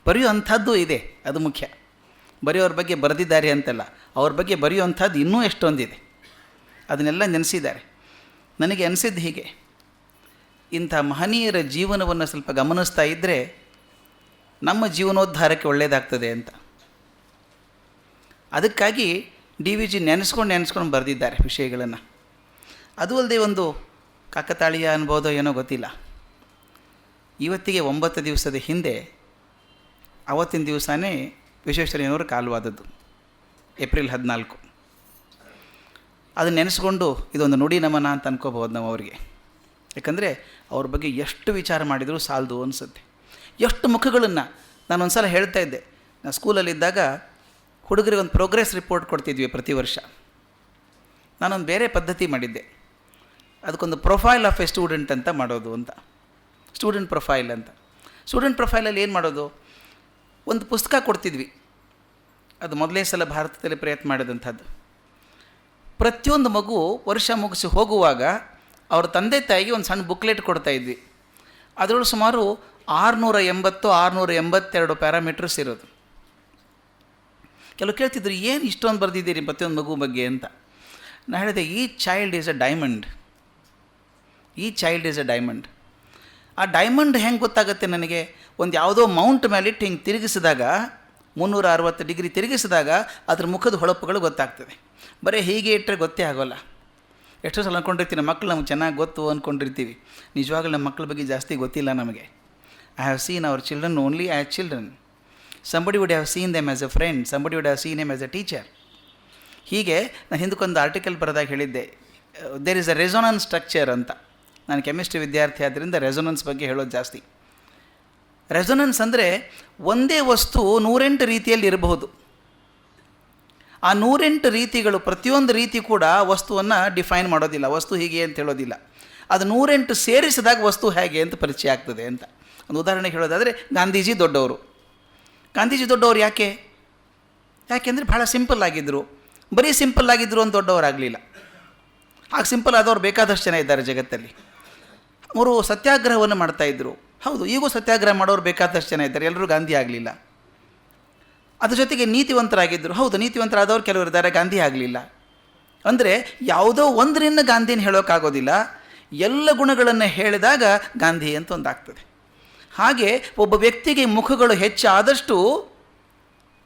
ಬರೆಯುವಂಥದ್ದು ಇದೆ, ಅದು ಮುಖ್ಯ. ಬರೆಯೋರ ಬಗ್ಗೆ ಬರೆದಿದ್ದಾರೆ ಅಂತಲ್ಲ, ಅವ್ರ ಬಗ್ಗೆ ಬರೆಯುವಂಥದ್ದು ಇನ್ನೂ ಎಷ್ಟೊಂದಿದೆ, ಅದನ್ನೆಲ್ಲ ನೆನೆಸಿದ್ದಾರೆ. ನನಗೆ ಅನಿಸಿದ್ದು ಹೀಗೆ, ಇಂಥ ಮಹನೀಯರ ಜೀವನವನ್ನು ಸ್ವಲ್ಪ ಗಮನಿಸ್ತಾ ಇದ್ದರೆ ನಮ್ಮ ಜೀವನೋದ್ಧಾರಕ್ಕೆ ಒಳ್ಳೆಯದಾಗ್ತದೆ ಅಂತ. ಅದಕ್ಕಾಗಿ DVG ನೆನೆಸ್ಕೊಂಡು ಬರೆದಿದ್ದಾರೆ ವಿಷಯಗಳನ್ನು. ಅದು ಅಲ್ಲದೆ ಒಂದು ಕಾಕತಾಳೀಯ ಅನ್ಬೋದೋ ಏನೋ ಗೊತ್ತಿಲ್ಲ, ಇವತ್ತಿಗೆ 9 ದಿವಸದ ಹಿಂದೆ ಆವತ್ತಿನ ದಿವಸನೇ ವಿಶ್ವೇಶ್ವರಯ್ಯನವರು ಕಾಲವಾದದ್ದು, ಏಪ್ರಿಲ್ 14. ಅದನ್ನು ನೆನೆಸ್ಕೊಂಡು ಇದೊಂದು ನುಡಿ ನಮನ ಅಂತ ಅನ್ಕೋಬೋದು ನಾವು ಅವರಿಗೆ. ಯಾಕಂದರೆ ಅವ್ರ ಬಗ್ಗೆ ಎಷ್ಟು ವಿಚಾರ ಮಾಡಿದರೂ ಸಾಲದು ಅನಿಸುತ್ತೆ. ಎಷ್ಟು ಮುಖಗಳನ್ನು ನಾನೊಂದು ಸಲ ಹೇಳ್ತಾ ಇದ್ದೆ, ನಾನು ಸ್ಕೂಲಲ್ಲಿದ್ದಾಗ ಹುಡುಗರಿಗೆ ಒಂದು ಪ್ರೋಗ್ರೆಸ್ ರಿಪೋರ್ಟ್ ಕೊಡ್ತಿದ್ವಿ ಪ್ರತಿ ವರ್ಷ. ನಾನೊಂದು ಬೇರೆ ಪದ್ಧತಿ ಮಾಡಿದ್ದೆ, ಅದಕ್ಕೊಂದು ಪ್ರೊಫೈಲ್ ಆಫ್ ಎ ಸ್ಟೂಡೆಂಟ್ ಅಂತ ಮಾಡೋದು ಅಂತ, ಸ್ಟೂಡೆಂಟ್ ಪ್ರೊಫೈಲ್ ಅಂತ. ಸ್ಟೂಡೆಂಟ್ ಪ್ರೊಫೈಲಲ್ಲಿ ಏನು ಮಾಡೋದು, ಒಂದು ಪುಸ್ತಕ ಕೊಡ್ತಿದ್ವಿ, ಅದು ಮೊದಲನೇ ಸಲ ಭಾರತದಲ್ಲಿ ಪ್ರಯತ್ನ ಮಾಡಿದಂಥದ್ದು. ಪ್ರತಿಯೊಂದು ಮಗು ವರ್ಷ ಮುಗಿಸಿ ಹೋಗುವಾಗ ಅವ್ರ ತಂದೆ ತಾಯಿಗೆ ಒಂದು ಸಣ್ಣ ಬುಕ್ಲೆಟ್ ಕೊಡ್ತಾಯಿದ್ವಿ. ಅದರೊಳಗೆ ಸುಮಾರು 682 ಪ್ಯಾರಾಮೀಟರ್ಸ್ ಇರೋದು. ಕೆಲವು ಕೇಳ್ತಿದ್ರು, ಏನು ಇಷ್ಟೊಂದು ಬರೆದಿದ್ದೀರಿ ಪ್ರತಿಯೊಂದು ಮಗು ಬಗ್ಗೆ ಅಂತ. ನಾನು ಹೇಳಿದೆ, ಈ ಚೈಲ್ಡ್ ಈಸ್ ಎ ಡೈಮಂಡ್. ಆ ಡೈಮಂಡ್ ಹೆಂಗೆ ಗೊತ್ತಾಗುತ್ತೆ ನನಗೆ, ಒಂದು ಯಾವುದೋ ಮೌಂಟ್ ಮೇಲಿಟ್ಟು ಹಿಂಗೆ ತಿರುಗಿಸಿದಾಗ 360 ಡಿಗ್ರಿ ತಿರುಗಿಸಿದಾಗ ಅದ್ರ ಮುಖದ ಹೊಳಪುಗಳು ಗೊತ್ತಾಗ್ತದೆ. ಬರೀ ಹೀಗೆ ಇಟ್ಟರೆ ಗೊತ್ತೇ ಆಗೋಲ್ಲ. ಎಷ್ಟೋ ಸಲ ಅಂದ್ಕೊಂಡಿರ್ತೀವಿ ನಮ್ಮ ಮಕ್ಕಳು ನಮ್ಗೆ ಚೆನ್ನಾಗಿ ಗೊತ್ತು ಅಂದ್ಕೊಂಡಿರ್ತೀವಿ, ನಿಜವಾಗ್ಲೂ ನಮ್ಮ ಮಕ್ಕಳ ಬಗ್ಗೆ ಜಾಸ್ತಿ ಗೊತ್ತಿಲ್ಲ ನಮಗೆ. I have seen our children only as children. Somebody would have seen them as a friend, somebody would have seen them as a teacher. ಹೀಗೆ ನಾನು ಹಿಂದಕ್ಕೊಂದು ಆರ್ಟಿಕಲ್ ಬರೆದಾಗ ಹೇಳಿದ್ದೆ, there is a resonance structure ಅಂತ. ನಾನು ಕೆಮಿಸ್ಟ್ರಿ ವಿದ್ಯಾರ್ಥಿ ಆದ್ದರಿಂದ resonance ಬಗ್ಗೆ ಹೇಳೋದು ಜಾಸ್ತಿ. ರೆಸೊನೆನ್ಸ್ ಅಂದರೆ ಒಂದೇ ವಸ್ತು 108 ರೀತಿಯಲ್ಲಿ ಇರಬಹುದು. ಆ 108 ರೀತಿಗಳು, ಪ್ರತಿಯೊಂದು ರೀತಿ ಕೂಡ ವಸ್ತುವನ್ನು ಡಿಫೈನ್ ಮಾಡೋದಿಲ್ಲ, ವಸ್ತು ಹೀಗೆ ಅಂತ ಹೇಳೋದಿಲ್ಲ. ಅದು 108 ಸೇರಿಸಿದಾಗ ವಸ್ತು ಹೇಗೆ ಅಂತ ಪರಿಚಯ ಆಗ್ತದೆ ಅಂತ. ಒಂದು ಉದಾಹರಣೆಗೆ ಹೇಳೋದಾದರೆ, ಗಾಂಧೀಜಿ ದೊಡ್ಡವರು. ಯಾಕೆಂದರೆ ಭಾಳ ಸಿಂಪಲ್ ಆಗಿದ್ದರು. ಬರೀ ಸಿಂಪಲ್ ಆಗಿದ್ದರು ಅಂತ ದೊಡ್ಡವರಾಗಲಿಲ್ಲ. ಹಾಗೆ ಸಿಂಪಲ್ ಆದವ್ರು ಬೇಕಾದಷ್ಟು ಜನ ಇದ್ದಾರೆ ಜಗತ್ತಲ್ಲಿ. ಅವರು ಸತ್ಯಾಗ್ರಹವನ್ನು ಮಾಡ್ತಾಯಿದ್ರು, ಹೌದು, ಈಗೂ ಸತ್ಯಾಗ್ರಹ ಮಾಡೋರು ಬೇಕಾದಷ್ಟು ಜನ ಇದ್ದಾರೆ, ಎಲ್ಲರೂ ಗಾಂಧಿ ಆಗಲಿಲ್ಲ. ಅದ್ರ ಜೊತೆಗೆ ನೀತಿವಂತರಾಗಿದ್ದರು, ಹೌದು, ನೀತಿವಂತರಾದವ್ರು ಕೆಲವರು ಇದ್ದಾರೆ, ಗಾಂಧಿ ಆಗಲಿಲ್ಲ. ಅಂದರೆ ಯಾವುದೋ ಒಂದರಿಂದ ಗಾಂಧಿನ ಹೇಳೋಕ್ಕಾಗೋದಿಲ್ಲ, ಎಲ್ಲ ಗುಣಗಳನ್ನು ಹೇಳಿದಾಗ ಗಾಂಧಿ ಅಂತ ಒಂದಾಗ್ತದೆ. ಹಾಗೆ ಒಬ್ಬ ವ್ಯಕ್ತಿಗೆ ಮುಖಗಳು ಹೆಚ್ಚಾದಷ್ಟು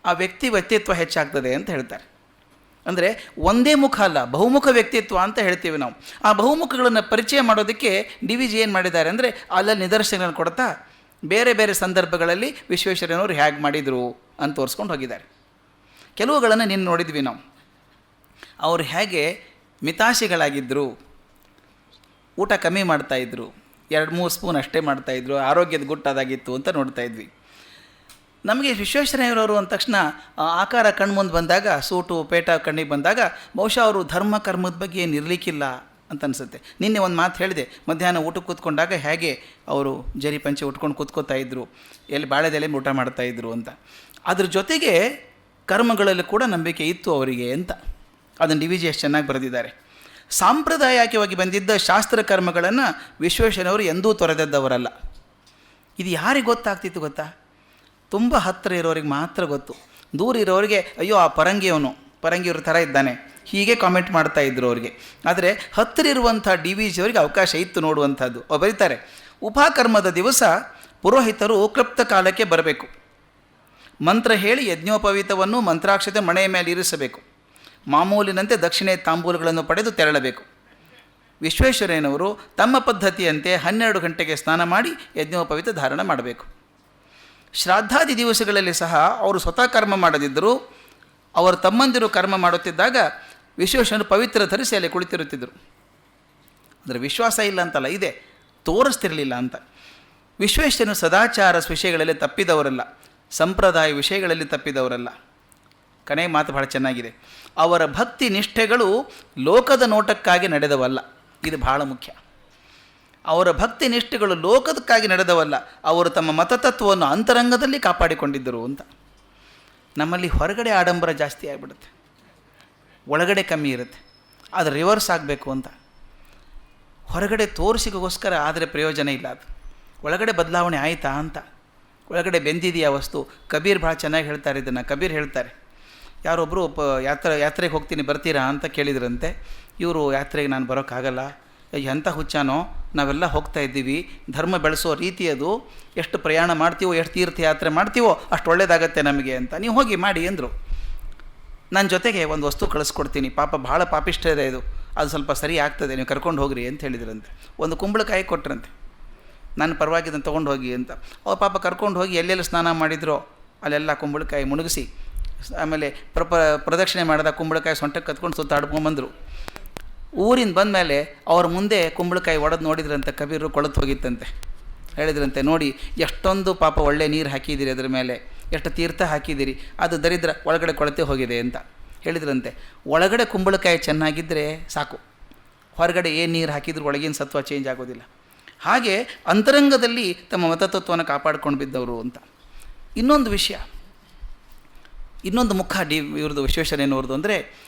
ಆ ವ್ಯಕ್ತಿತ್ವ ಹೆಚ್ಚಾಗ್ತದೆ ಅಂತ ಹೇಳ್ತಾರೆ. ಅಂದರೆ ಒಂದೇ ಮುಖ ಅಲ್ಲ, ಬಹುಮುಖ ವ್ಯಕ್ತಿತ್ವ ಅಂತ ಹೇಳ್ತೀವಿ ನಾವು. ಆ ಬಹುಮುಖಗಳನ್ನು ಪರಿಚಯ ಮಾಡೋದಕ್ಕೆ DVG ಏನು ಮಾಡಿದ್ದಾರೆ ಅಂದರೆ, ಅಲ್ಲಲ್ಲಿ ನಿದರ್ಶನಗಳನ್ನು ಕೊಡ್ತಾ ಬೇರೆ ಬೇರೆ ಸಂದರ್ಭಗಳಲ್ಲಿ ವಿಶ್ವೇಶ್ವರಯ್ಯನವರು ಹೇಗೆ ಮಾಡಿದರು ಅಂತ ತೋರಿಸ್ಕೊಂಡು ಹೋಗಿದ್ದಾರೆ. ಕೆಲವುಗಳನ್ನು ನಿನ್ನೆ ನೋಡಿದ್ವಿ ನಾವು. ಅವರು ಹೇಗೆ ಮಿತಾಶಿಗಳಾಗಿದ್ದರು, ಊಟ ಕಮ್ಮಿ ಮಾಡ್ತಾಯಿದ್ರು, 2-3 ಸ್ಪೂನ್ ಅಷ್ಟೇ ಮಾಡ್ತಾಯಿದ್ರು, ಆರೋಗ್ಯದ ಗುಟ್ಟಾದಾಗಿತ್ತು ಅಂತ ನೋಡ್ತಾಯಿದ್ವಿ. ನಮಗೆ ವಿಶ್ವೇಶ್ವರಯ್ಯನವರು ಅಂದ ತಕ್ಷಣ ಆಕಾರ ಕಣ್ಮುಂದೆ ಬಂದಾಗ, ಸೂಟು ಪೇಟ ಕಣ್ಣಿಗೆ ಬಂದಾಗ ಬಹುಶಃ ಅವರು ಧರ್ಮ ಕರ್ಮದ ಬಗ್ಗೆ ಏನು ಇರಲಿಕ್ಕಿಲ್ಲ ಅಂತ ಅನಿಸುತ್ತೆ. ನಿನ್ನೆ ಒಂದು ಮಾತು ಹೇಳಿದೆ, ಮಧ್ಯಾಹ್ನ ಊಟಕ್ಕೆ ಕೂತ್ಕೊಂಡಾಗ ಹೇಗೆ ಅವರು ಜರಿ ಪಂಚೆ ಉಟ್ಕೊಂಡು ಕೂತ್ಕೋತಾ ಇದ್ದರು, ಎಲ್ಲಿ ಬಾಳೆದೆಲೆ ಊಟ ಮಾಡ್ತಾಯಿದ್ರು ಅಂತ. ಅದ್ರ ಜೊತೆಗೆ ಕರ್ಮಗಳಲ್ಲಿ ಕೂಡ ನಂಬಿಕೆ ಇತ್ತು ಅವರಿಗೆ ಅಂತ ಅದನ್ನು DVG ಎಷ್ಟು ಚೆನ್ನಾಗಿ ಬರೆದಿದ್ದಾರೆ. ಸಾಂಪ್ರದಾಯಿಕವಾಗಿ ಬಂದಿದ್ದ ಶಾಸ್ತ್ರ ಕರ್ಮಗಳನ್ನು ವಿಶ್ವೇಶ್ವರಯ್ಯನವರು ಎಂದೂ ತೊರೆದದ್ದವರಲ್ಲ. ಇದು ಯಾರಿಗೆ ಗೊತ್ತಾಗ್ತಿತ್ತು ಗೊತ್ತಾ? ತುಂಬ ಹತ್ತಿರ ಇರೋರಿಗೆ ಮಾತ್ರ ಗೊತ್ತು. ದೂರ ಇರೋರಿಗೆ, ಅಯ್ಯೋ ಆ ಪರಂಗಿಯವ್ರ ಥರ ಇದ್ದಾನೆ, ಹೀಗೆ ಕಾಮೆಂಟ್ ಮಾಡ್ತಾಯಿದ್ರು ಅವ್ರಿಗೆ. ಆದರೆ ಹತ್ತಿರ ಇರುವಂಥ DVG ಅವರಿಗೆ ಅವಕಾಶ ಇತ್ತು ನೋಡುವಂಥದ್ದು. ಅವ್ರು ಬರೀತಾರೆ, ಉಪಕರ್ಮದ ದಿವಸ ಪುರೋಹಿತರು ಕ್ಲೃಪ್ತ ಕಾಲಕ್ಕೆ ಬರಬೇಕು, ಮಂತ್ರ ಹೇಳಿ ಯಜ್ಞೋಪವೀತವನ್ನು ಮಂತ್ರಾಕ್ಷತೆ ಮಣೆಯ ಮೇಲೆ ಇರಿಸಬೇಕು, ಮಾಮೂಲಿನಂತೆ ದಕ್ಷಿಣೆ ತಾಂಬೂಲಗಳನ್ನು ಪಡೆದು ತೆರಳಬೇಕು. ವಿಶ್ವೇಶ್ವರಯ್ಯನವರು ತಮ್ಮ ಪದ್ಧತಿಯಂತೆ 12 ಗಂಟೆಗೆ ಸ್ನಾನ ಮಾಡಿ ಯಜ್ಞೋಪವೀತ ಧಾರಣ ಮಾಡಬೇಕು. ಶ್ರಾದ್ದಾದಿ ದಿವಸಗಳಲ್ಲಿ ಸಹ ಅವರು ಸ್ವತಃ ಕರ್ಮ ಮಾಡದಿದ್ದರು. ಅವರು ತಮ್ಮಂದಿರು ಕರ್ಮ ಮಾಡುತ್ತಿದ್ದಾಗ ವಿಶ್ವೇಶ್ವರಯ್ಯನವರು ಪವಿತ್ರ ಧರಿಸಿ ಅಲ್ಲಿ ಕುಳಿತಿರುತ್ತಿದ್ದರು. ಅದರ ವಿಶ್ವಾಸ ಇಲ್ಲ ಅಂತಲ್ಲ, ಇದೆ, ತೋರಿಸ್ತಿರಲಿಲ್ಲ ಅಂತ. ವಿಶ್ವೇಶ್ವರಯ್ಯನವರು ಸದಾಚಾರ ವಿಷಯಗಳಲ್ಲಿ ತಪ್ಪಿದವರಲ್ಲ, ಸಂಪ್ರದಾಯ ವಿಷಯಗಳಲ್ಲಿ ತಪ್ಪಿದವರಲ್ಲ. ಕೊನೆಯ ಮಾತು ಬಹಳ ಚೆನ್ನಾಗಿದೆ, ಅವರ ಭಕ್ತಿ ನಿಷ್ಠೆಗಳು ಲೋಕದ ನೋಟಕ್ಕಾಗಿ ನಡೆದವಲ್ಲ. ಇದು ಬಹಳ ಮುಖ್ಯ. ಅವರ ಭಕ್ತಿ ನಿಷ್ಠೆಗಳು ಲೋಕದಕ್ಕಾಗಿ ನಡೆದವಲ್ಲ, ಅವರು ತಮ್ಮ ಮತತತ್ವವನ್ನು ಅಂತರಂಗದಲ್ಲಿ ಕಾಪಾಡಿಕೊಂಡಿದ್ದರು ಅಂತ. ನಮ್ಮಲ್ಲಿ ಹೊರಗಡೆ ಆಡಂಬರ ಜಾಸ್ತಿ ಆಗಿಬಿಡುತ್ತೆ, ಒಳಗಡೆ ಕಮ್ಮಿ ಇರುತ್ತೆ. ಅದು ರಿವರ್ಸ್ ಆಗಬೇಕು ಅಂತ. ಹೊರಗಡೆ ತೋರಿಸಿಗೋಸ್ಕರ ಆದರೆ ಪ್ರಯೋಜನ ಇಲ್ಲ, ಅದು ಒಳಗಡೆ ಬದಲಾವಣೆ ಆಯಿತಾ ಅಂತ. ಒಳಗಡೆ ಬೆಂದಿದೆಯಾ ವಸ್ತು. ಕಬೀರ್ ಭಾಳ ಚೆನ್ನಾಗಿ ಹೇಳ್ತಾರೆ ಇದನ್ನು. ಕಬೀರ್ ಹೇಳ್ತಾರೆ, ಯಾರೊಬ್ಬರು ಯಾತ್ರೆಗೆ ಹೋಗ್ತೀನಿ ಬರ್ತೀರಾ ಅಂತ ಕೇಳಿದ್ರಂತೆ. ಇವರು ಯಾತ್ರೆಗೆ ನಾನು ಬರೋಕ್ಕಾಗಲ್ಲ, ಎಂಥ ಹುಚ್ಚಾನೋ, ನಾವೆಲ್ಲ ಹೋಗ್ತಾ ಇದ್ದೀವಿ, ಧರ್ಮ ಬೆಳೆಸೋ ರೀತಿ ಅದು, ಎಷ್ಟು ಪ್ರಯಾಣ ಮಾಡ್ತೀವೋ, ಎಷ್ಟು ತೀರ್ಥಯಾತ್ರೆ ಮಾಡ್ತೀವೋ ಅಷ್ಟು ಒಳ್ಳೇದಾಗತ್ತೆ ನಮಗೆ ಅಂತ, ನೀವು ಹೋಗಿ ಮಾಡಿ ಅಂದರು. ನನ್ನ ಜೊತೆಗೆ ಒಂದು ವಸ್ತು ಕಳಿಸ್ಕೊಡ್ತೀನಿ, ಪಾಪ ಭಾಳ ಪಾಪಿಷ್ಠ ಇದೆ ಇದು, ಅದು ಸ್ವಲ್ಪ ಸರಿ ಆಗ್ತದೆ, ನೀವು ಕರ್ಕೊಂಡು ಹೋಗ್ರಿ ಅಂತ ಹೇಳಿದ್ರಂತೆ. ಒಂದು ಕುಂಬಳಕಾಯಿ ಕೊಟ್ರಂತೆ, ನನ್ನ ಪರವಾಗಿ ಇದನ್ನು ತೊಗೊಂಡು ಹೋಗಿ ಅಂತ. ಅವ್ರು ಪಾಪ ಕರ್ಕೊಂಡು ಹೋಗಿ ಎಲ್ಲೆಲ್ಲಿ ಸ್ನಾನ ಮಾಡಿದ್ರೋ ಅಲ್ಲೆಲ್ಲ ಕುಂಬಳಕಾಯಿ ಮುಣಗಿಸಿ, ಆಮೇಲೆ ಪ್ರದಕ್ಷಿಣೆ ಮಾಡಿದ ಕುಂಬಳಕಾಯಿ ಸೊಂಟಕ್ಕೆ ಕತ್ಕೊಂಡು ಸುತ್ತಾಡ್ಕೊಂಬಂದರು. ಊರಿಂದ ಬಂದಮೇಲೆ ಅವ್ರ ಮುಂದೆ ಕುಂಬಳಕಾಯಿ ಒಡೆದು ನೋಡಿದ್ರಂತೆ. ಕಬೀರು ಕೊಳತು ಹೋಗಿತ್ತಂತೆ. ಹೇಳಿದ್ರಂತೆ, ನೋಡಿ ಎಷ್ಟೊಂದು ಪಾಪ ಒಳ್ಳೆ ನೀರು ಹಾಕಿದ್ದೀರಿ, ಅದ್ರ ಮೇಲೆ ಎಷ್ಟು ತೀರ್ಥ ಹಾಕಿದ್ದೀರಿ, ಅದು ದರಿದ್ರ ಒಳಗಡೆ ಕೊಳತೆ ಹೋಗಿದೆ ಅಂತ ಹೇಳಿದ್ರಂತೆ. ಒಳಗಡೆ ಕುಂಬಳಕಾಯಿ ಚೆನ್ನಾಗಿದ್ದರೆ ಸಾಕು, ಹೊರಗಡೆ ಏನು ನೀರು ಹಾಕಿದ್ರು ಒಳಗಿನ ಸತ್ವ ಚೇಂಜ್ ಆಗೋದಿಲ್ಲ. ಹಾಗೆ ಅಂತರಂಗದಲ್ಲಿ ತಮ್ಮ ಮತತತ್ವವನ್ನು ಕಾಪಾಡ್ಕೊಂಡು ಬಿದ್ದವರು ಅಂತ. ಇನ್ನೊಂದು ವಿಷಯ, ಇನ್ನೊಂದು ಮುಖ ಇವ್ರದ್ದು ವಿಶ್ವೇಶ್ವರಯ್ಯನವ್ರದ್ದು ಅಂದರೆ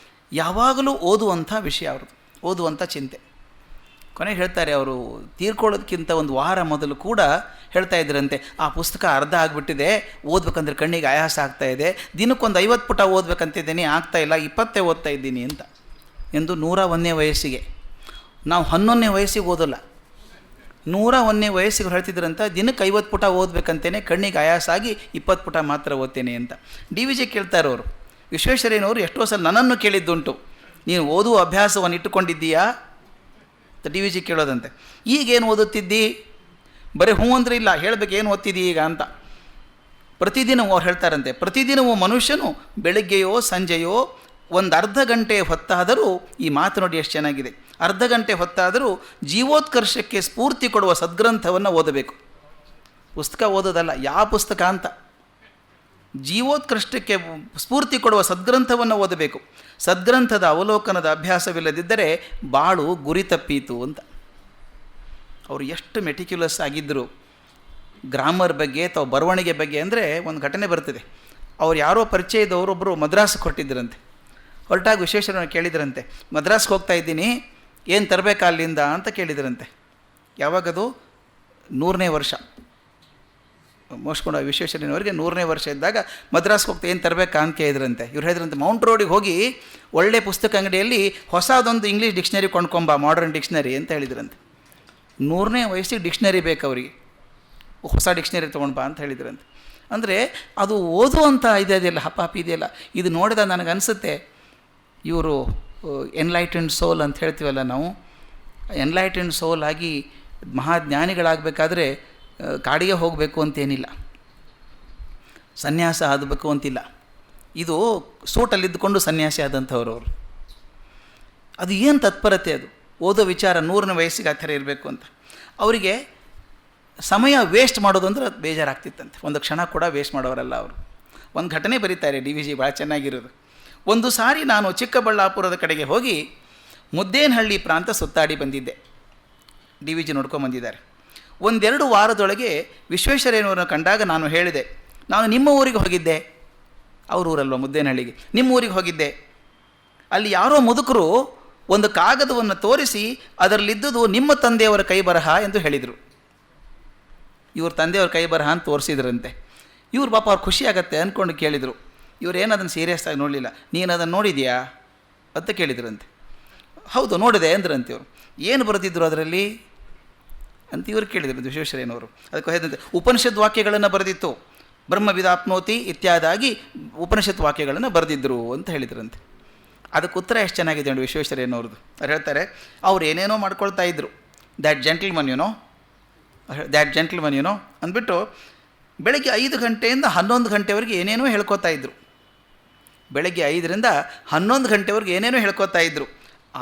ಯಾವಾಗಲೂ ಓದುವಂಥ ವಿಷಯ ಅವ್ರದ್ದು, ಓದುವಂಥ ಚಿಂತೆ. ಕೊನೆಗೆ ಹೇಳ್ತಾರೆ, ಅವರು ತೀರ್ಕೊಳ್ಳೋದಕ್ಕಿಂತ ಒಂದು ವಾರ ಮೊದಲು ಕೂಡ ಹೇಳ್ತಾ ಇದ್ರಂತೆ, ಆ ಪುಸ್ತಕ ಅರ್ಧ ಆಗಿಬಿಟ್ಟಿದೆ, ಓದ್ಬೇಕಂದ್ರೆ ಕಣ್ಣಿಗೆ ಆಯಾಸ ಆಗ್ತಾಯಿದೆ, ದಿನಕ್ಕೊಂದು 50 ಪುಟ ಓದ್ಬೇಕಂತಿದ್ದೀನಿ, ಆಗ್ತಾಯಿಲ್ಲ, 20 ಓದ್ತಾ ಇದ್ದೀನಿ ಅಂತ. ಎಂದು 101ನೇ ವಯಸ್ಸಿಗೆ. ನಾವು 11ನೇ ವಯಸ್ಸಿಗೆ ಓದೋಲ್ಲ, 101ನೇ ವಯಸ್ಸಿಗೆ ಹೇಳ್ತಿದ್ರಂತ, ದಿನಕ್ಕೆ 50 ಪುಟ ಓದಬೇಕಂತೇನೆ, ಕಣ್ಣಿಗೆ ಆಯಾಸ ಆಗಿ 20 ಪುಟ ಮಾತ್ರ ಓದ್ತೇನೆ ಅಂತ. DVJ ಕೇಳ್ತಾರವರು, ವಿಶ್ವೇಶ್ವರಯ್ಯನವರು ಎಷ್ಟೋ ಸಲ ನನ್ನನ್ನು ಕೇಳಿದ್ದುಂಟು, ನೀನು ಓದುವ ಅಭ್ಯಾಸವನ್ನು ಇಟ್ಟುಕೊಂಡಿದ್ದೀಯಾ ಅಂತ DVJ ಕೇಳೋದಂತೆ. ಈಗೇನು ಓದುತ್ತಿದ್ದಿ, ಬರೀ ಹ್ಞೂ ಅಂದರೆ ಇಲ್ಲ, ಹೇಳಬೇಕು ಏನು ಓದ್ತಿದ್ದೀ ಈಗ ಅಂತ. ಪ್ರತಿದಿನವೂ ಅವ್ರು ಹೇಳ್ತಾರಂತೆ, ಪ್ರತಿದಿನವೂ ಮನುಷ್ಯನು ಬೆಳಗ್ಗೆಯೋ ಸಂಜೆಯೋ ಒಂದು ಅರ್ಧ ಗಂಟೆ ಹೊತ್ತಾದರೂ, ಈ ಮಾತು ನೋಡಿ ಎಷ್ಟು ಚೆನ್ನಾಗಿದೆ, ಅರ್ಧ ಗಂಟೆ ಹೊತ್ತಾದರೂ ಜೀವೋತ್ಕರ್ಷಕ್ಕೆ ಸ್ಫೂರ್ತಿ ಕೊಡುವ ಸದ್ಗ್ರಂಥವನ್ನು ಓದಬೇಕು. ಪುಸ್ತಕ ಓದೋದಲ್ಲ, ಯಾವ ಪುಸ್ತಕ ಅಂತ, ಜೀವೋತ್ಕೃಷ್ಟಕ್ಕೆ ಸ್ಫೂರ್ತಿ ಕೊಡುವ ಸದ್ಗ್ರಂಥವನ್ನು ಓದಬೇಕು. ಸದ್ಗ್ರಂಥದ ಅವಲೋಕನದ ಅಭ್ಯಾಸವಿಲ್ಲದಿದ್ದರೆ ಬಾಳು ಗುರಿ ತಪ್ಪೀತು ಅಂತ. ಅವರು ಎಷ್ಟು ಮೆಟಿಕ್ಯುಲಸ್ ಆಗಿದ್ದರು ಗ್ರಾಮರ್ ಬಗ್ಗೆ ಅಥವಾ ಬರವಣಿಗೆ ಬಗ್ಗೆ ಅಂದರೆ. ಒಂದು ಘಟನೆ ಬರ್ತದೆ, ಅವ್ರು ಯಾರೋ ಪರಿಚಯದವರೊಬ್ಬರು ಮದ್ರಾಸ್ಗೆ ಹೊರಟಿದ್ರಂತೆ. ಹೊರಟಾಗ ವಿಶ್ವೇಶ್ವರಯ್ಯನವರು ಕೇಳಿದ್ರಂತೆ, ಮದ್ರಾಸ್ಗೆ ಹೋಗ್ತಾ ಇದ್ದೀನಿ, ಏನು ತರಬೇಕಾ ಅಲ್ಲಿಂದ ಅಂತ ಕೇಳಿದ್ರಂತೆ. ಯಾವಾಗದು 100ನೇ ವರ್ಷ, ಮೋಸ್ಕೊಂಡು ವಿಶ್ವೇಶ್ವರಯ್ಯನವರಿಗೆ 100ನೇ ವರ್ಷ ಇದ್ದಾಗ ಮದ್ರಾಸ್ಗೆ ಹೋಗ್ತಾ ಏನು ತರಬೇಕಾ ಅಂತ ಕೇಳಿದ್ರಂತೆ. ಇವ್ರು ಹೇಳಿದ್ರಂತೆ, ಮೌಂಟ್ ರೋಡಿಗೆ ಹೋಗಿ ಒಳ್ಳೆ ಪುಸ್ತಕ ಅಂಗಡಿಯಲ್ಲಿ ಹೊಸದೊಂದು ಇಂಗ್ಲೀಷ್ ಡಿಕ್ಷನರಿ ಕೊಂಡ್ಕೊಂಬ, ಮಾಡರ್ನ್ ಡಿಕ್ಷನರಿ ಅಂತ ಹೇಳಿದ್ರಂತೆ. 100ನೇ ವಯಸ್ಸಿಗೆ ಡಿಕ್ಷನರಿ ಬೇಕು ಅವರಿಗೆ, ಹೊಸ ಡಿಕ್ಷನರಿ ತೊಗೊಂಡ್ಬಾ ಅಂತ ಹೇಳಿದ್ರಂತೆ. ಅಂದರೆ ಅದು ಓದುವಂಥ ಇದೆಯಲ್ಲ, ಹಪಾಪಿ ಇದೆಯಲ್ಲ, ಇದು ನೋಡಿದ ನನಗನ್ಸುತ್ತೆ ಇವರು ಎನ್ಲೈಟೆಂಡ್ ಸೋಲ್ ಅಂತ ಹೇಳ್ತೀವಲ್ಲ ನಾವು, ಎನ್ಲೈಟೆಂಡ್ ಸೋಲ್ ಆಗಿ ಮಹಾಜ್ಞಾನಿಗಳಾಗಬೇಕಾದ್ರೆ ಕಾಡಿಗೆ ಹೋಗಬೇಕು ಅಂತೇನಿಲ್ಲ, ಸನ್ಯಾಸ ಆಗಬೇಕು ಅಂತಿಲ್ಲ. ಇದು ಸೂಟಲ್ಲಿದ್ದುಕೊಂಡು ಸನ್ಯಾಸಿ ಆದಂಥವ್ರು ಅವರು. ಅದು ಏನು ತತ್ಪರತೆ, ಅದು ಓದೋ ವಿಚಾರ 100ನೇ ವಯಸ್ಸಿಗೆ ಆ ಥರ ಇರಬೇಕು ಅಂತ. ಅವರಿಗೆ ಸಮಯ ವೇಸ್ಟ್ ಮಾಡೋದು ಅಂದ್ರೆ ಅದು ಬೇಜಾರಾಗ್ತಿತ್ತಂತೆ, ಒಂದು ಕ್ಷಣ ಕೂಡ ವೇಸ್ಟ್ ಮಾಡೋರಲ್ಲ ಅವರು. ಒಂದು ಘಟನೆ ಬರೀತಾರೆ DVJ, ಭಾಳ ಚೆನ್ನಾಗಿರೋದು. ಒಂದು ಸಾರಿ ನಾನು ಚಿಕ್ಕಬಳ್ಳಾಪುರದ ಕಡೆಗೆ ಹೋಗಿ ಮುದ್ದೇನಹಳ್ಳಿ ಪ್ರಾಂತ ಸುತ್ತಾಡಿ ಬಂದಿದ್ದೆ. DVJ ನೋಡ್ಕೊಂಬಂದಿದ್ದಾರೆ. 1-2 ವಾರದೊಳಗೆ ವಿಶ್ವೇಶ್ವರಯ್ಯನವ್ರನ್ನ ಕಂಡಾಗ ನಾನು ಹೇಳಿದೆ, ನಾನು ನಿಮ್ಮ ಊರಿಗೆ ಹೋಗಿದ್ದೆ, ಅವ್ರ ಊರಲ್ವ ಮುದ್ದೇನಹಳ್ಳಿಗೆ, ನಿಮ್ಮ ಊರಿಗೆ ಹೋಗಿದ್ದೆ, ಅಲ್ಲಿ ಯಾರೋ ಮುದುಕರು ಒಂದು ಕಾಗದವನ್ನು ತೋರಿಸಿ ಅದರಲ್ಲಿದ್ದುದು ನಿಮ್ಮ ತಂದೆಯವರ ಕೈ ಬರಹ ಎಂದು ಹೇಳಿದರು. ಇವ್ರ ತಂದೆಯವ್ರ ಕೈ ಬರಹ ಅಂತ ತೋರಿಸಿದ್ರಂತೆ. ಇವ್ರು ಪಾಪ ಅವ್ರು ಖುಷಿಯಾಗತ್ತೆ ಅಂದ್ಕೊಂಡು ಕೇಳಿದರು. ಇವ್ರು ಏನದನ್ನು ಸೀರಿಯಸ್ ಆಗಿ ನೋಡಲಿಲ್ಲ. ನೀನು ಅದನ್ನು ನೋಡಿದ್ಯಾ ಅಂತ ಕೇಳಿದ್ರಂತೆ. ಹೌದು ನೋಡಿದೆ ಅಂದ್ರಂತೆ ಇವರು. ಏನು ಬರೆದಿದ್ರು ಅದರಲ್ಲಿ ಅಂತ ಇವರು ಕೇಳಿದ್ರು ವಿಶ್ವೇಶ್ವರಯ್ಯನವರು. ಅದಕ್ಕೆ ಹೇಳಿದಂತೆ ಉಪನಿಷತ್ ವಾಕ್ಯಗಳನ್ನು ಬರೆದಿತ್ತು, ಬ್ರಹ್ಮವಿದಾಪ್ನೋತಿ ಇತ್ಯಾದಾಗಿ ಉಪನಿಷತ್ ವಾಕ್ಯಗಳನ್ನು ಬರೆದಿದ್ದರು ಅಂತ ಹೇಳಿದ್ರಂತೆ. ಅದಕ್ಕೆ ಉತ್ತರ ಎಷ್ಟು ಚೆನ್ನಾಗಿದೆ ನೋಡಿ ವಿಶ್ವೇಶ್ವರಯ್ಯನವ್ರದ್ದು. ಅವ್ರು ಹೇಳ್ತಾರೆ, ಅವ್ರು ಏನೇನೋ ಮಾಡ್ಕೊಳ್ತಾ ಇದ್ದರು, ದ್ಯಾಟ್ ಜೆಂಟಲ್ಮನ್ ಯುನೋ ಅಂದ್ಬಿಟ್ಟು ಬೆಳಗ್ಗೆ 5 ಗಂಟೆಯಿಂದ 11 ಗಂಟೆವರೆಗೆ ಏನೇನೋ ಹೇಳ್ಕೊತಾ ಇದ್ದರು. ಬೆಳಗ್ಗೆ 5ರಿಂದ 11 ಗಂಟೆವರೆಗೆ ಏನೇನೋ ಹೇಳ್ಕೊತಾ ಇದ್ದರು.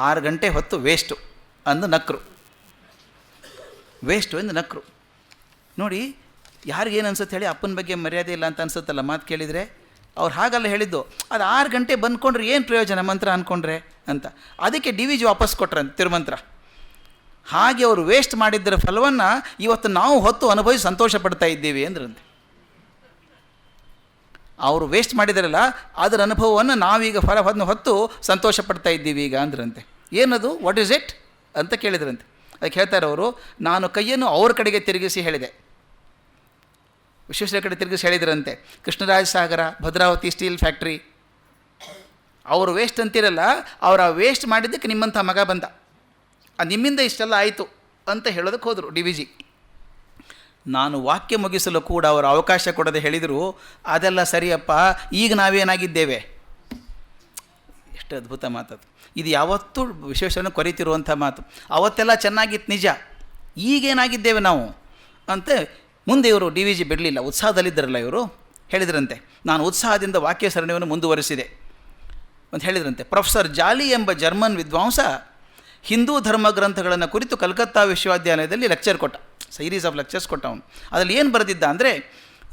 6 ಗಂಟೆ ಹೊತ್ತು ವೇಸ್ಟು ಅಂದು ನಕ್ಕರು. ನೋಡಿ ಯಾರಿಗೇನು ಅನ್ಸುತ್ತೆ ಹೇಳಿ, ಅಪ್ಪನ ಬಗ್ಗೆ ಮರ್ಯಾದೆ ಇಲ್ಲ ಅಂತ ಅನ್ಸುತ್ತಲ್ಲ ಮಾತು ಕೇಳಿದರೆ. ಅವ್ರು ಹಾಗಲ್ಲ ಹೇಳಿದ್ದು, ಅದು 6 ಗಂಟೆ ಬಂದ್ಕೊಂಡ್ರೆ ಏನು ಪ್ರಯೋಜನ ಮಂತ್ರ ಅಂದ್ಕೊಂಡ್ರೆ ಅಂತ. ಅದಕ್ಕೆ DVJ ವಾಪಸ್ ಕೊಟ್ರಂತೆ ತಿರುಮಂತ್ರ. ಹಾಗೆ ಅವರು ವೇಸ್ಟ್ ಮಾಡಿದ್ದರ ಫಲವನ್ನು ಇವತ್ತು ನಾವು ಹೊತ್ತು ಅನುಭವಿಸಿ ಸಂತೋಷ ಪಡ್ತಾ ಇದ್ದೀವಿ ಅಂದ್ರಂತೆ. ಅವರು ವೇಸ್ಟ್ ಮಾಡಿದಾರಲ್ಲ ಅದರ ಅನುಭವವನ್ನು ನಾವೀಗ ಫಲವನ್ನು ಹೊತ್ತು ಸಂತೋಷ ಪಡ್ತಾ ಇದ್ದೀವಿ ಈಗ ಅಂದ್ರಂತೆ. ಏನದು, ವಾಟ್ ಈಸ್ ಇಟ್ ಅಂತ ಕೇಳಿದ್ರಂತೆ. ಅದಕ್ಕೆ ಹೇಳ್ತಾರೆ ಅವರು, ನಾನು ಕೈಯನ್ನು ಅವ್ರ ಕಡೆಗೆ ತಿರುಗಿಸಿ ಹೇಳಿದೆ, ವಿಶ್ವೇಶ್ವರ ಕಡೆ ತಿರುಗಿಸಿ ಹೇಳಿದ್ರಂತೆ, ಕೃಷ್ಣರಾಜ ಸಾಗರ, ಭದ್ರಾವತಿ ಸ್ಟೀಲ್ ಫ್ಯಾಕ್ಟ್ರಿ, ಅವರು ವೇಸ್ಟ್ ಅಂತಿರಲ್ಲ, ಅವರ ವೇಸ್ಟ್ ಮಾಡಿದ್ದಕ್ಕೆ ನಿಮ್ಮಂಥ ಮಗ ಬಂದ, ನಿಮ್ಮಿಂದ ಇಷ್ಟೆಲ್ಲ ಆಯಿತು ಅಂತ ಹೇಳೋದಕ್ಕೆ ಹೋದರು ಡಿ ವಿ ಜಿ. ನಾನು ವಾಕ್ಯ ಮುಗಿಸಲು ಕೂಡ ಅವರು ಅವಕಾಶ ಕೊಡದೆ ಹೇಳಿದರು, ಅದೆಲ್ಲ ಸರಿಯಪ್ಪ, ಈಗ ನಾವೇನಾಗಿದ್ದೇವೆ. ಎಷ್ಟು ಅದ್ಭುತ ಮಾತದು. ಇದು ಯಾವತ್ತೂ ವಿಶ್ವೇಶ್ವರನ ಕೊರಿತಿರುವಂಥ ಮಾತು. ಅವತ್ತೆಲ್ಲ ಚೆನ್ನಾಗಿತ್ತು ನಿಜ, ಈಗೇನಾಗಿದ್ದೇವೆ ನಾವು ಅಂತ. ಮುಂದೆ ಇವರು ಡಿ ವಿ ಜಿ ಬಿಡಲಿಲ್ಲ, ಉತ್ಸಾಹದಲ್ಲಿದ್ದರಲ್ಲ ಇವರು, ಹೇಳಿದ್ರಂತೆ, ನಾನು ಉತ್ಸಾಹದಿಂದ ವಾಕ್ಯ ಸರಣಿಯನ್ನು ಮುಂದುವರಿಸಿದೆ ಅಂತ ಹೇಳಿದ್ರಂತೆ. ಪ್ರೊಫೆಸರ್ ಜಾಲಿ ಎಂಬ ಜರ್ಮನ್ ವಿದ್ವಾಂಸ ಹಿಂದೂ ಧರ್ಮ ಗ್ರಂಥಗಳನ್ನು ಕುರಿತು ಕಲ್ಕತ್ತಾ ವಿಶ್ವವಿದ್ಯಾಲಯದಲ್ಲಿ ಲೆಕ್ಚರ್ ಕೊಟ್ಟ, ಸೀರೀಸ್ ಆಫ್ ಲೆಕ್ಚರ್ಸ್ ಕೊಟ್ಟ. ಅವನು ಅದರಲ್ಲಿ ಏನು ಬರೆದಿದ್ದ ಅಂದರೆ,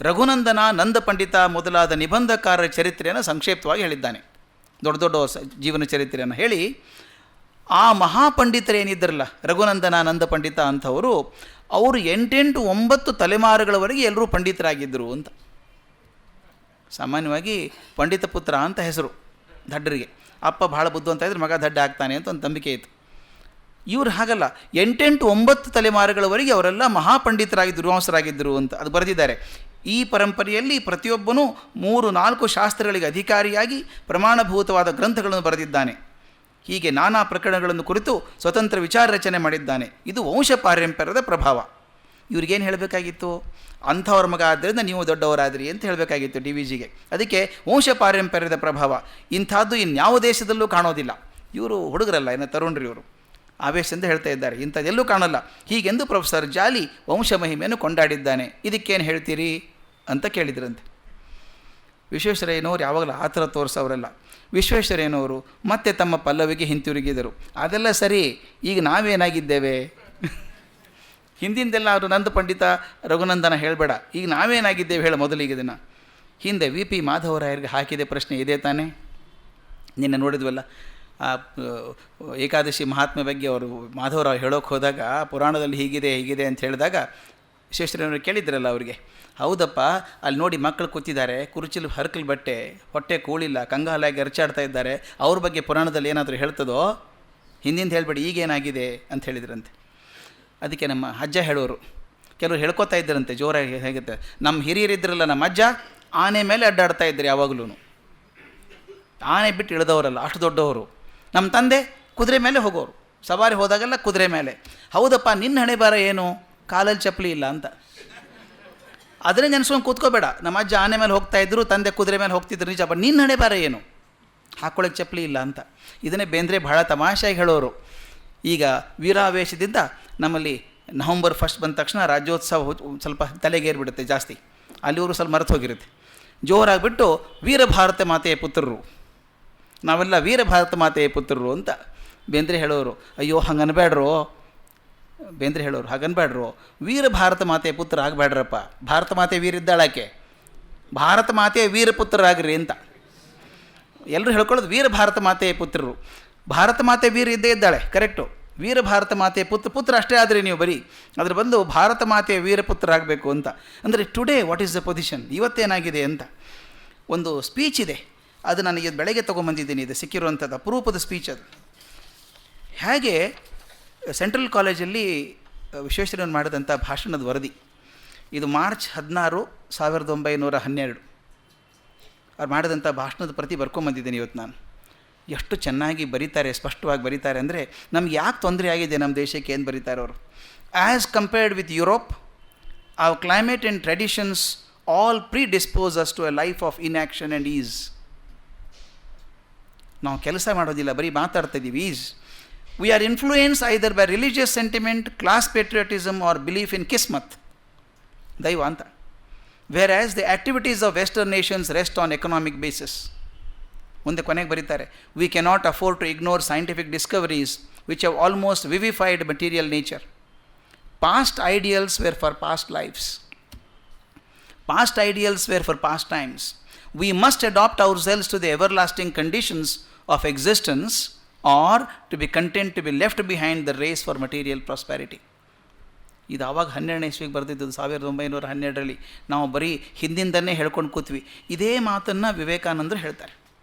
ರಘುನಂದನ, ನಂದ ಪಂಡಿತ ಮೊದಲಾದ ನಿಬಂಧಕಾರರ ಚರಿತ್ರೆಯನ್ನು ಸಂಕ್ಷೇಪವಾಗಿ ಹೇಳಿದ್ದಾನೆ. ದೊಡ್ಡ ದೊಡ್ಡ ಜೀವನ ಚರಿತ್ರೆಯನ್ನು ಹೇಳಿ, ಆ ಮಹಾಪಂಡಿತರೇನಿದ್ದರಲ್ಲ ರಘುನಂದನ, ನಂದ ಪಂಡಿತ ಅಂಥವರು, ಅವರು 8-9 ತಲೆಮಾರುಗಳವರೆಗೆ ಎಲ್ಲರೂ ಪಂಡಿತರಾಗಿದ್ದರು ಅಂತ. ಸಾಮಾನ್ಯವಾಗಿ ಪಂಡಿತ ಪುತ್ರ ಅಂತ ಹೆಸರು ದಡ್ಡರಿಗೆ. ಅಪ್ಪ ಭಾಳ ಬುದ್ಧು ಅಂತ ಇದ್ರೆ ಮಗ ದಡ್ಡ ಆಗ್ತಾನೆ ಅಂತ ಒಂದು ನಂಬಿಕೆ ಇತ್ತು. ಇವರು ಹಾಗಲ್ಲ, 8-9 ತಲೆಮಾರುಗಳವರೆಗೆ ಅವರೆಲ್ಲ ಮಹಾಪಂಡಿತರಾಗಿ ದುರ್ವಾಂಸರಾಗಿದ್ದರು ಅಂತ ಅದು ಬರೆದಿದ್ದಾರೆ. ಈ ಪರಂಪರೆಯಲ್ಲಿ ಪ್ರತಿಯೊಬ್ಬನೂ 3-4 ಶಾಸ್ತ್ರಗಳಿಗೆ ಅಧಿಕಾರಿಯಾಗಿ ಪ್ರಮಾಣಭೂತವಾದ ಗ್ರಂಥಗಳನ್ನು ಬರೆದಿದ್ದಾನೆ. ಹೀಗೆ ನಾನಾ ಪ್ರಕರಣಗಳನ್ನು ಕುರಿತು ಸ್ವತಂತ್ರ ವಿಚಾರ ರಚನೆ ಮಾಡಿದ್ದಾನೆ. ಇದು ವಂಶ ಪಾರಂಪರ್ಯದ ಪ್ರಭಾವ. ಇವ್ರಿಗೇನು ಹೇಳಬೇಕಾಗಿತ್ತು? ಅಂಥವ್ರ ಮಗ ಆದ್ದರಿಂದ ನೀವು ದೊಡ್ಡವರಾದ್ರಿ ಅಂತ ಹೇಳಬೇಕಾಗಿತ್ತು ಡಿ ವಿ ಜಿಗೆ. ಅದಕ್ಕೆ ವಂಶ ಪಾರಂಪರ್ಯದ ಪ್ರಭಾವ ಇಂಥದ್ದು ಇನ್ಯಾವ ದೇಶದಲ್ಲೂ ಕಾಣೋದಿಲ್ಲ. ಇವರು ಹುಡುಗರಲ್ಲ, ಏನೋ ತರುಣ್ರಿ ಇವರು, ಆವೇಶದಿಂದ ಹೇಳ್ತಾ ಇದ್ದಾರೆ, ಇಂಥದ್ದೆಲ್ಲೂ ಕಾಣಲ್ಲ. ಹೀಗೆಂದು ಪ್ರೊಫೆಸರ್ ಜಾಲಿ ವಂಶ ಮಹಿಮೆಯನ್ನು ಕೊಂಡಾಡಿದ್ದಾನೆ. ಇದಕ್ಕೇನು ಹೇಳ್ತೀರಿ ಅಂತ ಕೇಳಿದ್ರಂತೆ. ವಿಶ್ವೇಶ್ವರಯ್ಯನವರು ಯಾವಾಗಲೂ ಆ ಥರ ತೋರಿಸೋರಲ್ಲ. ವಿಶ್ವೇಶ್ವರಯ್ಯನವರು ಮತ್ತೆ ತಮ್ಮ ಪಲ್ಲವಿಗೆ ಹಿಂತಿರುಗಿದರು. ಅದೆಲ್ಲ ಸರಿ, ಈಗ ನಾವೇನಾಗಿದ್ದೇವೆ? ಹಿಂದಿಂದೆಲ್ಲ ಅವರು ನಂದ ಪಂಡಿತ, ರಘುನಂದನ ಹೇಳಬೇಡ, ಈಗ ನಾವೇನಾಗಿದ್ದೇವೆ ಹೇಳ ಮೊದಲಿಗೆ. ಇದನ್ನು ಹಿಂದೆ ವಿ ಪಿ ಮಾಧವರಾಯರಿಗೆ ಹಾಕಿದೆ ಪ್ರಶ್ನೆ ಇದೆ ತಾನೇ, ನಿನ್ನೆ ನೋಡಿದ್ವಲ್ಲ. ಆ ಏಕಾದಶಿ ಮಹಾತ್ಮೆ ಬಗ್ಗೆ ಅವರು ಮಾಧವರಾವ್ ಹೇಳೋಕೆ ಹೋದಾಗ ಪುರಾಣದಲ್ಲಿ ಹೀಗಿದೆ ಹೀಗಿದೆ ಅಂತ ಹೇಳಿದಾಗ ವಿಶ್ವೇಶ್ವರಯ್ಯನವರು ಕೇಳಿದ್ರಲ್ಲ ಅವರಿಗೆ, ಹೌದಪ್ಪ, ಅಲ್ಲಿ ನೋಡಿ ಮಕ್ಕಳು ಕೂತಿದ್ದಾರೆ, ಕುರುಚಿಲು ಹರ್ಕಲ್ ಬಟ್ಟೆ, ಹೊಟ್ಟೆ ಕೂಳಿಲ್ಲ, ಕಂಗಾಲಾಗಿ ಅರಚಾಡ್ತಾ ಇದ್ದಾರೆ, ಅವ್ರ ಬಗ್ಗೆ ಪುರಾಣದಲ್ಲಿ ಏನಾದರೂ ಹೇಳ್ತದೋ ಹಿಂದಿಂದ ಹೇಳಬೇಡಿ, ಈಗೇನಾಗಿದೆ ಅಂತ ಹೇಳಿದ್ರಂತೆ. ಅದಕ್ಕೆ ನಮ್ಮ ಅಜ್ಜ ಹೇಳೋರು, ಕೆಲವರು ಹೇಳ್ಕೊತಾ ಇದ್ದರಂತೆ ಜೋರಾಗಿ. ಹೇಗುತ್ತೆ, ನಮ್ಮ ಹಿರಿಯರಿದ್ರಲ್ಲ, ನಮ್ಮ ಅಜ್ಜ ಆನೆ ಮೇಲೆ ಅಡ್ಡಾಡ್ತಾ ಇದ್ದರು ಯಾವಾಗಲೂ, ಆನೆ ಬಿಟ್ಟು ಇಳಿದವರಲ್ಲ, ಅಷ್ಟು ದೊಡ್ಡವರು. ನಮ್ಮ ತಂದೆ ಕುದುರೆ ಮೇಲೆ ಹೋಗೋರು, ಸವಾರಿ ಹೋದಾಗೆಲ್ಲ ಕುದುರೆ ಮೇಲೆ. ಹೌದಪ್ಪ, ನಿನ್ನ ಹಣೆ ಬಾರ ಏನು? ಕಾಲಲ್ಲಿ ಚಪ್ಪಲಿ ಇಲ್ಲ ಅಂತ. ಅದನ್ನೇ ನೆನೆಸ್ಕೊಂಡು ಕೂತ್ಕೋಬೇಡ. ನಮ್ಮ ಅಜ್ಜ ಆನೆ ಮೇಲೆ ಹೋಗ್ತಾಯಿದ್ರು, ತಂದೆ ಕುದುರೆ ಮೇಲೆ ಹೋಗ್ತಿದ್ರು, ನಿಜ. ಬಟ್ ನಿನ್ನ ಹಣೆ ಬಾರ ಏನು? ಹಾಕ್ಕೊಳ್ಳೋಕ್ಕೆ ಚಪ್ಪಲಿ ಇಲ್ಲ ಅಂತ. ಇದನ್ನೇ ಬೇಂದ್ರೆ ಭಾಳ ತಮಾಷೆಯಾಗಿ ಹೇಳೋರು. ಈಗ ವೀರಾವೇಶದಿಂದ ನಮ್ಮಲ್ಲಿ ನವಂಬರ್ 1 ಬಂದ ತಕ್ಷಣ ರಾಜ್ಯೋತ್ಸವ ಸ್ವಲ್ಪ ತಲೆಗೇರಿಬಿಡುತ್ತೆ ಜಾಸ್ತಿ, ಅಲ್ಲಿವರು ಸ್ವಲ್ಪ ಮರೆತು ಹೋಗಿರುತ್ತೆ. ಜೋರಾಗಿಬಿಟ್ಟು ವೀರಭಾರತ ಮಾತೆಯ ಪುತ್ರರು, ನಾವೆಲ್ಲ ವೀರಭಾರತ ಮಾತೆಯ ಪುತ್ರರು ಅಂತ ಬೇಂದ್ರೆ ಹೇಳೋರು. ಅಯ್ಯೋ ಹಂಗನ್ಬೇಡ್ರೋ, ಬೇಂದ್ರೆ ಹೇಳೋರು ಹಾಗನ್ಬೇಡ್ರು, ವೀರ ಭಾರತ ಮಾತೆಯ ಪುತ್ರ ಆಗಬೇಡ್ರಪ್ಪ. ಭಾರತ ಮಾತೆ ವೀರಿದ್ದಾಳಾಕೆ, ಭಾರತ ಮಾತೆಯ ವೀರಪುತ್ರರಾಗ್ರಿ ಅಂತ ಎಲ್ಲರೂ ಹೇಳ್ಕೊಳ್ಳೋದು. ವೀರ ಭಾರತ ಮಾತೆಯ ಪುತ್ರರು, ಭಾರತ ಮಾತೆ ವೀರ ಇದ್ದೇ ಇದ್ದಾಳೆ, ಕರೆಕ್ಟು. ವೀರ ಭಾರತ ಮಾತೆಯ ಪುತ್ರ ಅಷ್ಟೇ ಆದರೆ ನೀವು ಬರೀ ಅದ್ರ ಬಂದು ಭಾರತ ಮಾತೆಯ ವೀರಪುತ್ರ ಆಗಬೇಕು ಅಂತ. ಅಂದರೆ today what is the position, ಇವತ್ತೇನಾಗಿದೆ ಅಂತ ಒಂದು ಸ್ಪೀಚ್ ಇದೆ. ಅದು ನನಗೆ ಬೆಳಗ್ಗೆ ತೊಗೊಂಬಂದಿದ್ದೀನಿ, ಇದು ಸಿಕ್ಕಿರುವಂಥದ್ದು ಅಪರೂಪದ ಸ್ಪೀಚ್ ಅದು. ಹೇಗೆ ಸೆಂಟ್ರಲ್ ಕಾಲೇಜಲ್ಲಿ ವಿಶ್ವೇಶ್ವರಯ್ಯನವರು ಮಾಡಿದಂಥ ಭಾಷಣದ ವರದಿ ಇದು ಮಾರ್ಚ್ 16, 1912 ಅವ್ರು ಮಾಡಿದಂಥ ಭಾಷಣದ ಪ್ರತಿ ಬರ್ಕೊಂಬಂದಿದ್ದೀನಿ ಇವತ್ತು ನಾನು. ಎಷ್ಟು ಚೆನ್ನಾಗಿ ಬರೀತಾರೆ, ಸ್ಪಷ್ಟವಾಗಿ ಬರೀತಾರೆ ಅಂದರೆ ನಮ್ಗೆ ಯಾಕೆ ತೊಂದರೆ ಆಗಿದೆ ನಮ್ಮ ದೇಶಕ್ಕೆ ಏನು ಬರೀತಾರೆ ಅವರು. As compared with Europe, our climate and traditions all predispose us to a life of inaction and ease. ನಾವು ಕೆಲಸ ಮಾಡೋದಿಲ್ಲ, ಬರೀ ಮಾತಾಡ್ತಾ ಇದ್ದೀವಿ. Is we are influenced either by religious sentiment, class patriotism or belief in kismat, ದೈವ ಅಂತ. whereas the activities of western nations rest on economic basis. ಮುಂದೆ ಕೊನೆಗೆ ಬರೀತಾರೆ, we cannot afford to ignore scientific discoveries which have almost vivified material nature. Past ideals were for past lives. Past ideals were for past times. We must adopt ourselves to the everlasting conditions of existence or to be content to be left behind the race for material prosperity. ಇದು ಆವಾಗ 12ನೇ ಇಸ್ವಿಗೆ ಬರೆದಿದ್ದು, 1912ರಲ್ಲಿ. ನಾವು ಬರೀ ಹಿಂದಿಂದನೇ ಹೇಳ್ಕೊಂಡು ಕೂತ್ವಿ. ಇದೇ ಮಾತನ್ನು ವಿವೇಕಾನಂದರು ಹೇಳ್ತಾರೆ,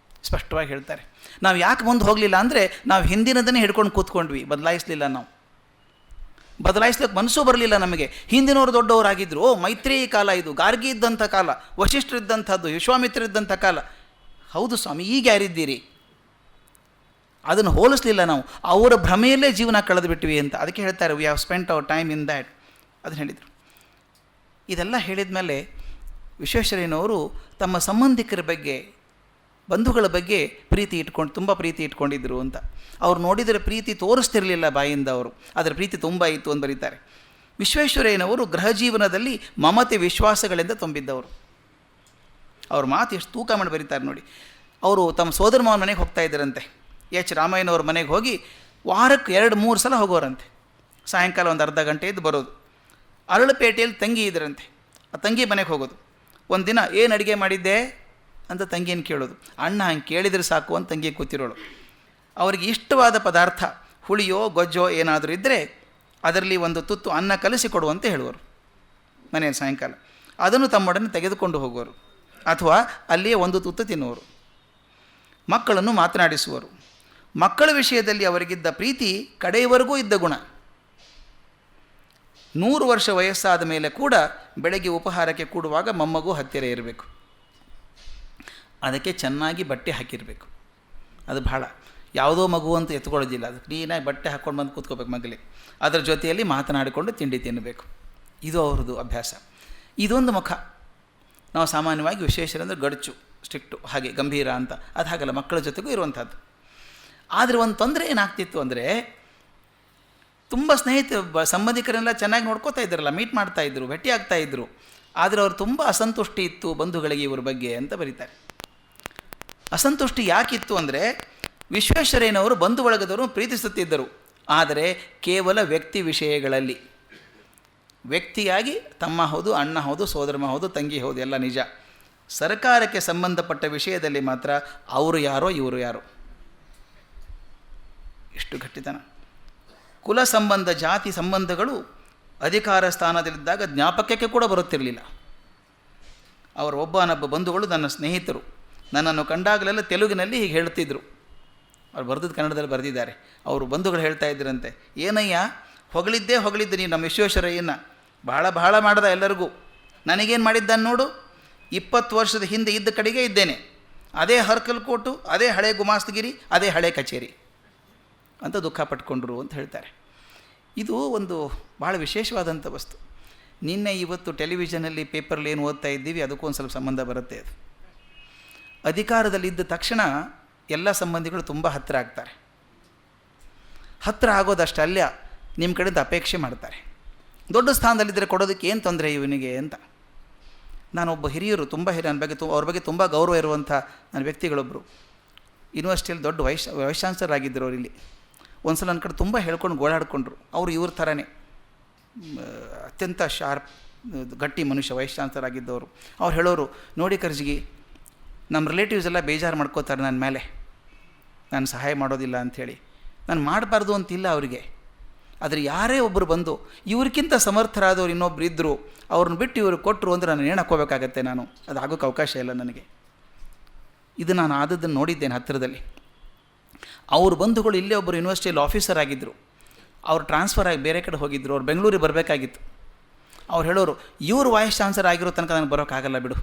ಸ್ಪಷ್ಟವಾಗಿ ಹೇಳ್ತಾರೆ. ನಾವು ಯಾಕೆ ಮುಂದೆ ಹೋಗಲಿಲ್ಲ ಅಂದರೆ ನಾವು ಹಿಂದಿನದನ್ನೇ ಹಿಡ್ಕೊಂಡು ಕೂತ್ಕೊಂಡ್ವಿ, ಬದಲಾಯಿಸಲಿಲ್ಲ ನಾವು. ಬದಲಾಯಿಸ್ಲಿಕ್ಕೆ ಮನಸ್ಸೂ ಬರಲಿಲ್ಲ ನಮಗೆ. ಹಿಂದಿನವರು ದೊಡ್ಡವರಾಗಿದ್ದರು. ಮೈತ್ರೇಯಿ ಕಾಲ ಇದು, ಗಾರ್ಗಿ ಇದ್ದಂಥ ಕಾಲ, ವಶಿಷ್ಠರಿದ್ದಂಥದ್ದು, ವಿಶ್ವಾಮಿತ್ರ ಇದ್ದಂಥ ಕಾಲ. ಹೌದು ಸ್ವಾಮಿ, ಈಗ ಯಾರಿದ್ದೀರಿ? ಅದನ್ನು ಹೋಲಿಸಲಿಲ್ಲ ನಾವು. ಅವರ ಭ್ರಮೆಯಲ್ಲೇ ಜೀವನ ಕಳೆದು ಬಿಟ್ವಿ ಅಂತ. ಅದಕ್ಕೆ ಹೇಳ್ತಾರೆ, we have spent our time in that. ಅದನ್ನು ಹೇಳಿದರು. ಇದೆಲ್ಲ ಹೇಳಿದ ಮೇಲೆ ವಿಶ್ವೇಶ್ವರಯ್ಯನವರು ತಮ್ಮ ಸಂಬಂಧಿಕರ ಬಗ್ಗೆ, ಬಂಧುಗಳ ಬಗ್ಗೆ ತುಂಬ ಪ್ರೀತಿ ಇಟ್ಕೊಂಡಿದ್ದರು ಅಂತ. ಅವ್ರು ನೋಡಿದರೆ ಪ್ರೀತಿ ತೋರಿಸ್ತಿರಲಿಲ್ಲ ಬಾಯಿಂದ ಅವರು, ಅದರ ಪ್ರೀತಿ ತುಂಬ ಇತ್ತು ಅಂತ ಬರೀತಾರೆ. ವಿಶ್ವೇಶ್ವರಯ್ಯನವರು ಗೃಹ ಜೀವನದಲ್ಲಿ ಮಮತೆ ವಿಶ್ವಾಸಗಳಿಂದ ತುಂಬಿದ್ದವರು. ಅವ್ರ ಮಾತು ಎಷ್ಟು ತೂಕ ಮಾಡಿ ಬರೀತಾರೆ ನೋಡಿ. ಅವರು ತಮ್ಮ ಸೋದರ ಮಾವನ ಮನೆಗೆ ಹೋಗ್ತಾ ಇದ್ದರಂತೆ. ಎಚ್ ರಾಮಯ್ಯನವ್ರ ಮನೆಗೆ ಹೋಗಿ ವಾರಕ್ಕೆ 2-3 ಸಲ ಹೋಗೋರಂತೆ. ಸಾಯಂಕಾಲ ಒಂದು ಅರ್ಧ ಗಂಟೆ ಇದ್ದು ಬರೋದು. ಅರಳುಪೇಟೆಯಲ್ಲಿ ತಂಗಿ ಇದ್ದರಂತೆ. ಆ ತಂಗಿ ಮನೆಗೆ ಹೋಗೋದು. ಒಂದು ದಿನ ಏನು ಅಡುಗೆ ಮಾಡಿದ್ದೆ ಅಂತ ತಂಗಿಯನ್ನು ಕೇಳೋದು. ಅಣ್ಣ ಹಂಗೆ ಕೇಳಿದರೆ ಸಾಕು ಅಂತ ತಂಗಿ ಕೂತಿರೋಳು. ಅವರಿಗೆ ಇಷ್ಟವಾದ ಪದಾರ್ಥ ಹುಳಿಯೋ ಗೊಜ್ಜೋ ಏನಾದರೂ ಇದ್ದರೆ ಅದರಲ್ಲಿ ಒಂದು ತುತ್ತು ಅನ್ನ ಕಲಸಿ ಕೊಡುವಂತೆ ಹೇಳುವರು ಮನೆಯಲ್ಲಿ ಸಾಯಂಕಾಲ. ಅದನ್ನು ತಮ್ಮೊಡನೆ ತೆಗೆದುಕೊಂಡು ಹೋಗುವರು ಅಥವಾ ಅಲ್ಲಿಯೇ ಒಂದು ತುತ್ತು ತಿನ್ನುವರು. ಮಕ್ಕಳನ್ನು ಮಾತನಾಡಿಸುವರು. ಮಕ್ಕಳ ವಿಷಯದಲ್ಲಿ ಅವರಿಗಿದ್ದ ಪ್ರೀತಿ ಕಡೆಯವರೆಗೂ ಇದ್ದ ಗುಣ. 100 ವರ್ಷ ವಯಸ್ಸಾದ ಮೇಲೆ ಕೂಡ ಬೆಳಗ್ಗೆ ಉಪಹಾರಕ್ಕೆ ಕೂಡುವಾಗ ಮೊಮ್ಮಗು ಹತ್ತಿರ ಇರಬೇಕು. ಅದಕ್ಕೆ ಚೆನ್ನಾಗಿ ಬಟ್ಟೆ ಹಾಕಿರಬೇಕು. ಅದು ಬಹಳ, ಯಾವುದೋ ಮಗು ಅಂತ ಎತ್ಕೊಳ್ಳೋದಿಲ್ಲ. ಅದು ಕ್ಲೀನಾಗಿ ಬಟ್ಟೆ ಹಾಕ್ಕೊಂಡು ಬಂದು ಕೂತ್ಕೋಬೇಕು ಮಗಲಿಗೆ. ಅದರ ಜೊತೆಯಲ್ಲಿ ಮಾತನಾಡಿಕೊಂಡು ತಿಂಡಿ ತಿನ್ನಬೇಕು. ಇದು ಅವ್ರದ್ದು ಅಭ್ಯಾಸ. ಇದೊಂದು ಮುಖ. ನಾವು ಸಾಮಾನ್ಯವಾಗಿ ವಿಶೇಷರಂದರೆ ಗಡಚು, ಸ್ಟ್ರಿಕ್ಟು, ಹಾಗೆ ಗಂಭೀರ ಅಂತ. ಅದು ಹಾಗಲ್ಲ, ಮಕ್ಕಳ ಜೊತೆಗೂ ಇರುವಂಥದ್ದು. ಆದರೆ ಒಂದು ತೊಂದರೆ ಏನಾಗ್ತಿತ್ತು ಅಂದರೆ, ತುಂಬ ಸಂಬಂಧಿಕರೆಲ್ಲ ಚೆನ್ನಾಗಿ ನೋಡ್ಕೋತಾ ಇದ್ದಾರಲ್ಲ, ಮೀಟ್ ಮಾಡ್ತಾಯಿದ್ರು, ಭೇಟಿ ಆಗ್ತಾಯಿದ್ರು. ಆದರೆ ಅವರು ತುಂಬ ಅಸಂತುಷ್ಟಿ ಇತ್ತು ಬಂಧುಗಳಿಗೆ ಇವ್ರ ಬಗ್ಗೆ ಅಂತ ಬರೀತಾರೆ. ಅಸಂತುಷ್ಟಿ ಯಾಕಿತ್ತು ಅಂದರೆ, ವಿಶ್ವೇಶ್ವರಯ್ಯನವರು ಬಂಧು ಬಳಗದವರು ಪ್ರೀತಿಸುತ್ತಿದ್ದರು, ಆದರೆ ಕೇವಲ ವ್ಯಕ್ತಿ ವಿಷಯಗಳಲ್ಲಿ. ವ್ಯಕ್ತಿಯಾಗಿ ತಮ್ಮ ಹೌದು, ಅಣ್ಣ ಹೌದು, ಸೋದರಮ್ಮ ಹೌದು, ತಂಗಿ ಹೌದು, ಎಲ್ಲ ನಿಜ. ಸರ್ಕಾರಕ್ಕೆ ಸಂಬಂಧಪಟ್ಟ ವಿಷಯದಲ್ಲಿ ಮಾತ್ರ ಅವರು ಯಾರೋ ಇವರು ಯಾರೋ. ಎಷ್ಟು ಗಟ್ಟಿತನ. ಕುಲ ಸಂಬಂಧ, ಜಾತಿ ಸಂಬಂಧಗಳು ಅಧಿಕಾರ ಸ್ಥಾನದಲ್ಲಿದ್ದಾಗ ಜ್ಞಾಪಕಕ್ಕೆ ಕೂಡ ಬರುತ್ತಿರಲಿಲ್ಲ. ಅವರ ಒಬ್ಬನೊಬ್ಬ ಬಂಧುಗಳು ನನ್ನ ಸ್ನೇಹಿತರು. ನನ್ನನ್ನು ಕಂಡಾಗಲೆಲ್ಲ ತೆಲುಗಿನಲ್ಲಿ ಹೀಗೆ ಹೇಳ್ತಿದ್ರು. ಅವ್ರು ಬರೆದದ್ದು ಕನ್ನಡದಲ್ಲಿ ಬರೆದಿದ್ದಾರೆ. ಅವರು ಬಂಧುಗಳು ಹೇಳ್ತಾ ಇದ್ದರಂತೆ, ಏನಯ್ಯ ಹೊಗಳಿದ್ದೆ ನೀನು ನಮ್ಮ ವಿಶ್ವೇಶ್ವರಯ್ಯನ, ಬಹಳ ಮಾಡ್ದ ಎಲ್ಲರಿಗೂ. ನನಗೇನು ಮಾಡಿದ್ದಾನೆ ನೋಡು, 20 ವರ್ಷದ ಹಿಂದೆ ಇದ್ದ ಕಡೆಗೆ ಇದ್ದೇನೆ. ಅದೇ ಹರ್ಕಲ್ಕೋಟು, ಅದೇ ಹಳೆ ಗುಮಾಸ್ತಗಿರಿ, ಅದೇ ಹಳೆ ಕಚೇರಿ ಅಂತ ದುಃಖ ಪಟ್ಕೊಂಡ್ರು ಅಂತ ಹೇಳ್ತಾರೆ. ಇದು ಒಂದು ಭಾಳ ವಿಶೇಷವಾದಂಥ ವಸ್ತು. ನಿನ್ನೆ ಇವತ್ತು ಟೆಲಿವಿಷನಲ್ಲಿ, ಪೇಪರಲ್ಲಿ ಏನು ಓದ್ತಾ ಇದ್ದೀವಿ ಅದಕ್ಕೂ ಒಂದು ಸ್ವಲ್ಪ ಸಂಬಂಧ ಬರುತ್ತೆ. ಅದು ಅಧಿಕಾರದಲ್ಲಿದ್ದ ತಕ್ಷಣ ಎಲ್ಲ ಸಂಬಂಧಿಗಳು ತುಂಬ ಹತ್ತಿರ ಆಗ್ತಾರೆ. ಹತ್ತಿರ ಆಗೋದಷ್ಟಲ್ಲ, ನಿಮ್ಮ ಕಡೆಯಿಂದ ಅಪೇಕ್ಷೆ ಮಾಡ್ತಾರೆ. ದೊಡ್ಡ ಸ್ಥಾನದಲ್ಲಿದ್ದರೆ ಕೊಡೋದಕ್ಕೆ ಏನು ತೊಂದರೆ ಇವನಿಗೆ ಅಂತ. ನಾನೊಬ್ಬ ಹಿರಿಯರು, ತುಂಬ ಹಿರಿಯ, ನನ್ನ ಬಗ್ಗೆ ಅವ್ರ ಬಗ್ಗೆ ತುಂಬ ಗೌರವ ಇರುವಂಥ ನನ್ನ ವ್ಯಕ್ತಿಗಳೊಬ್ಬರು ಯೂನಿವರ್ಸಿಟಿಯಲ್ಲಿ ದೊಡ್ಡ ವೈಸ್ ಚಾನ್ಸಲರ್ ಆಗಿದ್ದರು. ಅವರು ಇಲ್ಲಿ ಒಂದು ಸಲ ನನ್ನ ಕಡೆ ತುಂಬ ಹೇಳ್ಕೊಂಡು ಗೋಳಾಡ್ಕೊಂಡ್ರು. ಅವರು ಇವ್ರ ಥರನೇ ಅತ್ಯಂತ ಶಾರ್ಪ್, ಗಟ್ಟಿ ಮನುಷ್ಯ, ವೈಸ್ ಚಾನ್ಸಲರ್ ಆಗಿದ್ದವರು. ಅವ್ರು ಹೇಳೋರು, ನೋಡಿ ಕರ್ಜಿಗಿ, ನಮ್ಮ ರಿಲೇಟಿವ್ಸ್ ಎಲ್ಲ ಬೇಜಾರು ಮಾಡ್ಕೋತಾರೆ ನನ್ನ ಮೇಲೆ, ನಾನು ಸಹಾಯ ಮಾಡೋದಿಲ್ಲ ಅಂಥೇಳಿ. ನಾನು ಮಾಡಬಾರ್ದು ಅಂತಿಲ್ಲ ಅವರಿಗೆ. ಆದರೆ ಯಾರೇ ಒಬ್ಬರು ಬಂದು ಇವ್ರಿಗಿಂತ ಸಮರ್ಥರಾದವ್ರು ಇನ್ನೊಬ್ರು ಇದ್ದರು, ಅವ್ರನ್ನ ಬಿಟ್ಟು ಇವ್ರಿಗೆ ಕೊಟ್ಟರು ಅಂದರೆ ನಾನು ಏನು ಹಾಕ್ಕೋಬೇಕಾಗತ್ತೆ. ನಾನು ಅದು ಆಗೋಕ್ಕೆ ಅವಕಾಶ ಇಲ್ಲ ನನಗೆ. ಇದು ನಾನು ಆದದ್ದನ್ನು ನೋಡಿದ್ದೇನೆ ಹತ್ತಿರದಲ್ಲಿ. ಅವ್ರ ಬಂಧುಗಳು ಇಲ್ಲೇ ಒಬ್ಬರು ಯೂನಿವರ್ಸಿಟಿಯಲ್ಲಿ ಆಫೀಸರ್ ಆಗಿದ್ದರು. ಅವ್ರು ಟ್ರಾನ್ಸ್ಫರ್ ಆಗಿ ಬೇರೆ ಕಡೆ ಹೋಗಿದ್ದರು. ಅವ್ರು ಬೆಂಗಳೂರಿಗೆ ಬರಬೇಕಾಗಿತ್ತು. ಅವ್ರು ಹೇಳೋರು, ಇವರು ವೈಸ್ ಚಾನ್ಸಲರ್ ಆಗಿರೋ ತನಕ ನನಗೆ ಬರೋಕ್ಕಾಗಲ್ಲ ಬಿಡು,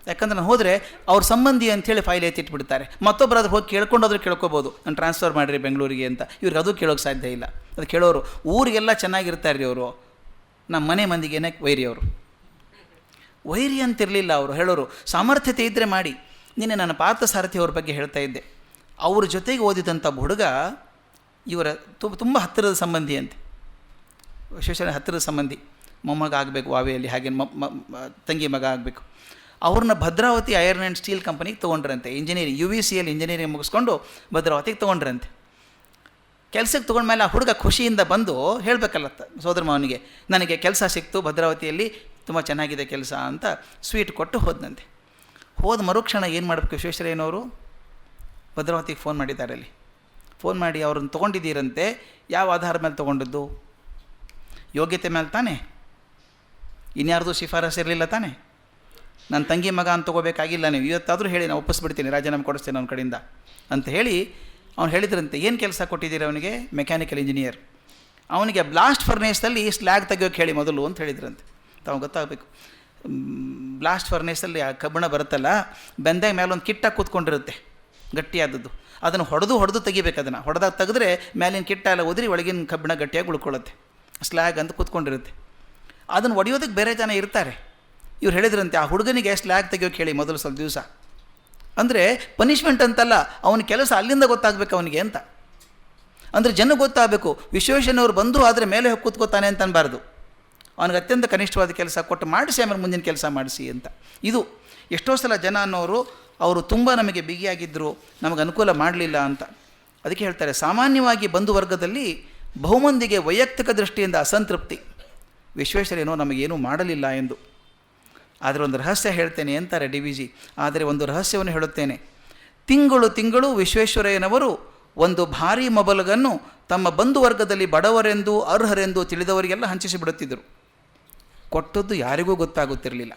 ಯಾಕಂದ್ರೆ ನಾನು ಹೋದರೆ ಅವ್ರ ಸಂಬಂಧಿ ಅಂಥೇಳಿ ಫೈಲ್ ಎತ್ತಿಟ್ಬಿಡ್ತಾರೆ. ಮತ್ತೊಬ್ಬರಾದ್ರೂ ಹೋಗಿ ಕೇಳ್ಕೊಂಡಾದ್ರೂ ಕೇಳ್ಕೊಬೋದು, ನಾನು ಟ್ರಾನ್ಸ್ಫರ್ ಮಾಡಿರಿ ಬೆಂಗಳೂರಿಗೆ ಅಂತ. ಇವ್ರಿಗೆ ಅದು ಕೇಳೋಕ್ಕೆ ಸಾಧ್ಯ ಇಲ್ಲ. ಅದು ಕೇಳೋರು ಊರಿಗೆಲ್ಲ ಚೆನ್ನಾಗಿರ್ತಾರೆ ರೀ ಅವರು, ನಮ್ಮ ಮನೆ ಮಂದಿಗೇನೆ ವೈರಿ ಅವರು. ವೈರಿ ಅಂತಿರಲಿಲ್ಲ ಅವರು. ಹೇಳೋರು ಸಾಮರ್ಥ್ಯತೆ ಇದ್ದರೆ ಮಾಡಿ. ನಿನ್ನೆ ನಾನು ಪಾರ್ಥಸಾರಥಿ ಅವ್ರ ಬಗ್ಗೆ ಹೇಳ್ತಾ ಇದ್ದೆ. ಅವ್ರ ಜೊತೆಗೆ ಓದಿದಂಥ ಹುಡುಗ ಇವರ ತುಂಬ ಹತ್ತಿರದ ಸಂಬಂಧಿ ಅಂತೆ, ವಿಶೇಷ ಹತ್ತಿರದ ಸಂಬಂಧಿ. ಮೊಮ್ಮಗ ಆಗಬೇಕು ವಾವೆಯಲ್ಲಿ, ಹಾಗೆ ತಂಗಿ ಮಗ ಆಗಬೇಕು. ಅವ್ರನ್ನ ಭದ್ರಾವತಿ ಐರನ್ ಆ್ಯಂಡ್ ಸ್ಟೀಲ್ ಕಂಪನಿಗೆ ತೊಗೊಂಡ್ರಂತೆ. ಇಂಜಿನಿಯರಿಂಗ್, UVCಯಲ್ಲಿ ಇಂಜಿನಿಯರಿಂಗ್ ಮುಗಿಸ್ಕೊಂಡು ಭದ್ರಾವತಿಗೆ ತೊಗೊಂಡ್ರಂತೆ. ಕೆಲಸಕ್ಕೆ ತೊಗೊಂಡ್ಮೇಲೆ ಆ ಹುಡುಗ ಖುಷಿಯಿಂದ ಬಂದು ಹೇಳಬೇಕಲ್ಲ ಸೋದರ ಮಾವನಿಗೆ, ನನಗೆ ಕೆಲಸ ಸಿಕ್ತು ಭದ್ರಾವತಿಯಲ್ಲಿ, ತುಂಬ ಚೆನ್ನಾಗಿದೆ ಕೆಲಸ ಅಂತ ಸ್ವೀಟ್ ಕೊಟ್ಟು ಹೋದಂತೆ. ಹೋದ ಮರುಕ್ಷಣ ಏನು ಮಾಡಬೇಕು ವಿಶ್ವೇಶ್ವರಯ್ಯನವರು, ಭದ್ರಾವತಿಗೆ ಫೋನ್ ಮಾಡಿದ್ದಾರೆ. ಅಲ್ಲಿ ಫೋನ್ ಮಾಡಿ ಅವ್ರನ್ನ ತೊಗೊಂಡಿದ್ದೀರಂತೆ. ಯಾವ ಆಧಾರದ ಮೇಲೆ ತೊಗೊಂಡಿದ್ದು? ಯೋಗ್ಯತೆ ಮೇಲೆ ತಾನೇ, ಇನ್ಯಾರ್ದು ಶಿಫಾರಸು ಇರಲಿಲ್ಲ ತಾನೇ. ನನ್ನ ತಂಗಿ ಮಗ ಅಂತ ತೊಗೋಬೇಕಾಗಿಲ್ಲ, ನೀವು ಇವತ್ತಾದರೂ ಹೇಳಿ ನಾನು ಒಪ್ಪಿಸ್ಬಿಡ್ತೀನಿ, ರಾಜೀನಾಮೆ ಕೊಡಿಸ್ತೇನೆ ಅವನ ಕಡೆಯಿಂದ ಅಂತ ಹೇಳಿ ಅವ್ನು ಹೇಳಿದ್ರಂತೆ. ಏನು ಕೆಲಸ ಕೊಟ್ಟಿದ್ದೀರಿ ಅವನಿಗೆ? Mechanical engineer. ಅವನಿಗೆ ಬ್ಲಾಸ್ಟ್ ಫರ್ನೇಸಲ್ಲಿ ಸ್ಲ್ಯಾಗ್ ತೆಗಿಯೋಕೆ ಹೇಳಿ ಮೊದಲು ಅಂತ ಹೇಳಿದ್ರಂತೆ. ತಾವು ಗೊತ್ತಾಗಬೇಕು, ಬ್ಲಾಸ್ಟ್ ಫರ್ನೇಸಲ್ಲಿ ಆ ಕಬ್ಬಣ ಬರುತ್ತಲ್ಲ, ಬೆಂದಾಗ ಮೇಲೆ ಒಂದು ಕಿಟ್ಟ ಕೂತ್ಕೊಂಡಿರುತ್ತೆ ಗಟ್ಟಿಯಾದದ್ದು, ಅದನ್ನು ಹೊಡೆದು ತೆಗಿಬೇಕು. ಅದನ್ನು ಹೊಡೆದಾಗ ತೆಗೆದ್ರೆ ಮೇಲಿನ ಕಿಟ್ಟ ಎಲ್ಲ ಒದರಿ ಒಳಗಿನ ಕಬ್ಬಣ ಗಟ್ಟಿಯಾಗಿ ಉಳ್ಕೊಳ್ಳುತ್ತೆ. ಸ್ಲ್ಯಾಗ್ ಅಂತ ಕೂತ್ಕೊಂಡಿರುತ್ತೆ. ಅದನ್ನು ಒಡೆಯೋದಕ್ಕೆ ಬೇರೆ ಜನ ಇರ್ತಾರೆ. ಇವ್ರು ಹೇಳಿದ್ರಂತೆ ಆ ಹುಡುಗನಿಗೆ ಸ್ಲ್ಯಾಗ್ ತೆಗಿಯೋಕೆ ಹೇಳಿ ಮೊದಲು ಸ್ವಲ್ಪ ದಿವಸ. ಅಂದರೆ ಪನಿಷ್ಮೆಂಟ್ ಅಂತಲ್ಲ, ಅವನ ಕೆಲಸ ಅಲ್ಲಿಂದ ಗೊತ್ತಾಗಬೇಕು ಅವನಿಗೆ ಅಂತ. ಅಂದರೆ ಜನ ಗೊತ್ತಾಗಬೇಕು, ವಿಶ್ವೇಶ್ವರಯ್ಯನವ್ರು ಬಂದು ಆದರೆ ಮೇಲೆ ಹೋಗಿ ಕೂತ್ಕೋತಾನೆ ಅಂತ ಅನ್ಬಾರ್ದು. ಅವನಿಗೆ ಅತ್ಯಂತ ಕನಿಷ್ಠವಾದ ಕೆಲಸ ಕೊಟ್ಟು ಮಾಡಿಸಿ ಆಮೇಲೆ ಮುಂದಿನ ಕೆಲಸ ಮಾಡಿಸಿ ಅಂತ. ಇದು ಎಷ್ಟೋ ಸಲ ಜನ ಅನ್ನೋರು ಅವರು ತುಂಬ ನಮಗೆ ಬಿಗಿಯಾಗಿದ್ದರು, ನಮಗೆ ಅನುಕೂಲ ಮಾಡಲಿಲ್ಲ ಅಂತ. ಅದಕ್ಕೆ ಹೇಳ್ತಾರೆ, ಸಾಮಾನ್ಯವಾಗಿ ಬಂಧುವರ್ಗದಲ್ಲಿ ಬಹುಮಂದಿಗೆ ವೈಯಕ್ತಿಕ ದೃಷ್ಟಿಯಿಂದ ಅಸಂತೃಪ್ತಿ, ವಿಶ್ವೇಶ್ವರಯ್ಯನೋ ನಮಗೇನೂ ಮಾಡಲಿಲ್ಲ ಎಂದು. ಆದರೆ ಒಂದು ರಹಸ್ಯ ಹೇಳ್ತೇನೆ ಅಂತಾರೆ ಡಿ ವಿ ಜಿ. ಆದರೆ ಒಂದು ರಹಸ್ಯವನ್ನು ಹೇಳುತ್ತೇನೆ. ತಿಂಗಳು ವಿಶ್ವೇಶ್ವರಯ್ಯನವರು ಒಂದು ಭಾರೀ ಮೊಬಲಗನ್ನು ತಮ್ಮ ಬಂಧುವರ್ಗದಲ್ಲಿ ಬಡವರೆಂದು ಅರ್ಹರೆಂದು ತಿಳಿದವರಿಗೆಲ್ಲ ಹಂಚಿಸಿಬಿಡುತ್ತಿದ್ದರು. ಕೊಟ್ಟದ್ದು ಯಾರಿಗೂ ಗೊತ್ತಾಗುತ್ತಿರಲಿಲ್ಲ.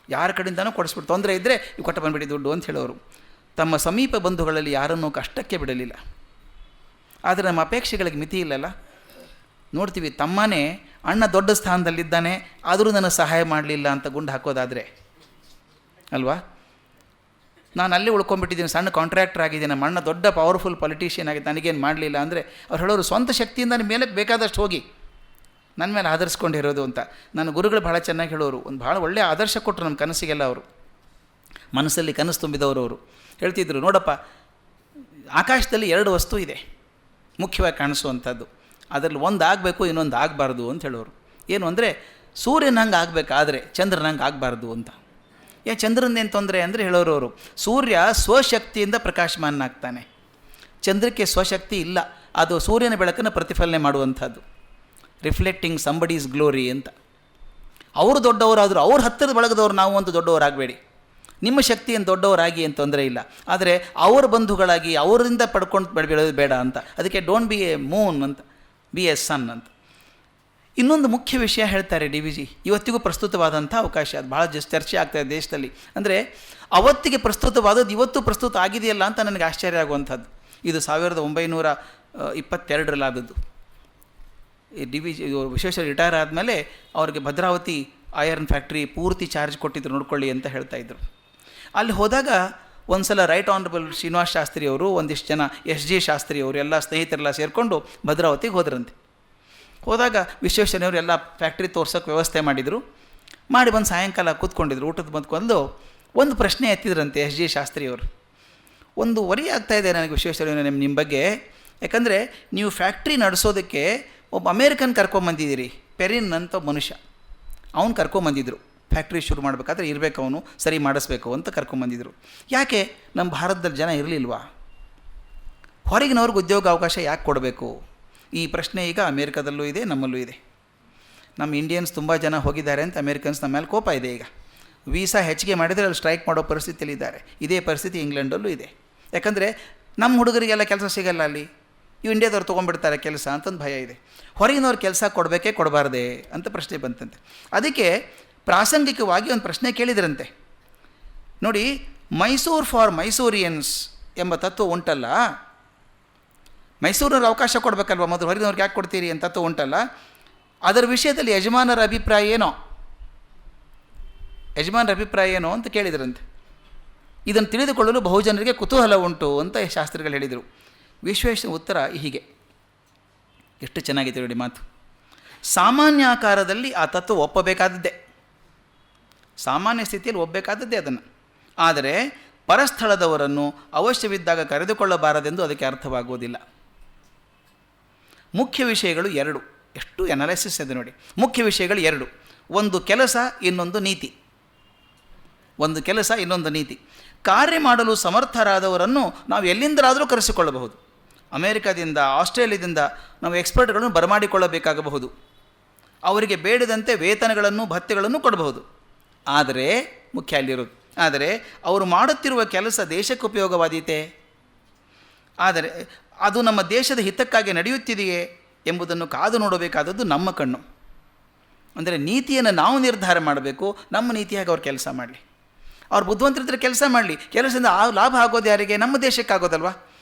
ಯಾರ ಕಡೆಯಿಂದನೂ ಕೊಡಿಸ್ಬಿಟ್ಟು ತೊಂದರೆ ಇದ್ದರೆ ಇವು ಕೊಟ್ಟು ಬಂದುಬಿಡಿ ದುಡ್ಡು ಅಂತ ಹೇಳೋರು. ತಮ್ಮ ಸಮೀಪ ಬಂಧುಗಳಲ್ಲಿ ಯಾರನ್ನೂ ಕಷ್ಟಕ್ಕೆ ಬಿಡಲಿಲ್ಲ. ಆದರೆ ನಮ್ಮ ಅಪೇಕ್ಷೆಗಳಿಗೆ ಮಿತಿ ಇಲ್ಲಲ್ಲ. ನೋಡ್ತೀವಿ, ತಮ್ಮನೇ ಅಣ್ಣ ದೊಡ್ಡ ಸ್ಥಾನದಲ್ಲಿದ್ದಾನೆ ಆದರೂ ನನಗೆ ಸಹಾಯ ಮಾಡಲಿಲ್ಲ ಅಂತ ಗುಂಡು ಹಾಕೋದಾದರೆ ಅಲ್ವಾ. ನಾನು ಅಲ್ಲೇ ಉಳ್ಕೊಂಡ್ಬಿಟ್ಟಿದ್ದೀನಿ, ಸಣ್ಣ ಕಾಂಟ್ರಾಕ್ಟರ್ ಆಗಿದ್ದೀನಿ, ನಮ್ಮ ಅಣ್ಣ ದೊಡ್ಡ ಪವರ್ಫುಲ್ ಪೊಲಿಟಿಷಿಯನ್ ಆಗಿದೆ, ನನಗೇನು ಮಾಡಲಿಲ್ಲ ಅಂದರೆ ಅವ್ರು ಹೇಳೋರು ಸ್ವಂತ ಶಕ್ತಿಯಿಂದ ನಿಮ್ಮ ಮೇಲೆ ಬೇಕಾದಷ್ಟು ಹೋಗಿ ನನ್ನ ಮೇಲೆ ಆಧರಿಸ್ಕೊಂಡಿರೋದು ಅಂತ. ನನ್ನ ಗುರುಗಳು ಭಾಳ ಚೆನ್ನಾಗಿ ಹೇಳೋರು, ಒಂದು ಭಾಳ ಒಳ್ಳೆಯ ಆದರ್ಶ ಕೊಟ್ಟರು ನಮ್ಮ ಕನಸಿಗೆಲ್ಲ. ಅವರು ಮನಸ್ಸಲ್ಲಿ ಕನಸು ತುಂಬಿದವರು. ಅವರು ಹೇಳ್ತಿದ್ರು, ನೋಡಪ್ಪ, ಆಕಾಶದಲ್ಲಿ 2 ವಸ್ತು ಇದೆ ಮುಖ್ಯವಾಗಿ ಕಾಣಿಸುವಂಥದ್ದು, ಅದರಲ್ಲಿ ಒಂದು ಆಗಬೇಕು ಇನ್ನೊಂದು ಆಗಬಾರ್ದು ಅಂತ ಹೇಳೋರು. ಏನು ಅಂದರೆ ಸೂರ್ಯನ ಹಂಗೆ ಆಗಬೇಕಾದ್ರೆ ಚಂದ್ರನ ಹಂಗೆ ಆಗಬಾರ್ದು ಅಂತ. ಚಂದ್ರನೇನು ತೊಂದರೆ ಅಂದರೆ ಹೇಳೋರು ಅವರು, ಸೂರ್ಯ ಸ್ವಶಕ್ತಿಯಿಂದ ಪ್ರಕಾಶಮಾನನಾಗ್ತಾನೆ, ಚಂದ್ರಕ್ಕೆ ಸ್ವಶಕ್ತಿ ಇಲ್ಲ, ಅದು ಸೂರ್ಯನ ಬೆಳಕನ್ನು ಪ್ರತಿಫಲನೆ ಮಾಡುವಂಥದ್ದು, ರಿಫ್ಲೆಕ್ಟಿಂಗ್ ಸಂಬಡೀಸ್ ಗ್ಲೋರಿ ಅಂತ. ಅವರು ದೊಡ್ಡವರಾದರೂ ಅವ್ರ ಹತ್ತಿರದ ಬಳಗದವ್ರು ನಾವು ಒಂದು ದೊಡ್ಡವರಾಗಬೇಡಿ, ನಿಮ್ಮ ಶಕ್ತಿಯನ್ನು ದೊಡ್ಡವರಾಗಿ ಏನು ತೊಂದರೆ ಇಲ್ಲ, ಆದರೆ ಅವರ ಬಂಧುಗಳಾಗಿ ಅವರಿಂದ ಪಡ್ಕೊಂಡು ಬೆಳೆಯೋದು ಬೇಡ ಅಂತ. ಅದಕ್ಕೆ ಡೋಂಟ್ ಬಿ ಎ ಮೂನ್ ಅಂತ, ಬಿ ಎ ಸನ್ ಅಂತ. ಇನ್ನೊಂದು ಮುಖ್ಯ ವಿಷಯ ಹೇಳ್ತಾರೆ ಡಿ ವಿ ಜಿ, ಇವತ್ತಿಗೂ ಪ್ರಸ್ತುತವಾದಂಥ ಅವಕಾಶ, ಅದು ಭಾಳ ಚರ್ಚೆ ಆಗ್ತಾಯಿದೆ ದೇಶದಲ್ಲಿ. ಅಂದರೆ ಅವತ್ತಿಗೆ ಪ್ರಸ್ತುತವಾದದ್ದು ಇವತ್ತು ಪ್ರಸ್ತುತ ಆಗಿದೆಯಲ್ಲ ಅಂತ ನನಗೆ ಆಶ್ಚರ್ಯ ಆಗುವಂಥದ್ದು. ಇದು 1922 ಆದದ್ದು. ಡಿ ವಿ ಜಿ ವಿಶ್ವೇಶ್ವರಯ್ಯ ರಿಟೈರ್ ಆದಮೇಲೆ ಅವ್ರಿಗೆ ಭದ್ರಾವತಿ ಐರನ್ ಫ್ಯಾಕ್ಟ್ರಿ ಪೂರ್ತಿ ಚಾರ್ಜ್ ಕೊಟ್ಟಿದ್ರು, ನೋಡ್ಕೊಳ್ಳಿ ಅಂತ ಹೇಳ್ತಾಯಿದ್ರು. ಅಲ್ಲಿ ಹೋದಾಗ ಒಂದು ಸಲ ರೈಟ್ ಆನರಬಲ್ ಶ್ರೀನಿವಾಸ ಶಾಸ್ತ್ರಿ ಅವರು, ಒಂದಿಷ್ಟು ಜನ ಎಸ್ ಜಿ ಶಾಸ್ತ್ರಿ ಅವರು ಎಲ್ಲ ಸ್ನೇಹಿತರೆಲ್ಲ ಸೇರಿಕೊಂಡು ಭದ್ರಾವತಿಗೆ ಹೋದ್ರಂತೆ. ಹೋದಾಗ ವಿಶ್ವೇಶ್ವರಯ್ಯನವರು ಎಲ್ಲ ಫ್ಯಾಕ್ಟ್ರಿ ತೋರ್ಸೋಕ್ಕೆ ವ್ಯವಸ್ಥೆ ಮಾಡಿದರು. ಮಾಡಿ ಬಂದು ಸಾಯಂಕಾಲ ಕೂತ್ಕೊಂಡಿದ್ರು, ಊಟದ ಬಂದ್ಕೊಂಡು ಒಂದು ಪ್ರಶ್ನೆ ಎತ್ತಿದ್ರಂತೆ ಎಸ್ ಜಿ ಶಾಸ್ತ್ರಿಯವರು. ಒಂದು ವರಿ ಆಗ್ತಾಯಿದೆ ನನಗೆ ವಿಶ್ವೇಶ್ವರಯ್ಯ ನಿಮ್ಮ ಬಗ್ಗೆ, ಯಾಕಂದರೆ ನೀವು ಫ್ಯಾಕ್ಟ್ರಿ ನಡೆಸೋದಕ್ಕೆ ಒಬ್ಬ ಅಮೇರಿಕನ್ ಕರ್ಕೊಂಬಂದಿದ್ದೀರಿ, ಪೆರಿನ್ ಅಂತ ಮನುಷ್ಯ, ಅವನು ಕರ್ಕೊಂಬಂದಿದ್ರು. ಫ್ಯಾಕ್ಟ್ರಿ ಶುರು ಮಾಡಬೇಕಾದ್ರೆ ಇರಬೇಕು, ಅವನು ಸರಿ ಮಾಡಿಸ್ಬೇಕು ಅಂತ ಕರ್ಕೊಂಬಂದಿದ್ರು. ಯಾಕೆ ನಮ್ಮ ಭಾರತದಲ್ಲಿ ಜನ ಇರಲಿಲ್ವಾ? ಹೊರಗಿನವ್ರಿಗೆ ಉದ್ಯೋಗ ಅವಕಾಶ ಯಾಕೆ ಕೊಡಬೇಕು? ಈ ಪ್ರಶ್ನೆ ಈಗ ಅಮೇರಿಕಾದಲ್ಲೂ ಇದೆ, ನಮ್ಮಲ್ಲೂ ಇದೆ. ನಮ್ಮ ಇಂಡಿಯನ್ಸ್ ತುಂಬ ಜನ ಹೋಗಿದ್ದಾರೆ ಅಂತ ಅಮೇರಿಕನ್ಸ್ ನಮ್ಮ ಮೇಲೆ ಕೋಪ ಇದೆ. ಈಗ ವೀಸಾ ಹೆಚ್ಚಿಗೆ ಮಾಡಿದರೆ ಅಲ್ಲಿ ಸ್ಟ್ರೈಕ್ ಮಾಡೋ ಪರಿಸ್ಥಿತಿಯಲ್ಲಿದ್ದಾರೆ. ಇದೇ ಪರಿಸ್ಥಿತಿ ಇಂಗ್ಲೆಂಡಲ್ಲೂ ಇದೆ. ಯಾಕಂದರೆ ನಮ್ಮ ಹುಡುಗರಿಗೆಲ್ಲ ಕೆಲಸ ಸಿಗಲ್ಲ ಅಲ್ಲಿ, ಇವು ಇಂಡಿಯಾದವ್ರು ತೊಗೊಂಡ್ಬಿಡ್ತಾರೆ ಕೆಲಸ ಅಂತಂದು ಭಯ ಇದೆ. ಹೊರಗಿನವ್ರು ಕೆಲಸ ಕೊಡಬೇಕೇ ಕೊಡಬಾರ್ದೆ ಅಂತ ಪ್ರಶ್ನೆ ಬಂತಂತೆ. ಅದಕ್ಕೆ ಪ್ರಾಸಂಗಿಕವಾಗಿ ಒಂದು ಪ್ರಶ್ನೆ ಕೇಳಿದ್ರಂತೆ. ನೋಡಿ, ಮೈಸೂರು ಫಾರ್ ಮೈಸೂರಿಯನ್ಸ್ ಎಂಬ ತತ್ವ ಉಂಟಲ್ಲ, ಮೈಸೂರಿನವ್ರಿಗೆ ಅವಕಾಶ ಕೊಡಬೇಕಲ್ವ, ಮೊದಲು ಹೊರಗಿನವ್ರಿಗೆ ಯಾಕೆ ಕೊಡ್ತೀರಿ ಅಂತ ತತ್ವ ಉಂಟಲ್ಲ, ಅದರ ವಿಷಯದಲ್ಲಿ ಯಜಮಾನರ ಅಭಿಪ್ರಾಯ ಏನೋ ಅಂತ ಕೇಳಿದ್ರಂತೆ. ಇದನ್ನು ತಿಳಿದುಕೊಳ್ಳಲು ಬಹುಜನರಿಗೆ ಕುತೂಹಲ ಉಂಟು ಅಂತ ಶಾಸ್ತ್ರಿಗಳು ಹೇಳಿದರು. ವಿಶ್ವೇಶ್ವರ ಉತ್ತರ ಹೀಗೆ, ಎಷ್ಟು ಚೆನ್ನಾಗಿದೆ ನೋಡಿ ಮಾತು. ಸಾಮಾನ್ಯ ಆಕಾರದಲ್ಲಿ ಆ ತತ್ವ ಒಪ್ಪಬೇಕಾದದ್ದೇ, ಸಾಮಾನ್ಯ ಸ್ಥಿತಿಯಲ್ಲಿ ಒಪ್ಪಬೇಕಾದದ್ದೇ ಅದನ್ನು. ಆದರೆ ಪರಸ್ಥಳದವರನ್ನು ಅವಶ್ಯವಿದ್ದಾಗ ಕರೆದುಕೊಳ್ಳಬಾರದೆಂದು ಅದಕ್ಕೆ ಅರ್ಥವಾಗುವುದಿಲ್ಲ. ಮುಖ್ಯ ವಿಷಯಗಳು 2, ಎಷ್ಟು ಅನಾಲಿಸಿಸ್ ಇದೆ ನೋಡಿ. ಮುಖ್ಯ ವಿಷಯಗಳು 2, ಒಂದು ಕೆಲಸ ಇನ್ನೊಂದು ನೀತಿ. ಕಾರ್ಯ ಮಾಡಲು ಸಮರ್ಥರಾದವರನ್ನು ನಾವು ಎಲ್ಲಿಂದಲಾದರೂ ಕರೆಸಿಕೊಳ್ಳಬಹುದು. ಅಮೇರಿಕಾದಿಂದ, ಆಸ್ಟ್ರೇಲಿಯಾದಿಂದ ನಾವು ಎಕ್ಸ್ಪರ್ಟ್ಗಳನ್ನು ಬರಮಾಡಿಕೊಳ್ಳಬೇಕಾಗಬಹುದು. ಅವರಿಗೆ ಬೇಡದಂತೆ ವೇತನಗಳನ್ನು ಭತ್ಯೆಗಳನ್ನು ಕೊಡಬಹುದು. ಆದರೆ ಮುಖ್ಯ ಅಲ್ಲಿರೋದು, ಆದರೆ ಅವರು ಮಾಡುತ್ತಿರುವ ಕೆಲಸ ದೇಶಕ್ಕೆ ಉಪಯೋಗವಾದೀತೆ, ಆದರೆ ಅದು ನಮ್ಮ ದೇಶದ ಹಿತಕ್ಕಾಗಿ ನಡೆಯುತ್ತಿದೆಯೇ ಎಂಬುದನ್ನು ಕಾದು ನೋಡಬೇಕಾದದ್ದು ನಮ್ಮ ಕಣ್ಣು. ಅಂದರೆ ನೀತಿಯನ್ನು ನಾವು ನಿರ್ಧಾರ ಮಾಡಬೇಕು, ನಮ್ಮ ನೀತಿಯಾಗಿ ಅವ್ರು ಕೆಲಸ ಮಾಡಲಿ. ಅವ್ರು ಬುದ್ಧಿವಂತರಿದ್ದರೆ ಕೆಲಸ ಮಾಡಲಿ, ಕೆಲಸದಿಂದ ಲಾಭ ಆಗೋದು ಯಾರಿಗೆ? ನಮ್ಮ ದೇಶಕ್ಕೆ ಆಗೋದಲ್ವ.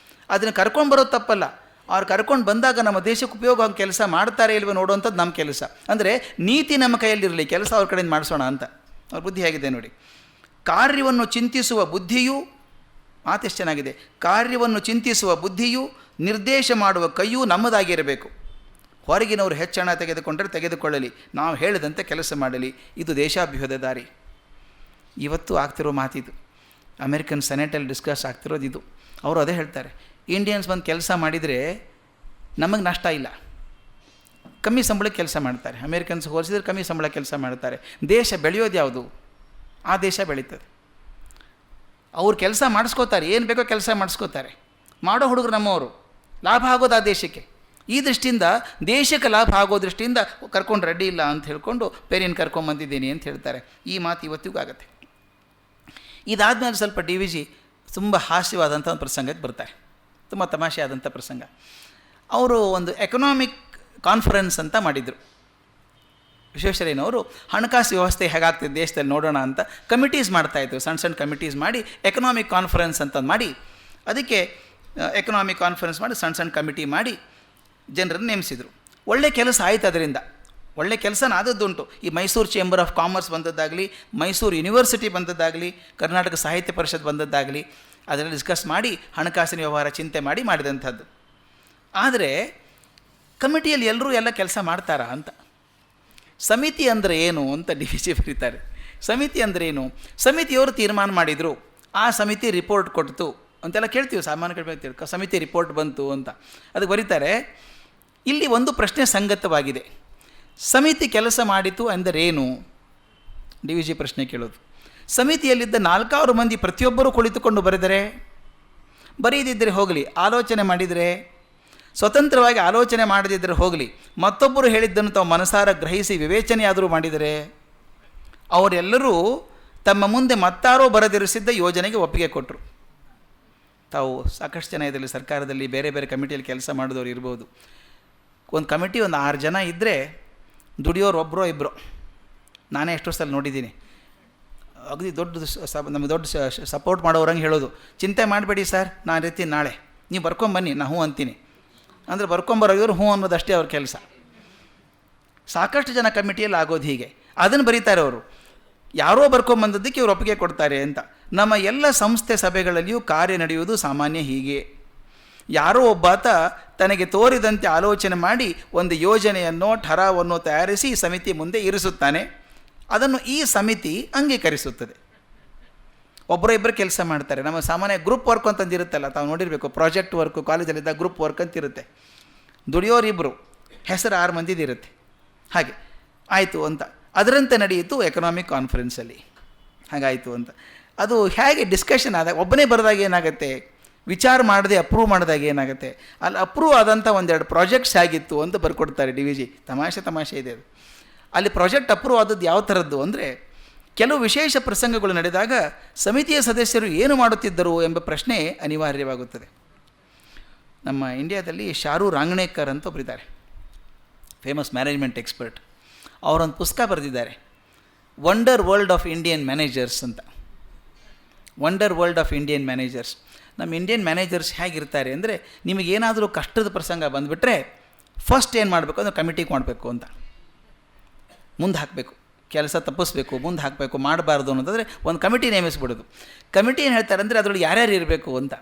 ಅದನ್ನು ಕರ್ಕೊಂಡ್ಬರೋದು ತಪ್ಪಲ್ಲ, ಅವ್ರು ಕರ್ಕೊಂಡು ಬಂದಾಗ ನಮ್ಮ ದೇಶಕ್ಕೆ ಉಪಯೋಗ ಆಗೋ ಕೆಲಸ ಮಾಡ್ತಾರೆ ಇಲ್ವೋ ನೋಡುವಂಥದ್ದು ನಮ್ಮ ಕೆಲಸ. ಅಂದರೆ ನೀತಿ ನಮ್ಮ ಕೈಯಲ್ಲಿರಲಿ, ಕೆಲಸ ಅವ್ರ ಕಡೆಯಿಂದ ಮಾಡಿಸೋಣ ಅಂತ ಅವ್ರ ಬುದ್ಧಿ ಆಗಿದೆ ನೋಡಿ. ಕಾರ್ಯವನ್ನು ಚಿಂತಿಸುವ ಬುದ್ಧಿಯೂ, ಮಾತೆಷ್ಟು ಚೆನ್ನಾಗಿದೆ, ಕಾರ್ಯವನ್ನು ಚಿಂತಿಸುವ ಬುದ್ಧಿಯೂ ನಿರ್ದೇಶ ಮಾಡುವ ಕೈಯೂ ನಮ್ಮದಾಗಿರಬೇಕು. ಹೊರಗಿನವರು ಹೆಚ್ಚಣ ತೆಗೆದುಕೊಂಡರೆ ತೆಗೆದುಕೊಳ್ಳಲಿ, ನಾವು ಹೇಳಿದಂತೆ ಕೆಲಸ ಮಾಡಲಿ, ಇದು ದೇಶಾಭ್ಯುದಯ ದಾರಿ. ಇವತ್ತು ಆಗ್ತಿರೋ ಮಾತಿದು, ಅಮೆರಿಕನ್ ಸೆನೆಟಲ್ಲಿ ಡಿಸ್ಕಸ್ ಆಗ್ತಿರೋದು ಇದು. ಅವರು ಅದೇ ಹೇಳ್ತಾರೆ, ಇಂಡಿಯನ್ಸ್ ಬಂದು ಕೆಲಸ ಮಾಡಿದರೆ ನಮಗೆ ನಷ್ಟ ಇಲ್ಲ, ಕಮ್ಮಿ ಸಂಬಳಕ್ಕೆ ಕೆಲಸ ಮಾಡ್ತಾರೆ. ಅಮೇರಿಕನ್ಸ್ ಹೋಲಿಸಿದ್ರೆ ಕಮ್ಮಿ ಸಂಬಳ ಕೆಲಸ ಮಾಡ್ತಾರೆ. ದೇಶ ಬೆಳೆಯೋದು ಯಾವುದು? ಆ ದೇಶ ಬೆಳೀತದೆ. ಅವ್ರು ಕೆಲಸ ಮಾಡಿಸ್ಕೋತಾರೆ, ಏನು ಬೇಕೋ ಕೆಲಸ ಮಾಡಿಸ್ಕೋತಾರೆ, ಮಾಡೋ ಹುಡುಗರು ನಮ್ಮವರು, ಲಾಭ ಆಗೋದು ಆ ದೇಶಕ್ಕೆ. ಈ ದೃಷ್ಟಿಯಿಂದ ದೇಶಕ್ಕೆ ಲಾಭ ಆಗೋ ದೃಷ್ಟಿಯಿಂದ ಕರ್ಕೊಂಡು ರೆಡಿ ಇಲ್ಲ ಅಂತ ಹೇಳ್ಕೊಂಡು ಪೇರಿಯನ್ನು ಕರ್ಕೊಂಬಂದಿದ್ದೀನಿ ಅಂತ ಹೇಳ್ತಾರೆ. ಈ ಮಾತು ಇವತ್ತಿಗೂ ಆಗುತ್ತೆ. ಇದಾದಮೇಲೆ ಸ್ವಲ್ಪ ಡಿ ವಿ ಜಿ ತುಂಬ ಹಾಸ್ಯವಾದಂಥ ಒಂದು ಪ್ರಸಂಗಕ್ಕೆ ಬರ್ತಾರೆ, ತುಂಬ ತಮಾಷೆಯಾದಂಥ ಪ್ರಸಂಗ. ಅವರು ಒಂದು ಎಕನಾಮಿಕ್ ಕಾನ್ಫರೆನ್ಸ್ ಅಂತ ಮಾಡಿದರು. ವಿಶ್ವೇಶ್ವರಯ್ಯನವರು ಹಣಕಾಸು ವ್ಯವಸ್ಥೆ ಹೇಗಾಗ್ತಿದೆ ದೇಶದಲ್ಲಿ ನೋಡೋಣ ಅಂತ ಕಮಿಟೀಸ್ ಮಾಡ್ತಾಯಿದ್ರು, ಸಣ್ಣ ಸಣ್ಣ ಕಮಿಟೀಸ್ ಮಾಡಿ ಎಕನಾಮಿಕ್ ಕಾನ್ಫರೆನ್ಸ್ ಅಂತ ಮಾಡಿ, ಅದಕ್ಕೆ ಎಕನಾಮಿಕ್ ಕಾನ್ಫರೆನ್ಸ್ ಮಾಡಿ ಸಣ್ಣ ಸಣ್ಣ ಕಮಿಟಿ ಮಾಡಿ ಜನರನ್ನು ನೇಮಿಸಿದರು. ಒಳ್ಳೆ ಕೆಲಸ ಆಯಿತು, ಅದರಿಂದ ಒಳ್ಳೆ ಕೆಲಸನ ಆದದ್ದುಂಟು. ಈ ಮೈಸೂರು ಚೇಂಬರ್ ಆಫ್ ಕಾಮರ್ಸ್ ಬಂದದ್ದಾಗಲಿ, ಮೈಸೂರು ಯೂನಿವರ್ಸಿಟಿ ಬಂದದ್ದಾಗಲಿ, ಕರ್ನಾಟಕ ಸಾಹಿತ್ಯ ಪರಿಷತ್ ಬಂದದ್ದಾಗಲಿ, ಅದರಲ್ಲಿ ಡಿಸ್ಕಸ್ ಮಾಡಿ ಹಣಕಾಸಿನ ವ್ಯವಹಾರ ಚಿಂತೆ ಮಾಡಿ ಮಾಡಿದಂಥದ್ದು. ಆದರೆ ಕಮಿಟಿಯಲ್ಲಿ ಎಲ್ಲರೂ ಎಲ್ಲ ಕೆಲಸ ಮಾಡ್ತಾರಾ ಅಂತ. ಸಮಿತಿ ಅಂದರೆ ಏನು ಅಂತ ಡಿ ವಿ ಜಿ ಬರೀತಾರೆ. ಸಮಿತಿ ಅಂದರೆ ಏನು? ಸಮಿತಿಯವರು ತೀರ್ಮಾನ ಮಾಡಿದರು, ಆ ಸಮಿತಿ ರಿಪೋರ್ಟ್ ಕೊಡ್ತು ಅಂತೆಲ್ಲ ಕೇಳ್ತೀವಿ, ಸಾಮಾನ್ಯ ಕೇಳ್ತೀವಿ, ಸಮಿತಿ ರಿಪೋರ್ಟ್ ಬಂತು ಅಂತ. ಅದಕ್ಕೆ ಬರೀತಾರೆ, ಇಲ್ಲಿ ಒಂದು ಪ್ರಶ್ನೆ ಸಂಗತವಾಗಿದೆ, ಸಮಿತಿ ಕೆಲಸ ಮಾಡಿತು ಅಂದರೇನು? ಡಿ ವಿ ಜಿ ಪ್ರಶ್ನೆ ಕೇಳೋದು. ಸಮಿತಿಯಲ್ಲಿದ್ದ 4 ಮಂದಿ ಪ್ರತಿಯೊಬ್ಬರೂ ಕುಳಿತುಕೊಂಡು ಬರೆದರೆ, ಬರೀದಿದ್ದರೆ ಹೋಗಲಿ, ಆಲೋಚನೆ ಮಾಡಿದರೆ, ಸ್ವತಂತ್ರವಾಗಿ ಆಲೋಚನೆ ಮಾಡದಿದ್ದರೆ ಹೋಗಲಿ, ಮತ್ತೊಬ್ಬರು ಹೇಳಿದ್ದನ್ನು ತಾವು ಮನಸಾರ ಗ್ರಹಿಸಿ ವಿವೇಚನೆಯಾದರೂ ಮಾಡಿದರೆ, ಅವರೆಲ್ಲರೂ ತಮ್ಮ ಮುಂದೆ ಮತ್ತಾರೋ ಬರೆದಿರಿಸಿದ್ದ ಯೋಜನೆಗೆ ಒಪ್ಪಿಗೆ ಕೊಟ್ಟರು. ತಾವು ಸಾಕಷ್ಟು ಜನ ಇದರಲ್ಲಿ ಸರ್ಕಾರದಲ್ಲಿ ಬೇರೆ ಬೇರೆ ಕಮಿಟಿಯಲ್ಲಿ ಕೆಲಸ ಮಾಡಿದವರು ಇರ್ಬೋದು. ಒಂದು ಕಮಿಟಿ ಒಂದು 6 ಜನ ಇದ್ದರೆ ದುಡಿಯೋರು ಒಬ್ಬರೋ ಇಬ್ಬರು. ನಾನೇ ಎಷ್ಟೋ ಸಲ ನೋಡಿದ್ದೀನಿ. ಅಗದಿ ನಮಗೆ ದೊಡ್ಡ ಸಪೋರ್ಟ್ ಮಾಡೋರಂಗೆ ಹೇಳೋದು, ಚಿಂತೆ ಮಾಡಬೇಡಿ ಸರ್, ನಾನು ಇರ್ತೀನಿ ನಾಳೆ, ನೀವು ಬರ್ಕೊಂಬನ್ನಿ, ನಾ ಹ್ಞೂ ಅಂತೀನಿ. ಅಂದರೆ ಬರ್ಕೊಂಬರೋರು ಹ್ಞೂ ಅನ್ನೋದಷ್ಟೇ ಅವ್ರ ಕೆಲಸ. ಸಾಕಷ್ಟು ಜನ ಕಮಿಟಿಯಲ್ಲಿ ಆಗೋದು ಹೀಗೆ. ಅದನ್ನು ಬರೀತಾರೆ ಅವರು, ಯಾರೋ ಬರ್ಕೊಂಬಂದದ್ದಕ್ಕೆ ಇವರು ಒಪ್ಪಿಗೆ ಕೊಡ್ತಾರೆ ಅಂತ. ನಮ್ಮ ಎಲ್ಲ ಸಂಸ್ಥೆ ಸಭೆಗಳಲ್ಲಿಯೂ ಕಾರ್ಯ ನಡೆಯುವುದು ಸಾಮಾನ್ಯ ಹೀಗೆ. ಯಾರೋ ಒಬ್ಬಾತ ತನಗೆ ತೋರಿದಂತೆ ಆಲೋಚನೆ ಮಾಡಿ ಒಂದು ಯೋಜನೆಯನ್ನೋ ಠರಾವನ್ನೋ ತಯಾರಿಸಿ ಸಮಿತಿ ಮುಂದೆ ಇರಿಸುತ್ತಾನೆ. ಅದನ್ನು ಈ ಸಮಿತಿ ಅಂಗೀಕರಿಸುತ್ತದೆ. ಒಬ್ಬರು ಇಬ್ಬರು ಕೆಲಸ ಮಾಡ್ತಾರೆ. ನಮ್ಮ ಸಾಮಾನ್ಯ ಗ್ರೂಪ್ ವರ್ಕ್ ಅಂತಂದಿರುತ್ತಲ್ಲ, ತಾವು ನೋಡಿರಬೇಕು, ಪ್ರಾಜೆಕ್ಟ್ ವರ್ಕು ಕಾಲೇಜಲ್ಲಿದ್ದಾಗ ಗ್ರೂಪ್ ವರ್ಕ್ ಅಂತಿರುತ್ತೆ. ದುಡಿಯೋರಿಬ್ಬರು, ಹೆಸರು 6 ಮಂದಿದಿರುತ್ತೆ. ಹಾಗೆ ಆಯಿತು ಅಂತ ಅದರಂತೆ ನಡೆಯಿತು ಎಕನಾಮಿಕ್ ಕಾನ್ಫರೆನ್ಸಲ್ಲಿ. ಹಾಗಾಯಿತು ಅಂತ ಅದು ಹೇಗೆ ಡಿಸ್ಕಷನ್ ಆದಾಗ, ಒಬ್ಬನೇ ಬರೆದಾಗ ಏನಾಗುತ್ತೆ, ವಿಚಾರ ಮಾಡದೆ ಅಪ್ರೂವ್ ಮಾಡಿದಾಗ ಏನಾಗುತ್ತೆ, ಅಲ್ಲಿ ಅಪ್ರೂವ್ ಆದಂಥ 1-2 ಪ್ರಾಜೆಕ್ಟ್ಸ್ ಆಗಿತ್ತು ಅಂತ ಬರ್ಕೊಡ್ತಾರೆ ಡಿ ವಿ ಜಿ. ತಮಾಷೆ ಇದೆ ಅದು. ಅಲ್ಲಿ ಪ್ರಾಜೆಕ್ಟ್ ಅಪ್ರೂವ್ ಆದದ್ದು ಯಾವ ಥರದ್ದು ಅಂದರೆ, ಕೆಲವು ವಿಶೇಷ ಪ್ರಸಂಗಗಳು ನಡೆದಾಗ ಸಮಿತಿಯ ಸದಸ್ಯರು ಏನು ಮಾಡುತ್ತಿದ್ದರು ಎಂಬ ಪ್ರಶ್ನೆ ಅನಿವಾರ್ಯವಾಗುತ್ತದೆ. ನಮ್ಮ ಇಂಡಿಯಾದಲ್ಲಿ ಶಾರು ರಾಂಗಣೇಕರ್ ಅಂತ ಒಬ್ಬರಿದ್ದಾರೆ, ಫೇಮಸ್ ಮ್ಯಾನೇಜ್ಮೆಂಟ್ ಎಕ್ಸ್ಪರ್ಟ್. ಅವರೊಂದು ಪುಸ್ತಕ ಬರೆದಿದ್ದಾರೆ, wonder world of Indian managers ಅಂತ. Wonder world of Indian managers. ನಮ್ಮ ಇಂಡಿಯನ್ ಮ್ಯಾನೇಜರ್ಸ್ ಹೇಗಿರ್ತಾರೆ ಅಂದರೆ, ನಿಮಗೇನಾದರೂ ಕಷ್ಟದ ಪ್ರಸಂಗ ಬಂದುಬಿಟ್ರೆ ಫಸ್ಟ್ ಏನು ಮಾಡಬೇಕು ಅಂದರೆ ಕಮಿಟಿಗೆ ಮಾಡಬೇಕು ಅಂತ, ಮುಂದೆ ಹಾಕಬೇಕು, ಕೆಲಸ ತಪ್ಪಿಸ್ಬೇಕು, ಮುಂದೆ ಹಾಕಬೇಕು, ಮಾಡಬಾರ್ದು ಅನ್ನೋದಾದರೆ ಒಂದು ಕಮಿಟಿ ನೇಮಿಸ್ಬಿಡೋದು. ಕಮಿಟಿ ಏನು ಹೇಳ್ತಾರೆ ಅಂದರೆ, ಅದರಲ್ಲಿ ಯಾರ್ಯಾರು ಇರಬೇಕು ಅಂತ,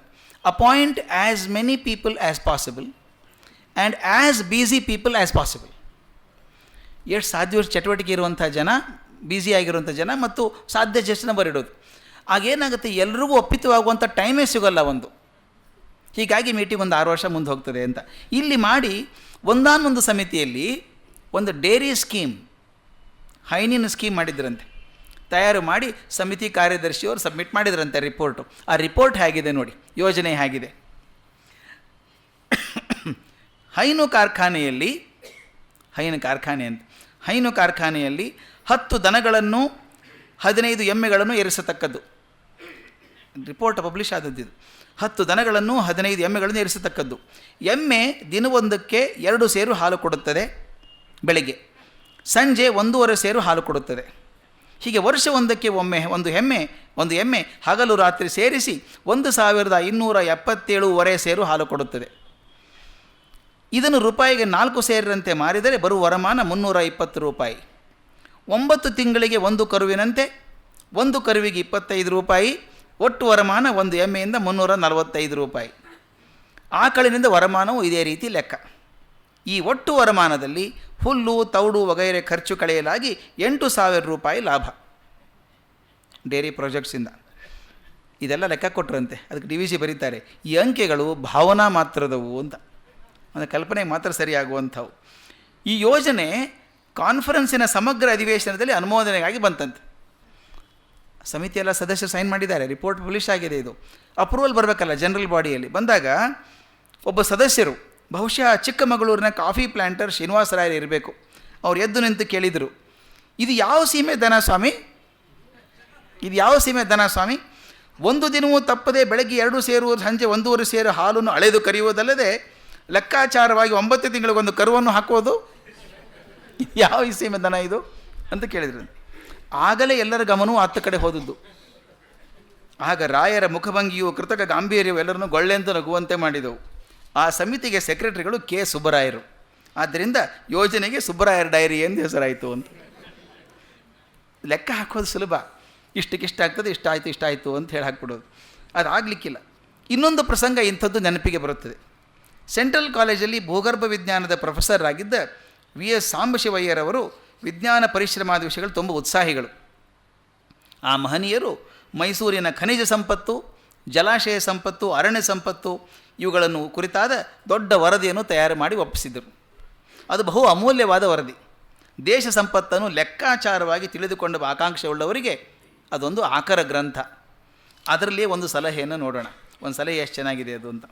appoint as many people as possible and as busy people as possible. ಎಷ್ಟು ಸಾಧ್ಯ ಚಟುವಟಿಕೆ ಇರುವಂಥ ಜನ, ಬ್ಯುಸಿಯಾಗಿರುವಂಥ ಜನ ಮತ್ತು ಸಾಧ್ಯ ಜನ ಬರಿಡೋದು. ಆಗೇನಾಗುತ್ತೆ, ಎಲ್ರಿಗೂ ಒಪ್ಪಿತವಾಗುವಂಥ ಟೈಮೇ ಸಿಗೋಲ್ಲ ಒಂದು. ಹೀಗಾಗಿ ಮೀಟಿಂಗ್ ಒಂದು 6 ವರ್ಷ ಮುಂದೆ ಹೋಗ್ತದೆ ಅಂತ ಇಲ್ಲಿ ಮಾಡಿ, ಒಂದಾನೊಂದು ಸಮಿತಿಯಲ್ಲಿ ಒಂದು ಡೇರಿ ಸ್ಕೀಮ್, ಹೈನಿನ ಸ್ಕೀಮ್ ಮಾಡಿದ್ರಂತೆ. ತಯಾರು ಮಾಡಿ ಸಮಿತಿ ಕಾರ್ಯದರ್ಶಿಯವರು ಸಬ್ಮಿಟ್ ಮಾಡಿದ್ರಂತೆ ರಿಪೋರ್ಟು. ಆ ರಿಪೋರ್ಟ್ ಹೇಗಿದೆ ನೋಡಿ, ಯೋಜನೆ ಹೇಗಿದೆ. ಹೈನು ಕಾರ್ಖಾನೆಯಲ್ಲಿ 10 ದನಗಳನ್ನು 15 ಎಮ್ಮೆಗಳನ್ನು ಏರಿಸತಕ್ಕದ್ದು. ರಿಪೋರ್ಟ್ ಪಬ್ಲಿಷ್ ಆದದ್ದು. 10 ದನಗಳನ್ನು 15 ಎಮ್ಮೆಗಳನ್ನು ಏರಿಸತಕ್ಕದ್ದು. ಎಮ್ಮೆ ದಿನವೊಂದಕ್ಕೆ 2 ಸೇರು ಹಾಲು ಕೊಡುತ್ತದೆ, ಬೆಳಗ್ಗೆ ಸಂಜೆ 1.5 ಸೇರು ಹಾಲು ಕೊಡುತ್ತದೆ. ಹೀಗೆ ವರ್ಷವೊಂದಕ್ಕೆ ಒಂದು ಎಮ್ಮೆ ಹಗಲು ರಾತ್ರಿ ಸೇರಿಸಿ 1277.25 ಸೇರು ಹಾಲು ಕೊಡುತ್ತದೆ. ಇದನ್ನು ರೂಪಾಯಿಗೆ 4 ಸೇರಿದಂತೆ ಮಾರಿದರೆ ಬರುವ ವರಮಾನ 320 ರೂಪಾಯಿ. 9 ತಿಂಗಳಿಗೆ 1 ಕರುವಿನಂತೆ 1 ಕರುವಿಗೆ 25 ರೂಪಾಯಿ. ಒಟ್ಟು ವರಮಾನ 1 ಎಮ್ಮೆಯಿಂದ 345 ರೂಪಾಯಿ. ಆಕಳಿನಿಂದ ವರಮಾನವು ಇದೇ ರೀತಿ ಲೆಕ್ಕ. ಈ ಒಟ್ಟು ವರಮಾನದಲ್ಲಿ ಹುಲ್ಲು ತೌಡು ವಗೈರೆ ಖರ್ಚು ಕಳೆಯಲಾಗಿ 8,000 ರೂಪಾಯಿ ಲಾಭ ಡೇರಿ ಪ್ರಾಜೆಕ್ಟ್ಸಿಂದ. ಇದೆಲ್ಲ ಲೆಕ್ಕ ಕೊಟ್ಟರಂತೆ. ಅದಕ್ಕೆ DVC ಬರೀತಾರೆ, ಈ ಅಂಕೆಗಳು ಭಾವನಾ ಮಾತ್ರದವು ಅಂತ, ಅಂದರೆ ಕಲ್ಪನೆಗೆ ಮಾತ್ರ ಸರಿಯಾಗುವಂಥವು. ಈ ಯೋಜನೆ ಕಾನ್ಫರೆನ್ಸಿನ ಸಮಗ್ರ ಅಧಿವೇಶನದಲ್ಲಿ ಅನುಮೋದನೆಗಾಗಿ ಬಂತಂತೆ. ಸಮಿತಿಯೆಲ್ಲ ಸದಸ್ಯರು ಸೈನ್ ಮಾಡಿದ್ದಾರೆ, ರಿಪೋರ್ಟ್ ಪಬ್ಲಿಷ್ ಆಗಿದೆ. ಇದು ಅಪ್ರೂವಲ್ ಬರಬೇಕಲ್ಲ ಜನರಲ್ ಬಾಡಿಯಲ್ಲಿ. ಬಂದಾಗ ಒಬ್ಬ ಸದಸ್ಯರು, ಬಹುಶಃ ಚಿಕ್ಕಮಗಳೂರಿನ ಕಾಫಿ ಪ್ಲ್ಯಾಂಟರ್ ಶ್ರೀನಿವಾಸರಾಯರು ಇರಬೇಕು, ಅವ್ರು ಎದ್ದು ನಿಂತು ಕೇಳಿದರು, ಇದು ಯಾವ ಸೀಮೆ ದನ ಸ್ವಾಮಿ, ಇದು ಯಾವ ಸೀಮೆ ದನ ಸ್ವಾಮಿ? ಒಂದು ದಿನವೂ ತಪ್ಪದೆ ಬೆಳಗ್ಗೆ 2 ಸೇರು ಸಂಜೆ 1.25 ಸೇರು ಹಾಲನ್ನು ಅಳೆದು ಕರೆಯುವುದಲ್ಲದೆ ಲೆಕ್ಕಾಚಾರವಾಗಿ 9 ತಿಂಗಳಿಗೊಂದು ಕರುವನ್ನು ಹಾಕುವುದು, ಯಾವ ಈ ಸೀಮೆ ದನ ಇದು ಅಂತ ಕೇಳಿದ್ರು. ಆಗಲೇ ಎಲ್ಲರ ಗಮನವೂ ಆತ್ತ ಕಡೆ ಹೋದದ್ದು. ಆಗ ರಾಯರ ಮುಖಭಂಗಿಯು ಕೃತಕ ಗಾಂಭೀರ್ಯವು ಎಲ್ಲರನ್ನು ಗೊಳ್ಳೆಂದು ನಗುವಂತೆ ಮಾಡಿದವು. ಆ ಸಮಿತಿಗೆ ಸೆಕ್ರೆಟರಿಗಳು ಕೆ ಸುಬ್ಬರಾಯರು. ಆದ್ದರಿಂದ ಯೋಜನೆಗೆ ಸುಬ್ಬರಾಯರ ಡೈರಿ ಎಂದು ಹೆಸರಾಯಿತು ಅಂತ. ಲೆಕ್ಕ ಹಾಕೋದು ಸುಲಭ, ಇಷ್ಟಕ್ಕಿಷ್ಟಾಗ್ತದೆ, ಇಷ್ಟಾಯಿತು ಅಂತ ಹೇಳಿ ಹಾಕ್ಬಿಡೋದು. ಅದಾಗಲಿಕ್ಕಿಲ್ಲ. ಇನ್ನೊಂದು ಪ್ರಸಂಗ ಇಂಥದ್ದು ನೆನಪಿಗೆ ಬರುತ್ತದೆ. ಸೆಂಟ್ರಲ್ ಕಾಲೇಜಲ್ಲಿ ಭೂಗರ್ಭ ವಿಜ್ಞಾನದ ಪ್ರೊಫೆಸರ್ ಆಗಿದ್ದ VS ಸಾಂಬಶಿವಯ್ಯರವರು ವಿಜ್ಞಾನ ಪರಿಶ್ರಮಾದ ವಿಷಯಗಳು ತುಂಬ ಉತ್ಸಾಹಿಗಳು. ಆ ಮಹನೀಯರು ಮೈಸೂರಿನ ಖನಿಜ ಸಂಪತ್ತು, ಜಲಾಶಯ ಸಂಪತ್ತು, ಅರಣ್ಯ ಸಂಪತ್ತು ಇವುಗಳನ್ನು ಕುರಿತಾದ ದೊಡ್ಡ ವರದಿಯನ್ನು ತಯಾರು ಮಾಡಿ ಒಪ್ಪಿಸಿದರು. ಅದು ಬಹು ಅಮೂಲ್ಯವಾದ ವರದಿ. ದೇಶ ಸಂಪತ್ತನ್ನು ಲೆಕ್ಕಾಚಾರವಾಗಿ ತಿಳಿದುಕೊಂಡ ಆಕಾಂಕ್ಷೆ ಉಳ್ಳವರಿಗೆ ಅದೊಂದು ಆಕರ ಗ್ರಂಥ. ಅದರಲ್ಲಿಯೇ ಒಂದು ಸಲಹೆಯನ್ನು ನೋಡೋಣ. ಒಂದು ಸಲಹೆ ಎಷ್ಟು ಚೆನ್ನಾಗಿದೆ ಅದು ಅಂತ.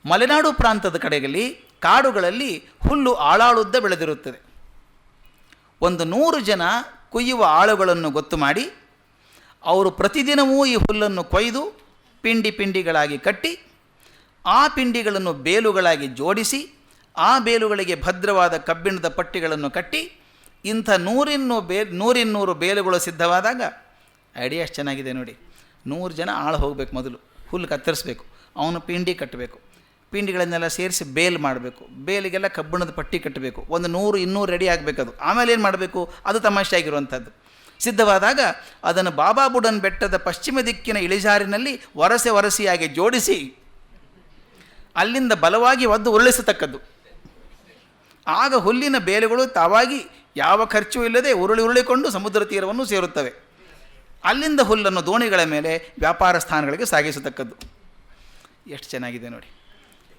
ಮಲೆನಾಡು ಪ್ರಾಂತದ ಕಡೆಯಲ್ಲಿ ಕಾಡುಗಳಲ್ಲಿ ಹುಲ್ಲು ಆಳಾಳುದ್ದ ಬೆಳೆದಿರುತ್ತದೆ. ಒಂದು 100 ಜನ ಕೊಯ್ಯುವ ಆಳುಗಳನ್ನು ಗೊತ್ತು ಮಾಡಿ ಅವರು ಪ್ರತಿದಿನವೂ ಈ ಹುಲ್ಲನ್ನು ಕೊಯ್ದು ಪಿಂಡಿಗಳಾಗಿ ಕಟ್ಟಿ, ಆ ಪಿಂಡಿಗಳನ್ನು ಬೇಲುಗಳಾಗಿ ಜೋಡಿಸಿ, ಆ ಬೇಲುಗಳಿಗೆ ಭದ್ರವಾದ ಕಬ್ಬಿಣದ ಪಟ್ಟಿಗಳನ್ನು ಕಟ್ಟಿ, ಇಂಥ 100 ಬೇಲುಗಳು ಸಿದ್ಧವಾದಾಗ, ಐಡಿಯಾ ಎಷ್ಟು ಚೆನ್ನಾಗಿದೆ ನೋಡಿ. 100 ಜನ ಆಳು ಹೋಗಬೇಕು, ಮೊದಲು ಹುಲ್ಲು ಕತ್ತರಿಸಬೇಕು, ಅವನು ಪಿಂಡಿ ಕಟ್ಟಬೇಕು, ಪಿಂಡಿಗಳನ್ನೆಲ್ಲ ಸೇರಿಸಿ ಬೇಲ್ ಮಾಡಬೇಕು, ಬೇಲಿಗೆಲ್ಲ ಕಬ್ಬಿಣದ ಪಟ್ಟಿ ಕಟ್ಟಬೇಕು, ಒಂದು 100-200 ರೆಡಿ ಆಗಬೇಕದು. ಆಮೇಲೆ ಏನು ಮಾಡಬೇಕು, ಅದು ತಮಾಷೆ ಆಗಿರುವಂಥದ್ದು. ಸಿದ್ಧವಾದಾಗ ಅದನ್ನು ಬಾಬಾ ಬುಡನ್ ಬೆಟ್ಟದ ಪಶ್ಚಿಮ ದಿಕ್ಕಿನ ಇಳಿಜಾರಿನಲ್ಲಿ ವರಸೆಯಾಗಿ ಜೋಡಿಸಿ ಅಲ್ಲಿಂದ ಬಲವಾಗಿ ಒದ್ದು ಉರುಳಿಸತಕ್ಕದ್ದು. ಆಗ ಹುಲ್ಲಿನ ಬೇಲುಗಳು ತಾವಾಗಿ ಯಾವ ಖರ್ಚು ಇಲ್ಲದೆ ಉರುಳಿಕೊಂಡು ಸಮುದ್ರ ತೀರವನ್ನು ಸೇರುತ್ತವೆ. ಅಲ್ಲಿಂದ ಹುಲ್ಲನ್ನು ದೋಣಿಗಳ ಮೇಲೆ ವ್ಯಾಪಾರ ಸ್ಥಾನಗಳಿಗೆ ಸಾಗಿಸತಕ್ಕದ್ದು. ಎಷ್ಟು ಚೆನ್ನಾಗಿದೆ ನೋಡಿ.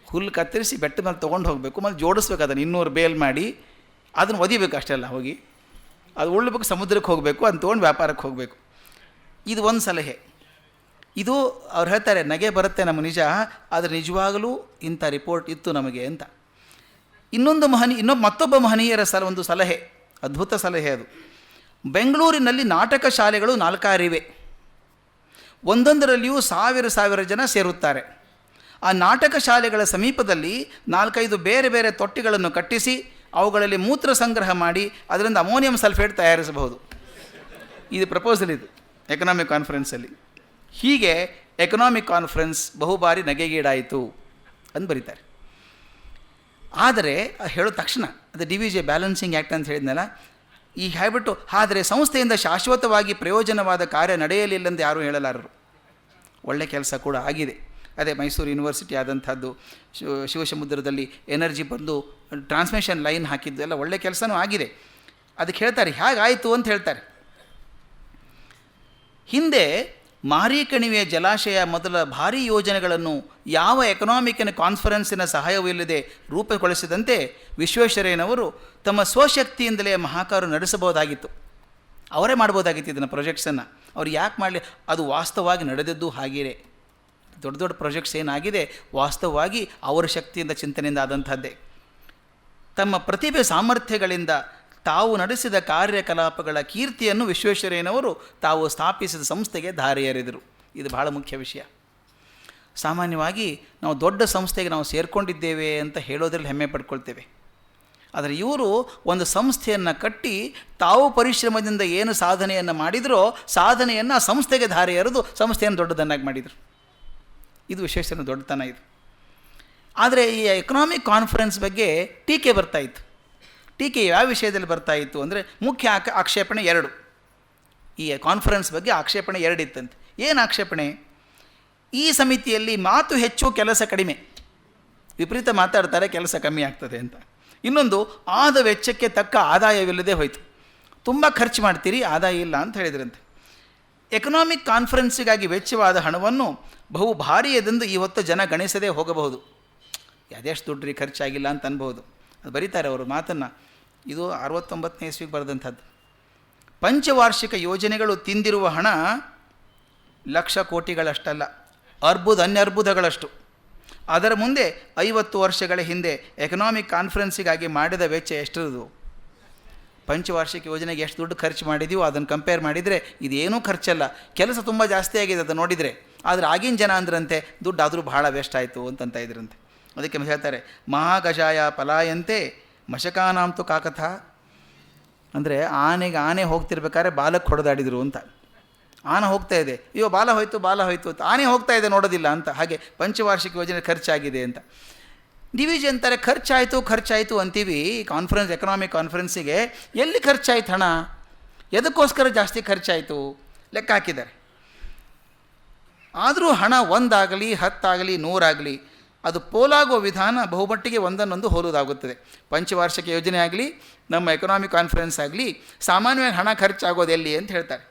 ಹುಲ್ಲು ಕತ್ತರಿಸಿ ಬೆಟ್ಟದ ಮೇಲೆ ತೊಗೊಂಡು ಹೋಗಬೇಕು, ಮತ್ತು ಜೋಡಿಸ್ಬೇಕು, ಅದನ್ನು 200 ಬೇಲ್ ಮಾಡಿ ಅದನ್ನು ಒದಿಬೇಕು. ಅಷ್ಟೆಲ್ಲ ಹೋಗಿ ಅದು ಉಳ್ಬೇಕು, ಸಮುದ್ರಕ್ಕೆ ಹೋಗಬೇಕು, ಅದನ್ನು ತೊಗೊಂಡು ವ್ಯಾಪಾರಕ್ಕೆ ಹೋಗಬೇಕು. ಇದು ಒಂದು ಸಲಹೆ. ಇದು ಅವ್ರು ಹೇಳ್ತಾರೆ, ನಗೆ ಬರುತ್ತೆ ನಮ್ಮ ನಿಜ, ಆದರೆ ನಿಜವಾಗಲೂ ಇಂಥ ರಿಪೋರ್ಟ್ ಇತ್ತು ನಮಗೆ ಅಂತ. ಮತ್ತೊಬ್ಬ ಮಹನೀಯರ ಒಂದು ಸಲಹೆ, ಅದ್ಭುತ ಸಲಹೆ ಅದು. ಬೆಂಗಳೂರಿನಲ್ಲಿ ನಾಟಕ ಶಾಲೆಗಳು 4 ಇವೆ. ಒಂದೊಂದರಲ್ಲಿಯೂ 1000 ಜನ ಸೇರುತ್ತಾರೆ. ಆ ನಾಟಕ ಶಾಲೆಗಳ ಸಮೀಪದಲ್ಲಿ 4-5 ಬೇರೆ ಬೇರೆ ತೊಟ್ಟಿಗಳನ್ನು ಕಟ್ಟಿಸಿ ಅವುಗಳಲ್ಲಿ ಮೂತ್ರ ಸಂಗ್ರಹ ಮಾಡಿ ಅದರಿಂದ ಅಮೋನಿಯಂ ಸಲ್ಫೇಟ್ ತಯಾರಿಸಬಹುದು. ಇದು ಪ್ರಪೋಸಲ್, ಇದು ಎಕನಾಮಿಕ್ ಕಾನ್ಫರೆನ್ಸಲ್ಲಿ. ಹೀಗೆ ಎಕನಾಮಿಕ್ ಕಾನ್ಫರೆನ್ಸ್ ಬಹುಬಾರಿ ನಗೆಗೀಡಾಯಿತು ಅಂತ ಬರೀತಾರೆ. ಆದರೆ ಹೇಳೋ ತಕ್ಷಣ ಅದು DVJ ಬ್ಯಾಲೆನ್ಸಿಂಗ್ ಆ್ಯಕ್ಟ್ ಅಂತ ಹೇಳಿದ್ನಲ್ಲ, ಈ ಹೇಳ್ಬಿಟ್ಟು ಆದರೆ ಸಂಸ್ಥೆಯಿಂದ ಶಾಶ್ವತವಾಗಿ ಪ್ರಯೋಜನವಾದ ಕಾರ್ಯ ನಡೆಯಲಿಲ್ಲಂದು ಯಾರೂ ಹೇಳಲಾರರು. ಒಳ್ಳೆ ಕೆಲಸ ಕೂಡ ಆಗಿದೆ. ಅದೇ ಮೈಸೂರು ಯೂನಿವರ್ಸಿಟಿ ಆದಂಥದ್ದು, ಶಿವಸಮುದ್ರದಲ್ಲಿ ಎನರ್ಜಿ ಬಂದು ಟ್ರಾನ್ಸ್ಮಿಷನ್ ಲೈನ್ ಹಾಕಿದ್ದು ಎಲ್ಲ ಒಳ್ಳೆ ಕೆಲಸನೂ ಆಗಿದೆ. ಅದಕ್ಕೆ ಹೇಳ್ತಾರೆ, ಹೇಗಾಯಿತು ಅಂತ ಹೇಳ್ತಾರೆ. ಹಿಂದೆ ಮಾರಿಕಣಿವೆಯ ಜಲಾಶಯ ಮೊದಲ ಭಾರೀ ಯೋಜನೆಗಳನ್ನು ಯಾವ ಎಕನಾಮಿಕ್ ಕಾನ್ಫರೆನ್ಸಿನ ಸಹಾಯವಿಲ್ಲದೆ ರೂಪುಗೊಳಿಸಿದಂತೆ ವಿಶ್ವೇಶ್ವರಯ್ಯನವರು ತಮ್ಮ ಸ್ವಶಕ್ತಿಯಿಂದಲೇ ಮಹಾಕಾರು ನಡೆಸಬಹುದಾಗಿತ್ತು. ಅವರೇ ಮಾಡ್ಬೋದಾಗಿತ್ತು ಇದನ್ನು, ಪ್ರಾಜೆಕ್ಟ್ಸನ್ನು. ಅವ್ರು ಯಾಕೆ ಮಾಡಲಿ? ಅದು ವಾಸ್ತವವಾಗಿ ನಡೆದದ್ದು ಹಾಗೆಯೇ. ದೊಡ್ಡ ಪ್ರಾಜೆಕ್ಟ್ಸ್ ಏನಾಗಿದೆ ವಾಸ್ತವವಾಗಿ ಅವರ ಶಕ್ತಿಯಿಂದ, ಚಿಂತನೆಯಿಂದ ಆದಂಥದ್ದೇ. ತಮ್ಮ ಪ್ರತಿಭೆ ಸಾಮರ್ಥ್ಯಗಳಿಂದ ತಾವು ನಡೆಸಿದ ಕಾರ್ಯಕಲಾಪಗಳ ಕೀರ್ತಿಯನ್ನು ವಿಶ್ವೇಶ್ವರಯ್ಯನವರು ತಾವು ಸ್ಥಾಪಿಸಿದ ಸಂಸ್ಥೆಗೆ ಧಾರೆ ಎರೆದರು. ಇದು ಬಹಳ ಮುಖ್ಯ ವಿಷಯ. ಸಾಮಾನ್ಯವಾಗಿ ನಾವು ದೊಡ್ಡ ಸಂಸ್ಥೆಗೆ ನಾವು ಸೇರಿಕೊಂಡಿದ್ದೇವೆ ಅಂತ ಹೇಳೋದ್ರಲ್ಲಿ ಹೆಮ್ಮೆ ಪಡ್ಕೊಳ್ತೇವೆ. ಆದರೆ ಇವರು ಒಂದು ಸಂಸ್ಥೆಯನ್ನು ಕಟ್ಟಿ ತಾವು ಪರಿಶ್ರಮದಿಂದ ಏನು ಸಾಧನೆಯನ್ನು ಮಾಡಿದರೋ ಸಾಧನೆಯನ್ನು ಆ ಸಂಸ್ಥೆಗೆ ಧಾರೆ ಎರೆದು ಸಂಸ್ಥೆಯನ್ನು ದೊಡ್ಡದನ್ನಾಗಿ ಮಾಡಿದರು. ಇದು ವಿಶ್ವೇಶ್ವರಯ್ಯನ ದೊಡ್ಡತನ ಇದು. ಆದರೆ ಈ ಎಕನಾಮಿಕ್ ಕಾನ್ಫರೆನ್ಸ್ ಬಗ್ಗೆ ಟೀಕೆ ಬರ್ತಾಯಿತ್ತು. ಟೀಕೆ ಯಾವ ವಿಷಯದಲ್ಲಿ ಬರ್ತಾಯಿತ್ತು ಅಂದರೆ ಮುಖ್ಯ ಆಕ್ಷೇಪಣೆ ಎರಡು. ಈ ಕಾನ್ಫರೆನ್ಸ್ ಬಗ್ಗೆ ಆಕ್ಷೇಪಣೆ ಎರಡಿತ್ತಂತೆ. ಏನು ಆಕ್ಷೇಪಣೆ? ಈ ಸಮಿತಿಯಲ್ಲಿ ಮಾತು ಹೆಚ್ಚು, ಕೆಲಸ ಕಡಿಮೆ. ವಿಪರೀತ ಮಾತಾಡ್ತಾರೆ, ಕೆಲಸ ಕಮ್ಮಿ ಆಗ್ತದೆ ಅಂತ. ಇನ್ನೊಂದು, ಆದ ವೆಚ್ಚಕ್ಕೆ ತಕ್ಕ ಆದಾಯವಿಲ್ಲದೆ ಹೋಯಿತು. ತುಂಬ ಖರ್ಚು ಮಾಡ್ತೀರಿ, ಆದಾಯ ಇಲ್ಲ ಅಂತ ಹೇಳಿದ್ರಂತೆ. ಎಕನಾಮಿಕ್ ಕಾನ್ಫರೆನ್ಸಿಗಾಗಿ ವೆಚ್ಚವಾದ ಹಣವನ್ನು ಬಹು ಭಾರಿಯದೆಂದು ಇವತ್ತು ಜನ ಗಣಿಸದೇ ಹೋಗಬಹುದು. ಅದೆಷ್ಟು ದುಡ್ಡು ಖರ್ಚಾಗಿಲ್ಲ ಅಂತ ಅನ್ಬೋದು. ಅದು ಬರೀತಾರೆ ಅವರು ಮಾತನ್ನು. ಇದು 69ನೇ ಇಸ್ವಿಗೆ ಬರೆದಂಥದ್ದು. ಪಂಚವಾರ್ಷಿಕ ಯೋಜನೆಗಳು ತಿಂದಿರುವ ಹಣ ಲಕ್ಷ ಕೋಟಿಗಳಷ್ಟಲ್ಲ, ಅನ್ಯರ್ಬುದಗಳಷ್ಟು. ಅದರ ಮುಂದೆ 50 ವರ್ಷಗಳ ಹಿಂದೆ ಎಕನಾಮಿಕ್ ಕಾನ್ಫರೆನ್ಸಿಗಾಗಿ ಮಾಡಿದ ವೆಚ್ಚ ಎಷ್ಟಿರೋದು? ಪಂಚವಾರ್ಷಿಕ ಯೋಜನೆಗೆ ಎಷ್ಟು ದುಡ್ಡು ಖರ್ಚು ಮಾಡಿದೆಯೋ ಅದನ್ನು ಕಂಪೇರ್ ಮಾಡಿದರೆ ಇದೇನೂ ಖರ್ಚಲ್ಲ. ಕೆಲಸ ತುಂಬ ಜಾಸ್ತಿ ಆಗಿದೆ ಅದು ನೋಡಿದರೆ. ಆದರೆ ಆಗಿನ ಜನ ಅಂದ್ರಂತೆ ದುಡ್ಡು ಆದರೂ ಭಾಳ ವೇಸ್ಟ್ ಆಯಿತು ಅಂತಂತ ಇದ್ರಂತೆ. ಅದಕ್ಕೆ ಹೇಳ್ತಾರೆ, ಮಹಾಗಜಾಯ ಪಲಾಯಂತೆ ಮಶಕಾನಾಂತು ಕಾಕಥ. ಅಂದರೆ ಆನೆ ಹೋಗ್ತಿರ್ಬೇಕಾದ್ರೆ ಬಾಲಕ್ಕೆ ಹೊಡೆದಾಡಿದರು ಅಂತ. ಆನೆ ಹೋಗ್ತಾ ಇದೆ, ಅಯ್ಯೋ ಬಾಲ ಹೋಯ್ತು ಅಂತ. ಆನೆ ಹೋಗ್ತಾ ಇದೆ, ನೋಡೋದಿಲ್ಲ ಅಂತ. ಹಾಗೆ ಪಂಚವಾರ್ಷಿಕ ಯೋಜನೆ ಖರ್ಚಾಗಿದೆ ಅಂತ. ಡಿ ವಿ ಜಿ ಅಂತಾರೆ, ಖರ್ಚಾಯಿತು ಅಂತೀವಿ ಎಕನಾಮಿಕ್ ಕಾನ್ಫರೆನ್ಸಿಗೆ. ಎಲ್ಲಿ ಖರ್ಚಾಯ್ತು ಹಣ? ಎದಕ್ಕೋಸ್ಕರ ಜಾಸ್ತಿ ಖರ್ಚಾಯಿತು ಲೆಕ್ಕ ಹಾಕಿದ್ದಾರೆ. ಆದರೂ ಹಣ 1 ಆಗಲಿ 10 ಆಗಲಿ 100 ಆಗಲಿ ಅದು ಪೋಲಾಗುವ ವಿಧಾನ ಬಹುಮಟ್ಟಿಗೆ ಒಂದನ್ನೊಂದು ಹೋಲುವುದಾಗುತ್ತದೆ. ಪಂಚವಾರ್ಷಿಕ ಯೋಜನೆ ಆಗಲಿ, ನಮ್ಮ ಎಕನಾಮಿಕ್ ಕಾನ್ಫರೆನ್ಸ್ ಆಗಲಿ, ಸಾಮಾನ್ಯವಾಗಿ ಹಣ ಖರ್ಚಾಗೋದು ಎಲ್ಲಿ ಅಂತ ಹೇಳ್ತಾರೆ.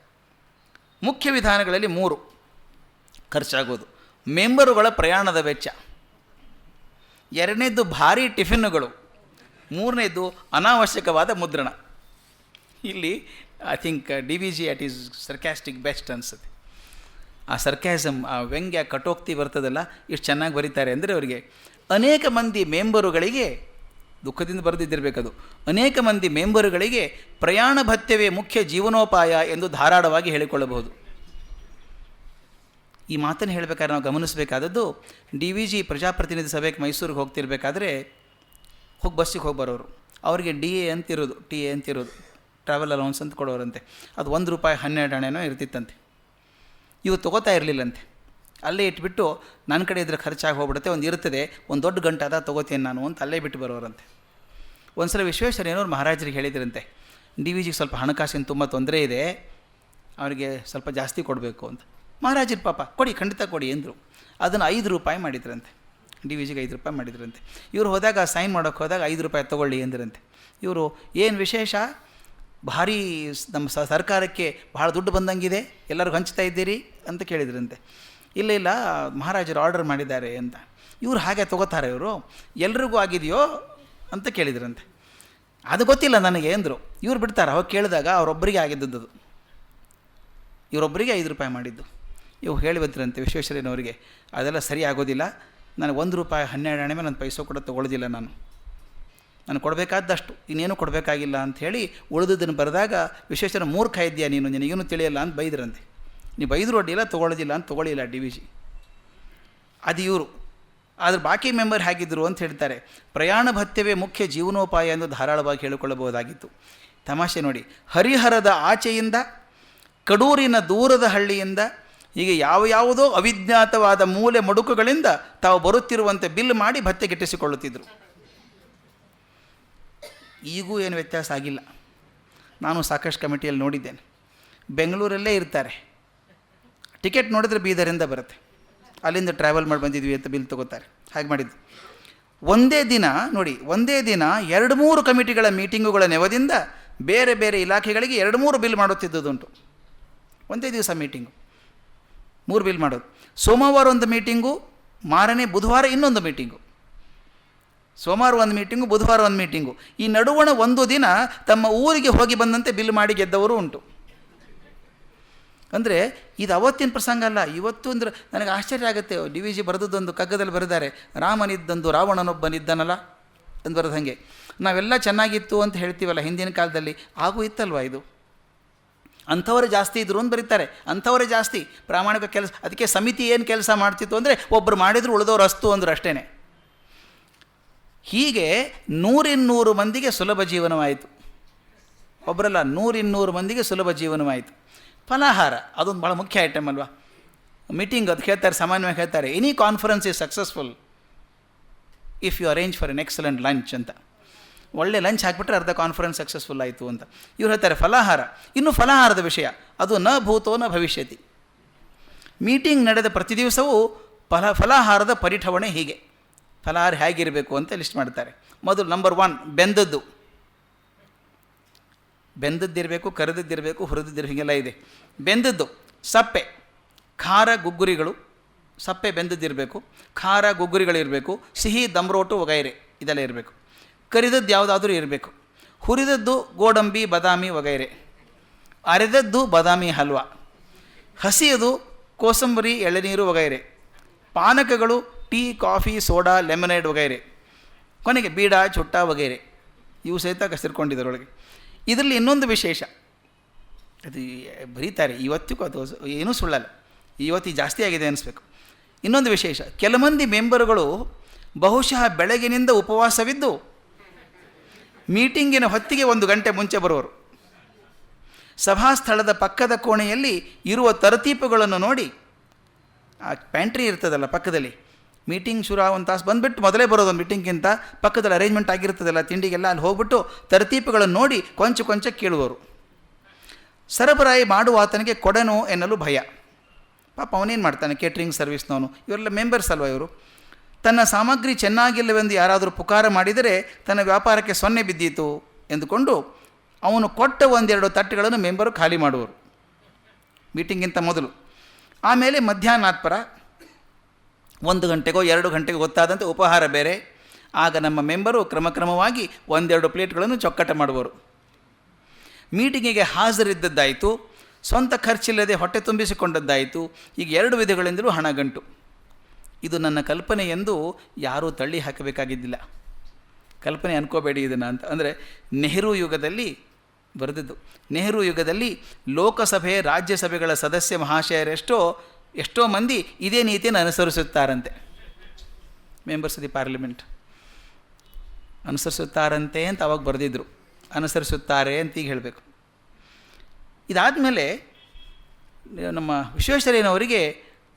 ಮುಖ್ಯ ವಿಧಾನಗಳಲ್ಲಿ 3 ಖರ್ಚಾಗೋದು. ಮೆಂಬರುಗಳ ಪ್ರಯಾಣದ ವೆಚ್ಚ, 2ನೇದ್ದು ಭಾರೀ ಟಿಫಿನ್ನುಗಳು, 3ನೇದ್ದು ಅನಾವಶ್ಯಕವಾದ ಮುದ್ರಣ. ಇಲ್ಲಿ I think D V G at his sarcastic best ಅನಿಸುತ್ತೆ. ಆ ಸರ್ಕ್ಯಾಸಮ್, ಆ ವ್ಯಂಗ್ಯ, ಕಟೋಕ್ತಿ ಬರ್ತದಲ್ಲ, ಇಷ್ಟು ಚೆನ್ನಾಗಿ ಬರೀತಾರೆ ಅಂದರೆ ಅವರಿಗೆ. ಅನೇಕ ಮಂದಿ ಮೆಂಬರುಗಳಿಗೆ, ದುಃಖದಿಂದ ಬರೆದಿದ್ದಿರಬೇಕದು, ಅನೇಕ ಮಂದಿ ಮೆಂಬರುಗಳಿಗೆ ಪ್ರಯಾಣ ಭತ್ಯವೇ ಮುಖ್ಯ ಜೀವನೋಪಾಯ ಎಂದು ಧಾರಾಳವಾಗಿ ಹೇಳಿಕೊಳ್ಳಬಹುದು. ಈ ಮಾತನ್ನು ಹೇಳಬೇಕಾದ್ರೆ ನಾವು ಗಮನಿಸಬೇಕಾದದ್ದು, ಡಿ ವಿ ಜಿ ಪ್ರಜಾಪ್ರತಿನಿಧಿ ಸಭೆಗೆ ಮೈಸೂರಿಗೆ ಹೋಗ್ತಿರ್ಬೇಕಾದ್ರೆ ಬಸ್ಸಿಗೆ ಹೋಗಿ ಬರೋರು. ಅವರಿಗೆ ಟಿ ಎ ಅಂತಿರೋದು, ಟ್ರಾವೆಲ್ ಅಲೌನ್ಸ್ ಅಂತ ಕೊಡೋರಂತೆ. ಅದು ₹1 12 ಇರ್ತಿತ್ತಂತೆ. ಇವು ತೊಗೋತಾ ಇರಲಿಲ್ಲಂತೆ. ಅಲ್ಲೇ ಇಟ್ಬಿಟ್ಟು ನನ್ನ ಕಡೆ ಇದ್ರೆ ಖರ್ಚಾಗಿ ಹೋಗ್ಬಿಡುತ್ತೆ, ಇರ್ತದೆ, ಒಂದು ದೊಡ್ಡ ಗಂಟಾದ ತೊಗೋತೀನಿ ನಾನು ಅಂತ ಅಲ್ಲೇ ಬಿಟ್ಟು ಬರೋರಂತೆ. ಒಂದು ಸಲ ವಿಶ್ವೇಶ್ವರಯ್ಯನವರು ಮಹಾರಾಜರಿಗೆ ಹೇಳಿದ್ರಂತೆ, ಡಿ ವಿ ಜಿಗೆ ಸ್ವಲ್ಪ ಹಣಕಾಸಿನ ತುಂಬ ತೊಂದರೆ ಇದೆ, ಅವರಿಗೆ ಸ್ವಲ್ಪ ಜಾಸ್ತಿ ಕೊಡಬೇಕು ಅಂತ. ಮಹಾರಾಜರು ಪಾಪ ಖಂಡಿತ ಕೊಡಿ ಅಂದರು. ಅದನ್ನು ₹5 ಮಾಡಿದ್ರಂತೆ. ಡಿ ವಿ ಜಿಗೆ ₹5 ಮಾಡಿದ್ರಂತೆ. ಇವರು ಹೋದಾಗ ಸೈನ್ ಮಾಡೋಕ್ಕೆ ಹೋದಾಗ ₹5 ತೊಗೊಳ್ಳಿ ಅಂದ್ರಂತೆ. ಇವರು, ಏನು ವಿಶೇಷ, ಭಾರೀ ನಮ್ಮ ಸರ್ಕಾರಕ್ಕೆ ಬಹಳ ದುಡ್ಡು ಬಂದಂಗಿದೆ, ಎಲ್ಲರಿಗೂ ಹಂಚ್ತಾ ಇದ್ದೀರಿ ಅಂತ ಕೇಳಿದ್ರಂತೆ. ಇಲ್ಲ ಮಹಾರಾಜರು ಆರ್ಡರ್ ಮಾಡಿದ್ದಾರೆ ಅಂತ. ಇವರು ಹಾಗೆ ತೊಗೋತಾರೆ, ಇವರು ಎಲ್ರಿಗೂ ಆಗಿದೆಯೋ ಅಂತ ಕೇಳಿದ್ರಂತೆ. ಅದು ಗೊತ್ತಿಲ್ಲ ನನಗೆ ಅಂದರು. ಇವ್ರು ಬಿಡ್ತಾರೆ. ಅವಾಗ ಕೇಳಿದಾಗ ಅವರೊಬ್ಬರಿಗೆ ಆಗಿದ್ದದ್ದು, ಇವರೊಬ್ಬರಿಗೆ ₹5 ಮಾಡಿದ್ದು. ಇವು ಹೇಳಿ ಬಂದ್ರಂತೆ ವಿಶ್ವೇಶ್ವರಯ್ಯನವರಿಗೆ, ಅದೆಲ್ಲ ಸರಿ ಆಗೋದಿಲ್ಲ, ನನಗೆ ₹1 12 ಮೇಲೆ ನನ್ನ ಪೈಸೆ ಕೂಡ ತೊಗೊಳ್ಳೋದಿಲ್ಲ, ನಾನು ಕೊಡಬೇಕಾದಷ್ಟು, ಇನ್ನೇನು ಕೊಡಬೇಕಾಗಿಲ್ಲ ಅಂಥೇಳಿ ಉಳಿದುದನ್ನು ಬರೆದಾಗ ವಿಶ್ವೇಶ್ವರ, ಮೂರ್ಖ ಇದೆಯಾ ನೀನು, ನಿನಗೇನು ತಿಳಿಯಲ್ಲ ಅಂತ ಬೈದ್ರಂತೆ. ನೀವು ಬೈದರೂ ಅಡ್ಡಿಲ್ಲ, ತೊಗೊಳ್ಳೋದಿಲ್ಲ ಅಂತ ತೊಗೊಳ್ಳಿಲ್ಲ ಡಿ ವಿ ಜಿ. ಅದು ಇವರು. ಆದರೆ ಬಾಕಿ ಮೆಂಬರ್ ಹೇಗಿದ್ದರು ಅಂತ ಹೇಳ್ತಾರೆ, ಪ್ರಯಾಣ ಭತ್ಯವೇ ಮುಖ್ಯ ಜೀವನೋಪಾಯ ಎಂದು ಧಾರಾಳವಾಗಿ ಹೇಳಿಕೊಳ್ಳಬಹುದಾಗಿತ್ತು. ತಮಾಷೆ ನೋಡಿ, ಹರಿಹರದ ಆಚೆಯಿಂದ, ಕಡೂರಿನ ದೂರದ ಹಳ್ಳಿಯಿಂದ, ಹೀಗೆ ಯಾವುದೋ ಅವಿಜ್ಞಾತವಾದ ಮೂಲೆ ಮಡುಕುಗಳಿಂದ ತಾವು ಬರುತ್ತಿರುವಂತೆ ಬಿಲ್ ಮಾಡಿ ಭತ್ಯೆ ಗಿಟ್ಟಿಸಿಕೊಳ್ಳುತ್ತಿದ್ದರು. ಈಗೂ ಏನು ವ್ಯತ್ಯಾಸ ಆಗಿಲ್ಲ. ನಾನು ಸಾಕಷ್ಟು ಕಮಿಟಿಯಲ್ಲಿ ನೋಡಿದ್ದೇನೆ. ಬೆಂಗಳೂರಲ್ಲೇ ಇರ್ತಾರೆ, ಟಿಕೆಟ್ ನೋಡಿದ್ರೆ ಬೀದರಿಂದ ಬರುತ್ತೆ, ಅಲ್ಲಿಂದ ಟ್ರಾವೆಲ್ ಮಾಡಿ ಬಂದಿದ್ವಿ ಅಂತ ಬಿಲ್ ತೊಗೋತಾರೆ. ಹಾಗೆ ಮಾಡಿದ್ದು. ಒಂದೇ ದಿನ 2-3 ಕಮಿಟಿಗಳ ಮೀಟಿಂಗುಗಳ ನೆವದಿಂದ ಬೇರೆ ಬೇರೆ ಇಲಾಖೆಗಳಿಗೆ 2-3 ಬಿಲ್ ಮಾಡುತ್ತಿದ್ದುದುಂಟು. ಒಂದೇ ದಿವಸ ಮೀಟಿಂಗು 3 ಬಿಲ್ ಮಾಡೋದು. ಸೋಮವಾರ ಒಂದು ಮೀಟಿಂಗು, ಮಾರನೇ ಬುಧವಾರ ಇನ್ನೊಂದು ಮೀಟಿಂಗು. ಸೋಮವಾರ ಒಂದು ಮೀಟಿಂಗು, ಬುಧವಾರ ಒಂದು ಮೀಟಿಂಗು. ಈ ನಡುವಣ ಒಂದು ದಿನ ತಮ್ಮ ಊರಿಗೆ ಹೋಗಿ ಬಂದಂತೆ ಬಿಲ್ ಮಾಡಿ ಗೆದ್ದವರು ಉಂಟು. ಅಂದರೆ ಇದು ಅವತ್ತಿನ ಪ್ರಸಂಗ ಅಲ್ಲ, ಇವತ್ತು ಅಂದರೆ ನನಗೆ ಆಶ್ಚರ್ಯ ಆಗುತ್ತೆ. ಡಿ ವಿ ಜಿ ಬರೆದದ್ದೊಂದು ಕಗ್ಗದಲ್ಲಿ ಬರೆದಾರೆ, ರಾಮನಿದ್ದಂದು ರಾವಣನೊಬ್ಬನಿದ್ದನಲ್ಲ ಅಂತ ಬರೋದು. ಹಾಗೆ ನಾವೆಲ್ಲ ಚೆನ್ನಾಗಿತ್ತು ಅಂತ ಹೇಳ್ತೀವಲ್ಲ ಹಿಂದಿನ ಕಾಲದಲ್ಲಿ, ಹಾಗೂ ಇತ್ತಲ್ವ ಇದು. ಅಂಥವರೇ ಜಾಸ್ತಿ ಇದ್ರು ಅಂತ ಬರೀತಾರೆ. ಅಂಥವರೇ ಜಾಸ್ತಿ ಪ್ರಾಮಾಣಿಕ ಕೆಲಸ. ಅದಕ್ಕೆ ಸಮಿತಿ ಏನು ಕೆಲಸ ಮಾಡ್ತಿತ್ತು ಅಂದರೆ, ಒಬ್ಬರು ಮಾಡಿದ್ರು ಉಳಿದವರು ಅಸ್ತು ಅಂದರು ಅಷ್ಟೇ. ಹೀಗೆ 100-200 ಮಂದಿಗೆ ಸುಲಭ ಜೀವನವಾಯಿತು. ಒಬ್ಬರಲ್ಲ, 100-200 ಮಂದಿಗೆ ಸುಲಭ ಜೀವನವಾಯಿತು. ಫಲಾಹಾರ ಅದೊಂದು ಭಾಳ ಮುಖ್ಯ ಐಟಮ್ ಅಲ್ವಾ. ಮೀಟಿಂಗ್ ಅದು ಹೇಳ್ತಾರೆ, ಸಾಮಾನ್ಯವಾಗಿ ಹೇಳ್ತಾರೆ, any conference is successful if you arrange for an excellent lunch ಅಂತ. ಒಳ್ಳೆ ಲಂಚ್ ಹಾಕಿಬಿಟ್ರೆ ಅರ್ಧ ಕಾನ್ಫರೆನ್ಸ್ ಸಕ್ಸಸ್ಫುಲ್ ಆಯಿತು ಅಂತ. ಇವ್ರು ಹೇಳ್ತಾರೆ ಫಲಾಹಾರ. ಇನ್ನು ಫಲಾಹಾರದ ವಿಷಯ, ಅದು ನ ಭೂತೋ ನ ಭವಿಷ್ಯತಿ. ಮೀಟಿಂಗ್ ನಡೆದ ಪ್ರತಿ ದಿವಸವೂ ಫಲಾಹಾರದ ಪರಿಠವಣೆ ಹೀಗೆ. ಫಲಾಹಾರ ಹೇಗಿರಬೇಕು ಅಂತ ಲಿಸ್ಟ್ ಮಾಡ್ತಾರೆ. ಮೊದಲು ನಂಬರ್ 1 ಬೆಂದದ್ದು. ಬೆಂದದ್ದಿರಬೇಕು, ಕರೆದದ್ದಿರಬೇಕು, ಹುರಿದದ್ದಿರಬೇಕು, ಹೀಗೆಲ್ಲ ಇದೆ. ಬೆಂದದ್ದು ಸಪ್ಪೆ, ಖಾರ ಗುಗ್ಗುರಿಗಳು. ಸಪ್ಪೆ ಬೆಂದದ್ದಿರಬೇಕು, ಖಾರ ಗುಗ್ಗುರಿಗಳಿರಬೇಕು, ಸಿಹಿ ದಮ್ರೋಟು ವಗೈರೆ ಇದೆಲ್ಲ ಇರಬೇಕು. ಕರಿದದ್ದು ಯಾವುದಾದ್ರೂ ಇರಬೇಕು. ಹುರಿದದ್ದು ಗೋಡಂಬಿ ಬಾದಾಮಿ ವಗೈರೆ. ಅರೆದದ್ದು ಬಾದಾಮಿ ಹಲ್ವಾ. ಹಸಿಯದು ಕೋಸಂಬರಿ ಎಳೆನೀರು ವಗೈರೆ. ಪಾನಕಗಳು ಟೀ, ಕಾಫಿ, ಸೋಡಾ, ಲೆಮನೇಡ್ ವಗೈರೆ. ಕೊನೆಗೆ ಬೀಡ, ಚುಟ್ಟ ವಗೈರೆ. ಇವು ಸಹಿತ ಸೇರ್ಕೊಂಡಿದ್ದರೊಳಗೆ. ಇದರಲ್ಲಿ ಇನ್ನೊಂದು ವಿಶೇಷ, ಅದು ಬರೀತಾರೆ ಇವತ್ತಿಗೂ, ಅದು ಏನೂ ಸುಳ್ಳಲ್ಲ, ಇವತ್ತಿಗೆ ಜಾಸ್ತಿ ಆಗಿದೆ ಅನಿಸ್ಬೇಕು. ಇನ್ನೊಂದು ವಿಶೇಷ, ಕೆಲ ಮಂದಿ ಮೆಂಬರುಗಳು ಬಹುಶಃ ಬೆಳಗಿನಿಂದ ಉಪವಾಸವಿದ್ದು ಮೀಟಿಂಗಿನ ಹೊತ್ತಿಗೆ 1 ಗಂಟೆ ಮುಂಚೆ ಬರುವರು. ಸಭಾಸ್ಥಳದ ಪಕ್ಕದ ಕೋಣೆಯಲ್ಲಿ ಇರುವ ತರತೀಪುಗಳನ್ನು ನೋಡಿ, ಆ ಪ್ಯಾಂಟ್ರಿ ಇರ್ತದಲ್ಲ ಪಕ್ಕದಲ್ಲಿ, ಮೀಟಿಂಗ್ ಶುರು ಒಂದು ತಾಸು ಬಂದುಬಿಟ್ಟು ಮೊದಲೇ ಬರೋದು. ಒಂದು ಮೀಟಿಂಗ್ಗಿಂತ ಪಕ್ಕದಲ್ಲಿ ಅರೇಂಜ್ಮೆಂಟ್ ಆಗಿರ್ತದಲ್ಲ ತಿಂಡಿಗೆಲ್ಲ, ಅಲ್ಲಿ ಹೋಗ್ಬಿಟ್ಟು ತರತೀಪುಗಳನ್ನು ನೋಡಿ ಕೊಂಚ ಕೇಳುವರು. ಸರಬರಾಯಿ ಮಾಡುವ ಆತನಿಗೆ ಕೊಡನೋ ಎನ್ನಲು ಭಯ. ಪಾಪ ಅವನೇನು ಮಾಡ್ತಾನೆ, ಕೇಟ್ರಿಂಗ್ ಸರ್ವಿಸ್ನವನು, ಇವರೆಲ್ಲ ಮೆಂಬರ್ಸ್ ಅಲ್ವ ಇವರು. ತನ್ನ ಸಾಮಗ್ರಿ ಚೆನ್ನಾಗಿಲ್ಲವೆಂದು ಯಾರಾದರೂ ಪುಕಾರ ಮಾಡಿದರೆ ತನ್ನ ವ್ಯಾಪಾರಕ್ಕೆ 0 ಬಿದ್ದೀತು ಎಂದುಕೊಂಡು ಅವನು ಕೊಟ್ಟ 1-2 ತಟ್ಟೆಗಳನ್ನು ಮೆಂಬರು ಖಾಲಿ ಮಾಡುವರು ಮೀಟಿಂಗಿಂತ ಮೊದಲು. ಆಮೇಲೆ ಮಧ್ಯಾಹ್ನಾತ್ಪರ 1 ಗಂಟೆಗೋ 2 ಗಂಟೆಗೋ ಗೊತ್ತಾದಂತೆ ಉಪಹಾರ ಬೇರೆ. ಆಗ ನಮ್ಮ ಮೆಂಬರು ಕ್ರಮಕ್ರಮವಾಗಿ 1-2 ಪ್ಲೇಟ್ಗಳನ್ನು ಚೊಕ್ಕಟ ಮಾಡುವರು. ಮೀಟಿಂಗಿಗೆ ಹಾಜರಿದ್ದದ್ದಾಯಿತು, ಸ್ವಂತ ಖರ್ಚಿಲ್ಲದೆ ಹೊಟ್ಟೆ ತುಂಬಿಸಿಕೊಂಡದ್ದಾಯಿತು. ಈಗ 2 ವಿಧಗಳಿಂದಲೂ ಹಣ ಗಂಟು. ಇದು ನನ್ನ ಕಲ್ಪನೆ ಎಂದು ಯಾರೂ ತಳ್ಳಿ ಹಾಕಬೇಕಾಗಿದ್ದಿಲ್ಲ. ಕಲ್ಪನೆ ಅನ್ಕೋಬೇಡಿ ಇದನ್ನು ಅಂತ. ಅಂದರೆ ನೆಹರು ಯುಗದಲ್ಲಿ ಬರೆದಿದ್ದು. ನೆಹರು ಯುಗದಲ್ಲಿ ಲೋಕಸಭೆ ರಾಜ್ಯಸಭೆಗಳ ಸದಸ್ಯ ಮಹಾಶಯರೆಷ್ಟೋ ಮಂದಿ ಇದೇ ನೀತಿಯನ್ನು ಅನುಸರಿಸುತ್ತಾರಂತೆ. ಮೆಂಬರ್ಸ್ ದಿ ಪಾರ್ಲಿಮೆಂಟ್ ಅನುಸರಿಸುತ್ತಾರಂತೆ ಅಂತ ಅವಾಗ ಬರೆದಿದ್ರು. ಅನುಸರಿಸುತ್ತಾರೆ ಅಂತ ಈಗ ಹೇಳಬೇಕು. ಇದಾದಮೇಲೆ ನಮ್ಮ ವಿಶ್ವೇಶ್ವರಯ್ಯನವರಿಗೆ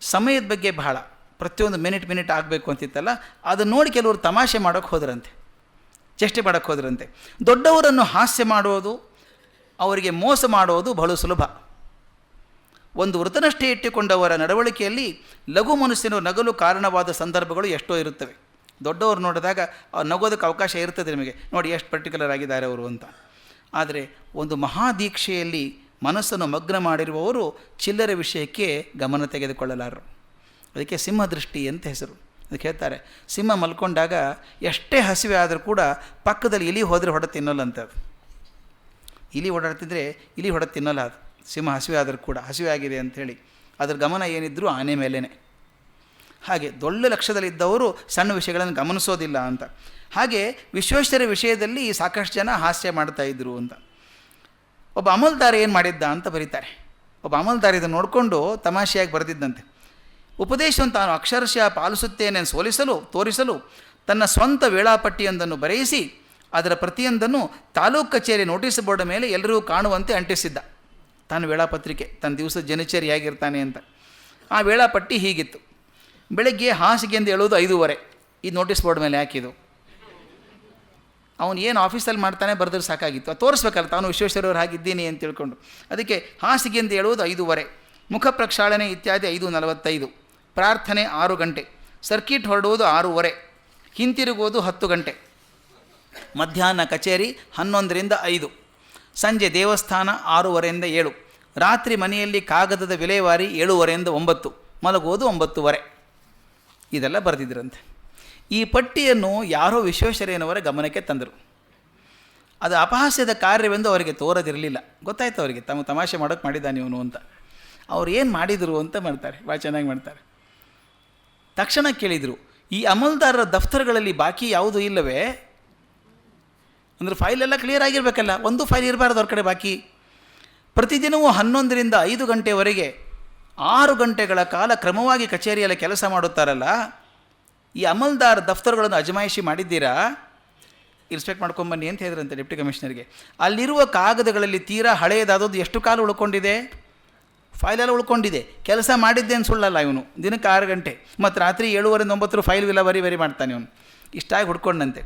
ಸಮಯದ ಬಗ್ಗೆ ಬಹಳ, ಪ್ರತಿಯೊಂದು ಮಿನಿಟ್ ಆಗಬೇಕು ಅಂತಿತ್ತಲ್ಲ, ಅದನ್ನು ನೋಡಿ ಕೆಲವರು ತಮಾಷೆ ಮಾಡೋಕ್ಕೆ ಹೋದ್ರಂತೆ, ಚೇಷ್ಟೆ ಮಾಡೋಕ್ಕೆ ಹೋದ್ರಂತೆ. ದೊಡ್ಡವರನ್ನು ಹಾಸ್ಯ ಮಾಡೋದು, ಅವರಿಗೆ ಮೋಸ ಮಾಡೋದು ಬಹಳ ಸುಲಭ. ಒಂದು ವೃತನಷ್ಟೇ ಇಟ್ಟುಕೊಂಡವರ ನಡವಳಿಕೆಯಲ್ಲಿ ಲಘು ಮನಸ್ಸಿನ ನಗಲು ಕಾರಣವಾದ ಸಂದರ್ಭಗಳು ಎಷ್ಟೋ ಇರುತ್ತವೆ. ದೊಡ್ಡವರು ನೋಡಿದಾಗ ನಗೋದಕ್ಕೆ ಅವಕಾಶ ಇರ್ತದೆ ನಿಮಗೆ, ನೋಡಿ ಎಷ್ಟು ಪರ್ಟಿಕ್ಯುಲರ್ ಆಗಿದ್ದಾರೆ ಅವರು ಅಂತ. ಆದರೆ ಒಂದು ಮಹಾದೀಕ್ಷೆಯಲ್ಲಿ ಮನಸ್ಸನ್ನು ಮಗ್ನ ಮಾಡಿರುವವರು ಚಿಲ್ಲರೆ ವಿಷಯಕ್ಕೆ ಗಮನ ತೆಗೆದುಕೊಳ್ಳಲಾರರು. ಅದಕ್ಕೆ ಸಿಂಹದೃಷ್ಟಿ ಅಂತ ಹೆಸರು. ಅದಕ್ಕೆ ಹೇಳ್ತಾರೆ, ಸಿಂಹ ಮಲ್ಕೊಂಡಾಗ ಎಷ್ಟೇ ಹಸಿವೆ ಆದರೂ ಕೂಡ ಪಕ್ಕದಲ್ಲಿ ಇಲಿ ಹೋದರೆ ಹೊಡೆ ತಿನ್ನಲ್ಲ ಅಂತ. ಅದು ಇಲಿ ಓಡಾಡ್ತಿದ್ರೆ ಇಲಿ ಹೊಡೆ ತಿನ್ನಲ್ಲ ಅದು. ಸಿಂಹ ಹಸಿವೆ ಆದರೂ ಕೂಡ, ಹಸಿವೆ ಆಗಿದೆ ಅಂಥೇಳಿ ಅದ್ರ ಗಮನ ಏನಿದ್ರೂ ಆನೆ ಮೇಲೇ. ಹಾಗೆ ದೊಡ್ಡ ಲಕ್ಷ್ಯದಲ್ಲಿದ್ದವರು ಸಣ್ಣ ವಿಷಯಗಳನ್ನು ಗಮನಿಸೋದಿಲ್ಲ ಅಂತ. ಹಾಗೆ ವಿಶ್ವೇಶ್ವರಯ್ಯ ವಿಷಯದಲ್ಲಿ ಸಾಕಷ್ಟು ಜನ ಹಾಸ್ಯ ಮಾಡ್ತಾಯಿದ್ರು ಅಂತ. ಒಬ್ಬ ಅಮಲ್ದಾರ ಏನು ಮಾಡಿದ್ದ ಅಂತ ಬರೀತಾರೆ. ಒಬ್ಬ ಅಮಲ್ದಾರ ಇದನ್ನು ನೋಡಿಕೊಂಡು ತಮಾಷೆಯಾಗಿ ಬರೆದಿದ್ದಂತೆ. ಉಪದೇಶವನ್ನು ತಾನು ಅಕ್ಷರಶಃ ಪಾಲಿಸುತ್ತೇನೆ ತೋರಿಸಲು ತನ್ನ ಸ್ವಂತ ವೇಳಾಪಟ್ಟಿಯೊಂದನ್ನು ಬರೆಯಿಸಿ ಅದರ ಪ್ರತಿಯೊಂದನ್ನು ತಾಲೂಕು ಕಚೇರಿ ನೋಟಿಸ್ ಬೋರ್ಡ್ ಮೇಲೆ ಎಲ್ಲರಿಗೂ ಕಾಣುವಂತೆ ಅಂಟಿಸಿದ್ದ. ತಾನು ವೇಳಾಪತ್ರಿಕೆ, ತನ್ನ ದಿವಸದ ದಿನಚರಿ ಹೇಗಿರ್ತಾನೆ ಅಂತ. ಆ ವೇಳಾಪಟ್ಟಿ ಹೀಗಿತ್ತು: ಬೆಳಗ್ಗೆ ಹಾಸಿಗೆಯಿಂದ ಹೇಳೋದು 5:30. ಈ ನೋಟಿಸ್ ಬೋರ್ಡ್ ಮೇಲೆ ಹಾಕಿದ್ದು ಅವನು ಏನು ಆಫೀಸಲ್ಲಿ ಮಾಡ್ತಾನೆ ಬರೆದ್ರೆ ಸಾಕಾಗಿತ್ತು. ಅದು ತೋರಿಸ್ಬೇಕಲ್ಲ ತಾನು ವಿಶ್ವೇಶ್ವರಯ್ಯವ್ರು ಹಾಗಿದ್ದೀನಿ ಅಂತ ತಿಳ್ಕೊಂಡು. ಅದಕ್ಕೆ ಹಾಸಿಗೆಯಿಂದ ಹೇಳುವುದು 5:30, ಮುಖ ಪ್ರಕ್ಷಾಳನೆ ಇತ್ಯಾದಿ 5:45, ಪ್ರಾರ್ಥನೆ 6 ಗಂಟೆ, ಸರ್ಕಿಟ್ ಹೊರಡುವುದು 6:30, ಹಿಂತಿರುಗುವುದು 10 ಗಂಟೆ, ಮಧ್ಯಾಹ್ನ ಕಚೇರಿ 11ರಿಂದ 5, ಸಂಜೆ ದೇವಸ್ಥಾನ 6:30ಯಿಂದ 7, ರಾತ್ರಿ ಮನೆಯಲ್ಲಿ ಕಾಗದದ ವಿಲೇವಾರಿ 7:30ಯಿಂದ 9, ಮಲಗುವುದು 9:30. ಇದೆಲ್ಲ ಬರೆದಿದ್ರಂತೆ. ಈ ಪಟ್ಟಿಯನ್ನು ಯಾರೋ ವಿಶ್ವೇಶ್ವರಯ್ಯನವರ ಗಮನಕ್ಕೆ ತಂದರು. ಅದು ಅಪಹಾಸ್ಯದ ಕಾರ್ಯವೆಂದು ಅವರಿಗೆ ತೋರದಿರಲಿಲ್ಲ. ಗೊತ್ತಾಯ್ತು ಅವರಿಗೆ, ತಮಾಷೆ ಮಾಡೋಕ್ಕೆ ಮಾಡಿದ್ದಾನೆ ಇವನು ಅಂತ. ಅವ್ರು ಏನು ಮಾಡಿದರು ಅಂತ ಮಾಡ್ತಾರೆ, ಭಾಳ ಚೆನ್ನಾಗಿ ಮಾಡ್ತಾರೆ. ತಕ್ಷಣ ಕೇಳಿದರು, ಈ ಅಮಲ್ದಾರರ ದಫ್ತರ್ಗಳಲ್ಲಿ ಬಾಕಿ ಯಾವುದೂ ಇಲ್ಲವೇ? ಅಂದರೆ ಫೈಲೆಲ್ಲ ಕ್ಲಿಯರ್ ಆಗಿರಬೇಕಲ್ಲ, ಒಂದು ಫೈಲ್ ಇರಬಾರ್ದು ಅವ್ರ ಕಡೆ ಬಾಕಿ. ಪ್ರತಿದಿನವೂ 11ರಿಂದ 5 ಗಂಟೆವರೆಗೆ 6 ಗಂಟೆಗಳ ಕಾಲ ಕ್ರಮವಾಗಿ ಕಚೇರಿಯಲ್ಲಿ ಕೆಲಸ ಮಾಡುತ್ತಾರಲ್ಲ, ಈ ಅಮಲ್ದಾರ ದಫ್ತರ್ಗಳನ್ನು ಅಜಮಾಯಿಷಿ ಮಾಡಿದ್ದೀರಾ? ಇನ್ಸ್ಪೆಕ್ಟ್ ಮಾಡ್ಕೊಂಬನ್ನಿ ಅಂತ ಹೇಳಿದ್ರಂತೆ ಡೆಪ್ಟಿ ಕಮಿಷನರ್ಗೆ. ಅಲ್ಲಿರುವ ಕಾಗದಗಳಲ್ಲಿ ತೀರಾ ಹಳೆಯದಾದದ್ದು ಎಷ್ಟು ಕಾಲ ಉಳ್ಕೊಂಡಿದೆ? ಫೈಲೆಲ್ಲ ಉಳ್ಕೊಂಡಿದೆ. ಕೆಲಸ ಮಾಡಿದ್ದೇನು ಸುಳ್ಳಲ್ಲ ಇವನು. ದಿನಕ್ಕೆ 6 ಗಂಟೆ ಮತ್ತು ರಾತ್ರಿ 7:30 9 ಫೈಲ್ ವಿಲೇವಾರಿ ಮಾಡ್ತಾನೆ ಇವನು. ಇಷ್ಟಾಗಿ ಹುಡ್ಕೊಂಡಂತೆ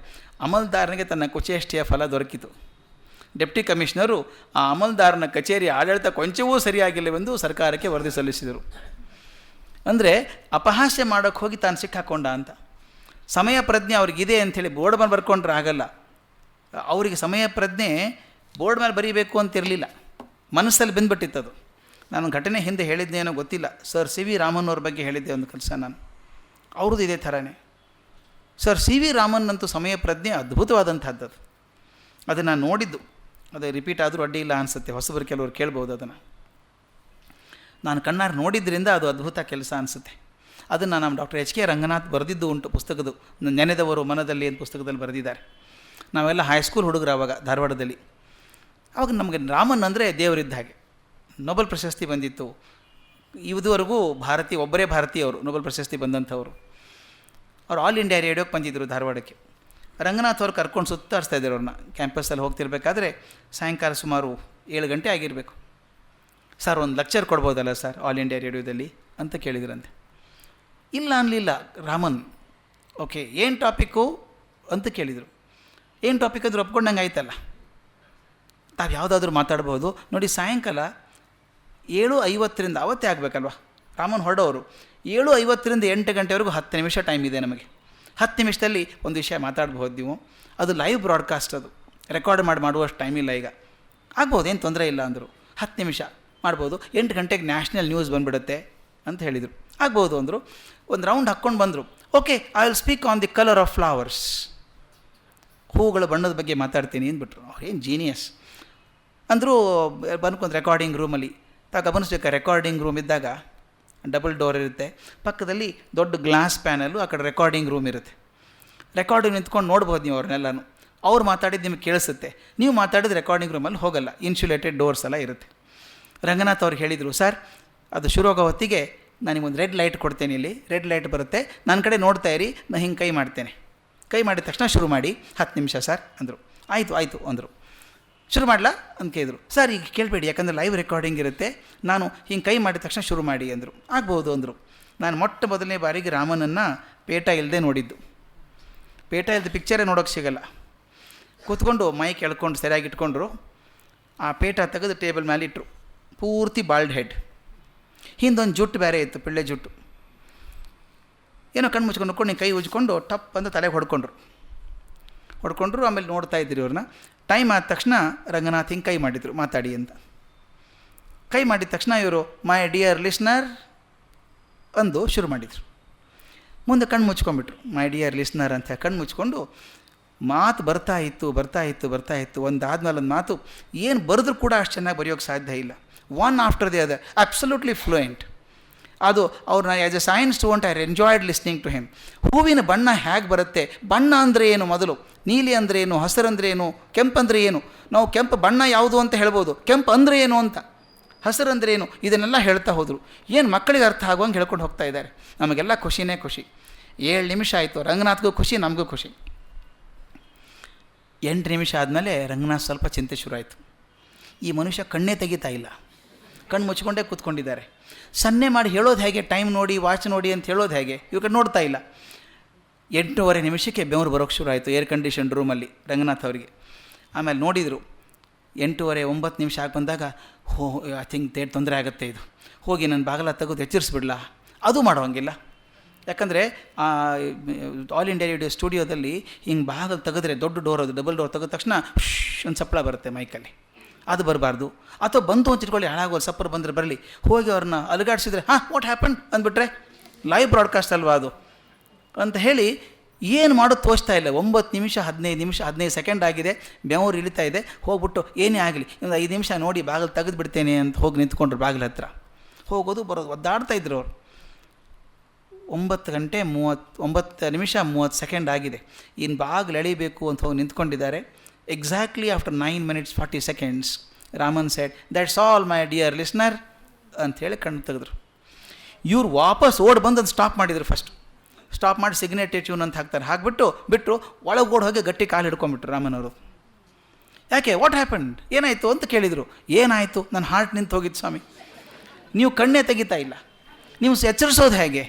ಅಮಲ್ದಾರನಿಗೆ ತನ್ನ ಕುಚೇಷ್ಟೆಯ ಫಲ ದೊರಕಿತು. ಡೆಪ್ಟಿ ಕಮಿಷನರು ಆ ಅಮಲ್ದಾರನ ಕಚೇರಿ ಆಡಳಿತ ಕೊಂಚವೂ ಸರಿಯಾಗಿಲ್ಲವೆಂದು ಸರ್ಕಾರಕ್ಕೆ ವರದಿ ಸಲ್ಲಿಸಿದರು. ಅಂದರೆ ಅಪಹಾಸ್ಯ ಮಾಡೋಕ್ಕೆ ಹೋಗಿ ತಾನು ಸಿಕ್ಕಾಕೊಂಡ ಅಂತ. ಸಮಯ ಪ್ರಜ್ಞೆ ಅವ್ರಿಗಿದೆ ಅಂಥೇಳಿ ಬೋರ್ಡ್ ಮೇಲೆ ಬರ್ಕೊಂಡ್ರೆ ಆಗಲ್ಲ. ಅವರಿಗೆ ಸಮಯ ಪ್ರಜ್ಞೆ ಬೋರ್ಡ್ ಮೇಲೆ ಬರೀಬೇಕು ಅಂತಿರಲಿಲ್ಲ, ಮನಸ್ಸಲ್ಲಿ ಬಂದುಬಿಟ್ಟಿತ್ತದು. ನಾನು ಘಟನೆ ಹಿಂದೆ ಹೇಳಿದ್ದೇನೋ ಗೊತ್ತಿಲ್ಲ, ಸರ್ ಸಿ ವಿ ರಾಮನ್ ಅವ್ರ ಬಗ್ಗೆ ಹೇಳಿದ್ದೆ ಒಂದು ಕೆಲಸ ನಾನು. ಅವ್ರದ್ದು ಇದೇ ಥರನೇ. ಸರ್ ಸಿ ವಿ ರಾಮನ್ ಅಂತೂ ಸಮಯ ಪ್ರಜ್ಞೆ ಅದ್ಭುತವಾದಂಥದ್ದು. ಅದನ್ನು ನಾನು ನೋಡಿದ್ದು, ಅದು ರಿಪೀಟ್ ಆದರೂ ಅಡ್ಡಿ ಇಲ್ಲ ಅನಿಸುತ್ತೆ, ಹೊಸಬರು ಕೆಲವರು ಕೇಳ್ಬೋದು ಅದನ್ನು. ನಾನು ಕಣ್ಣಾರು ನೋಡಿದ್ರಿಂದ ಅದು ಅದ್ಭುತ ಕೆಲಸ ಅನಿಸುತ್ತೆ. ಅದನ್ನು ನಮ್ಮ ಡಾಕ್ಟರ್ ಎಚ್ ಕೆ ರಂಗನಾಥ್ ಬರೆದಿದ್ದು ಉಂಟು ಪುಸ್ತಕದ್ದು, ನೆನೆದವರು ಮನದಲ್ಲಿ ಅಂತ ಪುಸ್ತಕದಲ್ಲಿ ಬರೆದಿದ್ದಾರೆ. ನಾವೆಲ್ಲ ಹೈಸ್ಕೂಲ್ ಹುಡುಗರು ಆವಾಗ ಧಾರವಾಡದಲ್ಲಿ. ಆವಾಗ ನಮಗೆ ರಾಮನ್ ಅಂದರೆ ದೇವರಿದ್ದ ಹಾಗೆ. ನೊಬೆಲ್ ಪ್ರಶಸ್ತಿ ಬಂದಿತ್ತು. ಇದುವರೆಗೂ ಒಬ್ಬರೇ ಭಾರತೀಯವರು ನೊಬೆಲ್ ಪ್ರಶಸ್ತಿ ಬಂದಂಥವರು. ಅವ್ರು ಆಲ್ ಇಂಡಿಯಾ ರೇಡಿಯೋಕ್ಕೆ ಬಂದಿದ್ದರು ಧಾರವಾಡಕ್ಕೆ. ರಂಗನಾಥ್ ಅವ್ರು ಕರ್ಕೊಂಡು ಸುತ್ತಾಡಿಸ್ತಾ ಇದ್ದಾರೆ ಅವ್ರನ್ನ. ಕ್ಯಾಂಪಸ್ಸಲ್ಲಿ ಹೋಗ್ತಿರ್ಬೇಕಾದ್ರೆ ಸಾಯಂಕಾಲ ಸುಮಾರು 7 ಗಂಟೆ ಆಗಿರಬೇಕು. ಸರ್ ಒಂದು ಲೆಕ್ಚರ್ ಕೊಡ್ಬೋದಲ್ಲ ಸರ್ ಆಲ್ ಇಂಡಿಯಾ ರೇಡಿಯೋದಲ್ಲಿ ಅಂತ ಕೇಳಿದ್ರಂತೆ. ಇಲ್ಲ ಅನ್ನಲಿಲ್ಲ ರಾಮನ್. ಓಕೆ ಏನು ಟಾಪಿಕ್ಕು ಅಂತ ಕೇಳಿದರು. ಏನು ಟಾಪಿಕ್ ಅಂದ್ರೆ ಒಪ್ಕೊಂಡಂಗೆ ಆಯ್ತಲ್ಲ, ತಾವು ಯಾವುದಾದ್ರೂ ಮಾತಾಡ್ಬೋದು ನೋಡಿ. ಸಾಯಂಕಾಲ 7:50 ಅವತ್ತೇ ಆಗಬೇಕಲ್ವ, ರಾಮನ್ ಹೊರಡೋರು. 7:50 8 ಗಂಟೆವರೆಗೂ 10 ನಿಮಿಷ ಟೈಮ್ ಇದೆ ನಮಗೆ. 10 ನಿಮಿಷದಲ್ಲಿ ಒಂದು ವಿಷಯ ಮಾತಾಡ್ಬೋದು ನೀವು. ಅದು ಲೈವ್ ಬ್ರಾಡ್ಕಾಸ್ಟ್, ಅದು ರೆಕಾರ್ಡ್ ಮಾಡುವಷ್ಟು ಟೈಮ್ ಇಲ್ಲ ಈಗ. ಆಗ್ಬೋದು, ಏನು ತೊಂದರೆ ಇಲ್ಲ ಅಂದರು. 10 ನಿಮಿಷ ಮಾಡ್ಬೋದು. 8 ಗಂಟೆಗೆ ನ್ಯಾಷನಲ್ ನ್ಯೂಸ್ ಬಂದುಬಿಡುತ್ತೆ ಅಂತ ಹೇಳಿದರು. ಆಗ್ಬೋದು ಅಂದರು. ಒಂದು ರೌಂಡ್ ಹಾಕ್ಕೊಂಡು ಬಂದರು. Okay, I will speak on the colour of flowers. ಹೂಗಳ ಬಣ್ಣದ ಬಗ್ಗೆ ಮಾತಾಡ್ತೀನಿ ಅಂದ್ಬಿಟ್ರು. ಅವ್ರೇನು ಜೀನಿಯಸ್ ಅಂದರು. ಬಂದ್ಕೊಂಡು ರೆಕಾರ್ಡಿಂಗ್ ರೂಮಲ್ಲಿ ಗಮನಿಸ್ಬೇಕು. ರೆಕಾರ್ಡಿಂಗ್ ರೂಮ್ ಇದ್ದಾಗ ಡಬಲ್ ಡೋರ್ ಇರುತ್ತೆ, ಪಕ್ಕದಲ್ಲಿ ದೊಡ್ಡ ಗ್ಲಾಸ್ ಪ್ಯಾನಲ್ಲು, ಆ ಕಡೆ ರೆಕಾರ್ಡಿಂಗ್ ರೂಮ್ ಇರುತ್ತೆ. ರೆಕಾರ್ಡಿಂಗ್ ನಿಂತ್ಕೊಂಡು ನೋಡ್ಬೋದು ನೀವು ಅವ್ರನ್ನೆಲ್ಲನೂ. ಅವ್ರು ಮಾತಾಡಿದ್ದು ನಿಮಗೆ ಕೇಳಿಸುತ್ತೆ, ನೀವು ಮಾತಾಡಿದ ರೆಕಾರ್ಡಿಂಗ್ ರೂಮಲ್ಲಿ ಹೋಗಲ್ಲ, ಇನ್ಸುಲೇಟೆಡ್ ಡೋರ್ಸ್ ಎಲ್ಲ ಇರುತ್ತೆ. ರಂಗನಾಥ್ ಅವ್ರಿಗೆ ಹೇಳಿದರು, ಸರ್ ಅದು ಶುರುವಾಗೋ ಹೊತ್ತಿಗೆ ನಾನು ನಿಮಗೊಂದು ರೆಡ್ ಲೈಟ್ ಕೊಡ್ತೇನೆ, ಇಲ್ಲಿ ರೆಡ್ ಲೈಟ್ ಬರುತ್ತೆ, ನನ್ನ ಕಡೆ ನೋಡ್ತಾ ಇರಿ, ನಾನು ಹಿಂಗೆ ಕೈ ಮಾಡ್ತೇನೆ. ಕೈ ಮಾಡಿದ ತಕ್ಷಣ ಶುರು ಮಾಡಿ, 10 ನಿಮಿಷ ಸರ್ ಅಂದರು. ಆಯಿತು ಅಂದರು. ಶುರು ಮಾಡಲಾ ಅಂತ ಕೇಳಿದ್ರು. ಸರ್ ಈಗ ಕೇಳಬೇಡಿ, ಯಾಕಂದರೆ ಲೈವ್ ರೆಕಾರ್ಡಿಂಗ್ ಇರುತ್ತೆ, ನಾನು ಹಿಂಗೆ ಕೈ ಮಾಡಿದ ತಕ್ಷಣ ಶುರು ಮಾಡಿ ಅಂದರು. ಆಗ್ಬೋದು ಅಂದರು. ನಾನು ಮೊದಲನೇ ಬಾರಿಗೆ ರಾಮನನ್ನು ಪೇಟ ಇಲ್ಲದೆ ನೋಡಿದ್ದು. ಪೇಟ ಇಲ್ಲದೆ ಪಿಕ್ಚರೇ ನೋಡೋಕ್ಕೆ ಸಿಗಲ್ಲ. ಕೂತ್ಕೊಂಡು ಮೈಕ್ ಎಳ್ಕೊಂಡು ಸರಿಯಾಗಿ ಇಟ್ಕೊಂಡ್ರು. ಆ ಪೇಟ ತೆಗೆದು ಟೇಬಲ್ ಮೇಲೆ ಇಟ್ಟರು. ಪೂರ್ತಿ ಬಾಲ್ಡ್ ಹೆಡ್, ಹಿಂದೊಂದು ಜುಟ್ಟು ಬೇರೆ ಇತ್ತು, ಪಿಳ್ಳೆ ಜುಟ್ಟು. ಏನೋ ಕಣ್ಣು ಮುಚ್ಕೊಂಡು ನೀನು ಕೈ ಉಜ್ಕೊಂಡು ಟಪ್ ಅಂತ ತಲೆಗೆ ಹೊಡ್ಕೊಂಡ್ರು. ಆಮೇಲೆ ನೋಡ್ತಾ ಇದ್ದಿರಿ ಅವ್ರನ್ನ. ಟೈಮ್ ಆದ ತಕ್ಷಣ ರಂಗನಾಥ್ ಹಿಂಗೆ ಕೈ ಮಾಡಿದರು, ಮಾತಾಡಿ ಅಂತ. ಕೈ ಮಾಡಿದ ತಕ್ಷಣ ಇವರು ಮೈ ಡಿಯರ್ ಲಿಸ್ನರ್ ಅಂದು ಶುರು ಮಾಡಿದರು. ಮುಂದೆ ಕಣ್ಣು ಮುಚ್ಕೊಂಡ್ಬಿಟ್ರು. ಮೈ ಡಿಯರ್ ಲಿಸ್ನರ್ ಅಂತ ಕಣ್ಣು ಮುಚ್ಕೊಂಡು ಮಾತು ಬರ್ತಾ ಇತ್ತು. ಒಂದಾದ್ಮೇಲೆ ಒಂದು ಮಾತು ಏನು ಬರೆದ್ರೂ ಕೂಡ ಅಷ್ಟು ಚೆನ್ನಾಗಿ ಬರೆಯೋಕ್ಕೆ ಸಾಧ್ಯ ಇಲ್ಲ. One after the other, absolutely fluent. ಅದು ಅವ್ರನ್ನ as a science student I enjoyed listening to him. ಹೂವಿನ ಬಣ್ಣ ಹೇಗೆ ಬರುತ್ತೆ, ಬಣ್ಣ ಅಂದರೆ ಏನು, ಮೊದಲು ನೀಲಿ ಅಂದರೆ ಏನು, ಹಸಿರು ಅಂದರೆ ಏನು, ಕೆಂಪು ಅಂದರೆ ಏನು. ನಾವು ಕೆಂಪು ಬಣ್ಣ ಯಾವುದು ಅಂತ ಹೇಳ್ಬೋದು, ಕೆಂಪು ಅಂದರೆ ಏನು ಅಂತ, ಹಸಿರು ಅಂದರೆ ಏನು, ಇದನ್ನೆಲ್ಲ ಹೇಳ್ತಾ ಹೋದರು. ಏನು ಮಕ್ಕಳಿಗೆ ಅರ್ಥ ಆಗುವಂಗೆ ಹೇಳ್ಕೊಂಡು ಹೋಗ್ತಾ ಇದ್ದಾರೆ. ನಮಗೆಲ್ಲ ಖುಷಿನೇ ಖುಷಿ. 7 ನಿಮಿಷ ಆಯಿತು. ರಂಗನಾಥ್ಗೂ ಖುಷಿ, ನಮಗೂ ಖುಷಿ. 8 ನಿಮಿಷ ಆದಮೇಲೆ ರಂಗನಾಥ್ ಸ್ವಲ್ಪ ಚಿಂತೆ ಶುರು ಆಯಿತು. ಈ ಮನುಷ್ಯ ಕಣ್ಣೇ ತೆಗಿತಾ ಇಲ್ಲ, ಕಣ್ಣು ಮುಚ್ಕೊಂಡೇ ಕೂತ್ಕೊಂಡಿದ್ದಾರೆ. ಸನ್ನೆ ಮಾಡಿ ಹೇಳೋದು ಹೇಗೆ, ಟೈಮ್ ನೋಡಿ ವಾಚ್ ನೋಡಿ ಅಂತ ಹೇಳೋದು ಹೇಗೆ, ಇವಾಗ ನೋಡ್ತಾ ಇಲ್ಲ. 8:15 ನಿಮಿಷಕ್ಕೆ ಬೆವರು ಬರೋಕ್ಕೆ ಶುರು ಆಯಿತು ಏರ್ ಕಂಡೀಷನ್ ರೂಮಲ್ಲಿ ರಂಗನಾಥ್ ಅವರಿಗೆ. ಆಮೇಲೆ ನೋಡಿದರು 8:30 9 ನಿಮಿಷ ಆಗಿ ಬಂದಾಗ, ಐ ಥಿಂಕ್ ತೊಂದರೆ ಆಗುತ್ತೆ, ಇದು ಹೋಗಿ ನನ್ನ ಬಾಗಲ ತೆಗೆದು ಎಚ್ಚರಿಸ್ಬಿಡ್ಲಾ, ಅದು ಮಾಡೋಂಗಿಲ್ಲ. ಯಾಕಂದರೆ ಆಲ್ ಇಂಡಿಯಾ ರೇಡಿಯೋ ಸ್ಟುಡಿಯೋದಲ್ಲಿ ಹಿಂಗೆ ಬಾಗಿಲು ತೆಗೆದ್ರೆ ದೊಡ್ಡ ಡೋರ್, ಅದು ಡಬಲ್ ಡೋರ್ ತೆಗೆದ ತಕ್ಷಣ ಒಂದು ಸಪ್ಪಳ ಬರುತ್ತೆ ಮೈಕಲ್ಲಿ, ಅದು ಬರಬಾರ್ದು. ಅಥವಾ ಬಂತು ಅಂತ ಇಟ್ಕೊಳ್ಳಿ, ಹಾಳಾಗೋದು, ಸಪ್ಪರ್ ಬಂದರೆ ಬರಲಿ. ಹೋಗಿ ಅವ್ರನ್ನ ಅಲುಗಾಡಿಸಿದ್ರೆ ವಾಟ್ ಹ್ಯಾಪನ್ ಅಂದ್ಬಿಟ್ರೆ ಲೈವ್ ಬ್ರಾಡ್ಕಾಸ್ಟ್ ಅಲ್ವಾ ಅದು ಅಂತ ಹೇಳಿ ಏನು ಮಾಡೋದು ತೋಚ್ತಾ ಇಲ್ಲ. 9 ನಿಮಿಷ 15 ಸೆಕೆಂಡ್ ಆಗಿದೆ, ಬೆವರು ಇಳಿತಾ ಇದೆ. ಹೋಗ್ಬಿಟ್ಟು ಏನೇ ಆಗಲಿ ಒಂದು 5 ನಿಮಿಷ ನೋಡಿ ಬಾಗಿಲು ತೆಗೆದು ಬಿಡ್ತೇನೆ ಅಂತ ಹೋಗಿ ನಿಂತ್ಕೊಂಡ್ರು. ಬಾಗಿಲ ಹತ್ರ ಹೋಗೋದು ಬರೋದು ಒದ್ದಾಡ್ತಾ ಇದ್ರು ಅವರು. 9 ನಿಮಿಷ 30 ಸೆಕೆಂಡ್ ಆಗಿದೆ. ಇನ್ನು ಬಾಗಿಲು ಎಳಿಬೇಕು ಅಂತ ಹೋಗಿ ನಿಂತ್ಕೊಂಡಿದ್ದಾರೆ. Exactly after 9 minutes 40 seconds Raman shed, that's all my dear listener ಅಂಥೇಳಿ ಕಣ್ಣು ತೆಗೆದ್ರು. ಇವ್ರು ವಾಪಸ್ ಬಂದು ಅದು ಸ್ಟಾಪ್ ಮಾಡಿದರು. ಫಸ್ಟ್ ಸ್ಟಾಪ್ ಮಾಡಿ ಸಿಗ್ನೇಚರ್ ಟ್ಯೂನ್ ಅಂತ ಹಾಕ್ತಾರೆ, ಬಿಟ್ಟರು ಒಳಗೆ ಹೋಗಿ ಗಟ್ಟಿ ಕಾಲು ಹಿಡ್ಕೊಂಡ್ಬಿಟ್ರು ರಾಮನ್ ಅವರು. ಯಾಕೆ, ವಾಟ್ ಹ್ಯಾಪನ್ಡ್, ಏನಾಯಿತು ಅಂತ ಕೇಳಿದರು. ಏನಾಯಿತು, ನನ್ನ ಹಾರ್ಟ್ ನಿಂತು ಹೋಗಿತ್ತು ಸ್ವಾಮಿ, ನೀವು ಕಣ್ಣೇ ತೆಗಿತಾ ಇಲ್ಲ, ನೀವು ಎಚ್ಚರಿಸೋದು ಹೇಗೆ,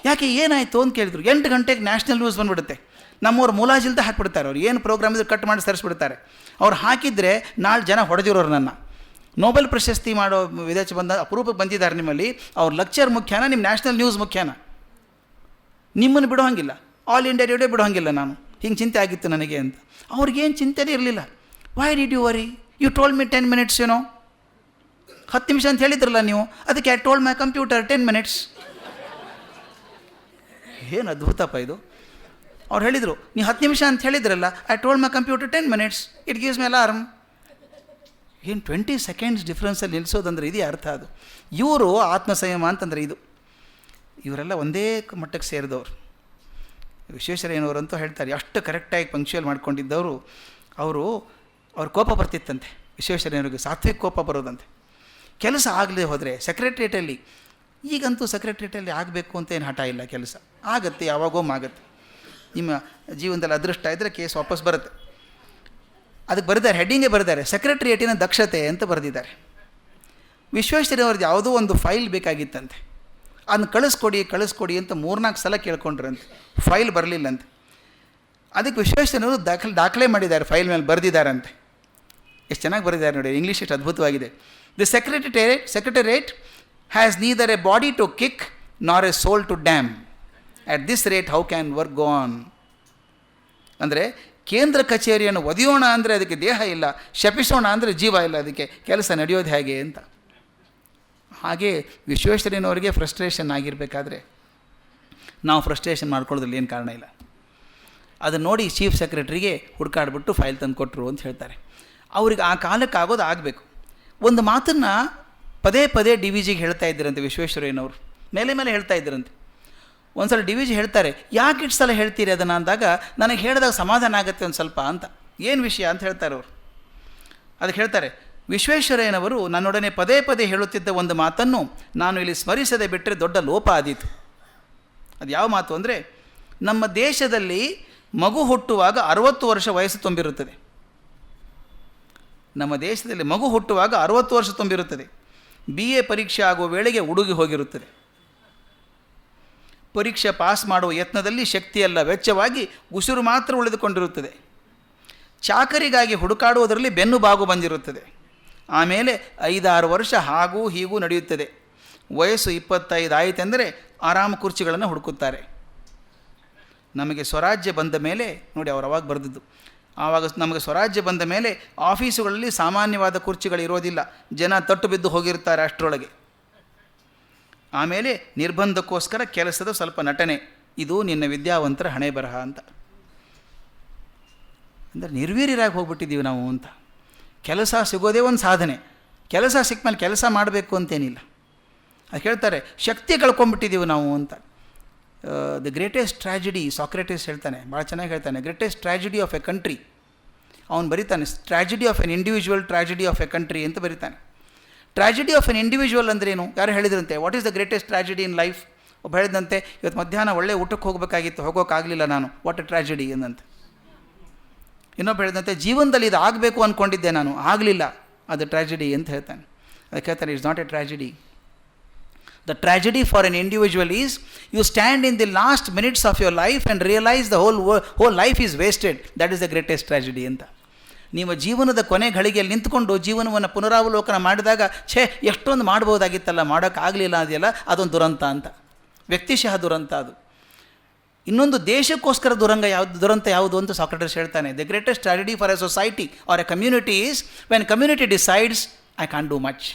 ಯಾಕೆ ಏನಾಯಿತು ಅಂತ ಕೇಳಿದರು. 8 ಗಂಟೆಗೆ ನ್ಯಾಷನಲ್ ನ್ಯೂಸ್ ಬಂದುಬಿಡುತ್ತೆ. ನಮ್ಮವ್ರು ಮುಲಾಜಿಲ್ದ ಹಾಕಿಬಿಡ್ತಾರೆ. ಅವ್ರು ಏನು ಪ್ರೋಗ್ರಾಮ್ ಇದ್ರೆ ಕಟ್ ಮಾಡಿ ಸರಿಸ್ಬಿಡ್ತಾರೆ. ಅವ್ರು ಹಾಕಿದರೆ ನಾಳೆ ಜನ ಹೊಡೆದಿರೋರು ನನ್ನ. ನೋಬೆಲ್ ಪ್ರಶಸ್ತಿ ಮಾಡೋ ವಿದೇಶ ಬಂದ ಅಪರೂಪಕ್ಕೆ ಬಂದಿದ್ದಾರೆ ನಿಮ್ಮಲ್ಲಿ. ಅವ್ರ ಲೆಕ್ಚರ್ ಮುಖ್ಯನಾ, ನಿಮ್ಮ ನ್ಯಾಷನಲ್ ನ್ಯೂಸ್ ಮುಖ್ಯನಾ? ನಿಮ್ಮನ್ನು ಬಿಡೋ ಹಾಗಿಲ್ಲ, ಆಲ್ ಇಂಡಿಯಾ ರೇಡಿಯೋ ಬಿಡೋ ಹಾಗಿಲ್ಲ. ನಾನು ಹಿಂಗೆ ಚಿಂತೆ ಆಗಿತ್ತು ನನಗೆ ಅಂತ. ಅವ್ರಿಗೇನು ಚಿಂತೆನೇ ಇರಲಿಲ್ಲ. Why did you worry, you told me 10 minutes, 10 ನಿಮಿಷ ಅಂತ ಹೇಳಿದ್ರಲ್ಲ ನೀವು, ಅದಕ್ಕೆ I told my computer 10 minutes. ಏನು ಅದ್ಭುತಪ್ಪ ಇದು. ಅವ್ರು ಹೇಳಿದರು, ನೀವು 10 ನಿಮಿಷ ಅಂತ ಹೇಳಿದ್ರಲ್ಲ, I told my computer 10 minutes, it gives my alarm. ಏನು 20 seconds ಡಿಫ್ರೆನ್ಸಲ್ಲಿ ನಿಲ್ಲಿಸೋದಂದ್ರೆ ಇದೇ ಅರ್ಥ. ಅದು ಇವರು ಆತ್ಮಸಂಯಮ ಅಂತಂದರೆ ಇದು. ಇವರೆಲ್ಲ ಒಂದೇ ಮಟ್ಟಕ್ಕೆ ಸೇರಿದವರು. ವಿಶ್ವೇಶ್ವರಯ್ಯನವರಂತೂ ಹೇಳ್ತಾರೆ, ಅಷ್ಟು ಕರೆಕ್ಟಾಗಿ ಪಂಕ್ಚುಯಲ್ ಮಾಡ್ಕೊಂಡಿದ್ದವರು. ಅವ್ರ ಕೋಪ ಬರ್ತಿತ್ತಂತೆ ವಿಶ್ವೇಶ್ವರಯ್ಯನವ್ರಿಗೆ, ಸಾತ್ವಿಕ ಕೋಪ ಬರೋದಂತೆ. ಕೆಲಸ ಆಗದೆ ಹೋದರೆ ಸೆಕ್ರೆಟ್ರಿಯೇಟಲ್ಲಿ, ಈಗಂತೂ ಸೆಕ್ರೆಟ್ರಿಯೇಟಲ್ಲಿ ಆಗಬೇಕು ಅಂತ ಏನು ಹಠ ಇಲ್ಲ, ಕೆಲಸ ಆಗುತ್ತೆ, ಯಾವಾಗೊಮ್ಮೆ ಆಗುತ್ತೆ. ನಿಮ್ಮ ಜೀವನದಲ್ಲಿ ಅದೃಷ್ಟ ಇದ್ದರೆ ಕೇಸ್ ವಾಪಸ್ ಬರುತ್ತೆ. ಅದಕ್ಕೆ ಬರೆದಾರೆ, ಹೆಡ್ಡಿಂಗೇ ಬರೆದಾರೆ, ಸೆಕ್ರೆಟ್ರಿಯೇಟಿನ ದಕ್ಷತೆ ಅಂತ ಬರೆದಿದ್ದಾರೆ. ವಿಶ್ವೇಶ್ವರಯ್ಯನವ್ರದ್ದು ಯಾವುದೋ ಒಂದು ಫೈಲ್ ಬೇಕಾಗಿತ್ತಂತೆ, ಅದನ್ನು ಕಳಿಸ್ಕೊಡಿ ಅಂತ 3-4 ಸಲ ಕೇಳ್ಕೊಂಡ್ರಂತೆ. ಫೈಲ್ ಬರಲಿಲ್ಲಂತೆ. ಅದಕ್ಕೆ ವಿಶ್ವೇಶ್ವರಯ್ಯನವರು ದಾಖಲೆ ಮಾಡಿದ್ದಾರೆ, ಫೈಲ್ ಮೇಲೆ ಬರೆದಿದ್ದಾರಂತೆ. ಎಷ್ಟು ಚೆನ್ನಾಗಿ ಬರೆದಿದ್ದಾರೆ ನೋಡಿ, ಇಂಗ್ಲೀಷ್ ಎಷ್ಟು ಅದ್ಭುತವಾಗಿದೆ. The secretariat has neither a body to kick nor a soul to damn. At this rate how can work go on. ಅಂದರೆ ಕೇಂದ್ರ ಕಚೇರಿಯನ್ನು ಒದೆಯೋಣ ಅಂದರೆ ಅದಕ್ಕೆ ದೇಹ ಇಲ್ಲ, ಶಪಿಸೋಣ ಅಂದರೆ ಜೀವ ಇಲ್ಲ, ಅದಕ್ಕೆ ಕೆಲಸ ನಡೆಯೋದು ಹೇಗೆ ಅಂತ. ಹಾಗೆ ವಿಶ್ವೇಶ್ವರಯ್ಯನವರಿಗೆ ಫ್ರಸ್ಟ್ರೇಷನ್ ಆಗಿರಬೇಕಾದ್ರೆ ನಾವು ಫ್ರಸ್ಟ್ರೇಷನ್ ಮಾಡ್ಕೊಳ್ಳೋದ್ರಲ್ಲಿ ಏನು ಕಾರಣ ಇಲ್ಲ. ಅದನ್ನು ನೋಡಿ ಚೀಫ್ ಸೆಕ್ರೆಟ್ರಿಗೆ ಹುಡುಕಾಡ್ಬಿಟ್ಟು ಫೈಲ್ ತಂದು ಕೊಟ್ಟರು ಅಂತ ಹೇಳ್ತಾರೆ. ಅವ್ರಿಗೆ ಆ ಕಾಲಕ್ಕೆ ಆಗೋದು ಆಗಬೇಕು. ಒಂದು ಮಾತನ್ನು ಪದೇ ಪದೇ ಡಿ ವಿ ಜಿಗೆ ಹೇಳ್ತಾ ಇದ್ದರಂತೆ ವಿಶ್ವೇಶ್ವರಯ್ಯನವರು, ಮೇಲೆ ಹೇಳ್ತಾ ಇದ್ದರಂತೆ. ಒಂದು ಸಲ ಡಿ ವಿ ಜಿ ಹೇಳ್ತಾರೆ, ಯಾಕೆ ಇಷ್ಟು ಸಲ ಹೇಳ್ತೀರಿ ಅದನ್ನು ಅಂದಾಗ, ನನಗೆ ಹೇಳಿದಾಗ ಸಮಾಧಾನ ಆಗುತ್ತೆ ಒಂದು ಸ್ವಲ್ಪ ಅಂತ. ಏನು ವಿಷಯ ಅಂತ ಹೇಳ್ತಾರೆ ಅವರು. ಅದಕ್ಕೆ ಹೇಳ್ತಾರೆ, ವಿಶ್ವೇಶ್ವರಯ್ಯನವರು ನನ್ನೊಡನೆ ಪದೇ ಪದೇ ಹೇಳುತ್ತಿದ್ದ ಒಂದು ಮಾತನ್ನು ನಾನು ಇಲ್ಲಿ ಸ್ಮರಿಸದೆ ಬಿಟ್ಟರೆ ದೊಡ್ಡ ಲೋಪ ಆದೀತು. ಅದು ಯಾವ ಮಾತು ಅಂದರೆ, ನಮ್ಮ ದೇಶದಲ್ಲಿ ಮಗು ಹುಟ್ಟುವಾಗ 60 ವರ್ಷ ವಯಸ್ಸು ತುಂಬಿರುತ್ತದೆ. ನಮ್ಮ ದೇಶದಲ್ಲಿ ಮಗು ಹುಟ್ಟುವಾಗ 60 ವರ್ಷ ತುಂಬಿರುತ್ತದೆ. BA ಪರೀಕ್ಷೆ ಆಗುವ ವೇಳೆಗೆ ಹುಡುಗಿ ಹೋಗಿರುತ್ತದೆ. ಪರೀಕ್ಷೆ ಪಾಸ್ ಮಾಡುವ ಯತ್ನದಲ್ಲಿ ಶಕ್ತಿಯೆಲ್ಲ ವೆಚ್ಚವಾಗಿ ಉಸಿರು ಮಾತ್ರ ಉಳಿದುಕೊಂಡಿರುತ್ತದೆ. ಚಾಕರಿಗಾಗಿ ಹುಡುಕಾಡುವುದರಲ್ಲಿ ಬೆನ್ನು ಬಾಗು ಬಂದಿರುತ್ತದೆ. ಆಮೇಲೆ 5-6 ವರ್ಷ ಹಾಗೂ ಹೀಗೂ ನಡೆಯುತ್ತದೆ. ವಯಸ್ಸು 25 ಆಯಿತೆಂದರೆ ಆರಾಮ ಕುರ್ಚಿಗಳನ್ನು ಹುಡುಕುತ್ತಾರೆ. ನಮಗೆ ಸ್ವರಾಜ್ಯ ಬಂದ ಮೇಲೆ ನೋಡಿ, ಅವರು ಅವಾಗ ಬರೆದಿದ್ದು, ಆವಾಗ ನಮಗೆ ಸ್ವರಾಜ್ಯ ಬಂದ ಮೇಲೆ ಆಫೀಸುಗಳಲ್ಲಿ ಸಾಮಾನ್ಯವಾದ ಕುರ್ಚಿಗಳಿರೋದಿಲ್ಲ, ಜನ ತಟ್ಟು ಬಿದ್ದು ಹೋಗಿರ್ತಾರೆ ಅಷ್ಟರೊಳಗೆ. ಆಮೇಲೆ ನಿರ್ಬಂಧಕ್ಕೋಸ್ಕರ ಕೆಲಸದ ಸ್ವಲ್ಪ ನಟನೆ. ಇದು ನಿನ್ನ ವಿದ್ಯಾವಂತರ ಹಣೆ ಬರಹ ಅಂತ. ಅಂದರೆ ನಿರ್ವೀರ್ಯರಾಗಿ ಹೋಗ್ಬಿಟ್ಟಿದ್ದೀವಿ ನಾವು ಅಂತ. ಕೆಲಸ ಸಿಗೋದೇ ಒಂದು ಸಾಧನೆ. ಕೆಲಸ ಸಿಕ್ಕ ಮೇಲೆ ಕೆಲಸ ಮಾಡಬೇಕು ಅಂತೇನಿಲ್ಲ. ಅದು ಹೇಳ್ತಾರೆ, ಶಕ್ತಿ ಕಳ್ಕೊಂಡ್ಬಿಟ್ಟಿದ್ದೀವಿ ನಾವು ಅಂತ. ದಿ ಗ್ರೇಟೆಸ್ಟ್ ಟ್ರ್ಯಾಜಿಡಿ, ಸಾಕ್ರೆಟಿಸ್ ಹೇಳ್ತಾನೆ, ಭಾಳ ಚೆನ್ನಾಗಿ ಹೇಳ್ತಾನೆ, greatest tragedy of a country. ಅವನು ಬರೀತಾನೆ, tragedy of an individual, tragedy of a country ಅಂತ ಬರೀತಾನೆ. ಟ್ರ್ಯಾಜಿಡಿ ಆಫ್ ಎನ್ ಇಂಡಿವಿಜುವಲ್ ಅಂದ್ರೇನು? ಯಾರು ಹೇಳಿದ್ರಂತೆ, what is the greatest tragedy in life? ಒಬ್ಬ ಹೇಳಿದಂತೆ, ಇವತ್ತು ಮಧ್ಯಾಹ್ನ ಒಳ್ಳೆ ಊಟಕ್ಕೆ ಹೋಗಬೇಕಾಗಿತ್ತು, ಹೋಗೋಕ್ಕಾಗಲಿಲ್ಲ ನಾನು, ವಾಟ್ ಎ ಟ್ರ್ಯಾಜಿಡಿ ಎಂದಂತೆ. ಇನ್ನೊಬ್ಬ ಹೇಳಿದಂತೆ, ಜೀವನದಲ್ಲಿ ಇದು ಆಗಬೇಕು ಅಂದ್ಕೊಂಡಿದ್ದೆ ನಾನು, ಆಗಲಿಲ್ಲ, ಅದು ಟ್ರ್ಯಾಜಿಡಿ ಅಂತ ಹೇಳ್ತಾನೆ. ಅದಕ್ಕೆ ಹೇಳ್ತಾನೆ, it's not A tragedy. The tragedy for an individual is you stand in the last minutes of your life and realize the whole life is wasted. That is the greatest tragedy ಅಂತ. ನಿಮ್ಮ ಜೀವನದ ಕೊನೆ ಘಳಿಗೆಯಲ್ಲಿ ನಿಂತ್ಕೊಂಡು ಜೀವನವನ್ನು ಪುನರಾವಲೋಕನ ಮಾಡಿದಾಗ, ಎಷ್ಟೊಂದು ಮಾಡ್ಬೋದಾಗಿತ್ತಲ್ಲ, ಮಾಡೋಕ್ಕಾಗಲಿಲ್ಲ, ಅದೆಲ್ಲ ಅದೊಂದು ದುರಂತ ಅಂತ, ವ್ಯಕ್ತಿಶಃ ದುರಂತ ಅದು. ಇನ್ನೊಂದು ದೇಶಕ್ಕೋಸ್ಕರ ದುರಂತ ಯಾವುದು ಅಂತ ಸಾಕ್ರೆಟಿಸ್ ಹೇಳ್ತಾನೆ. The greatest tragedy for A society R A community is when community decides I can do much.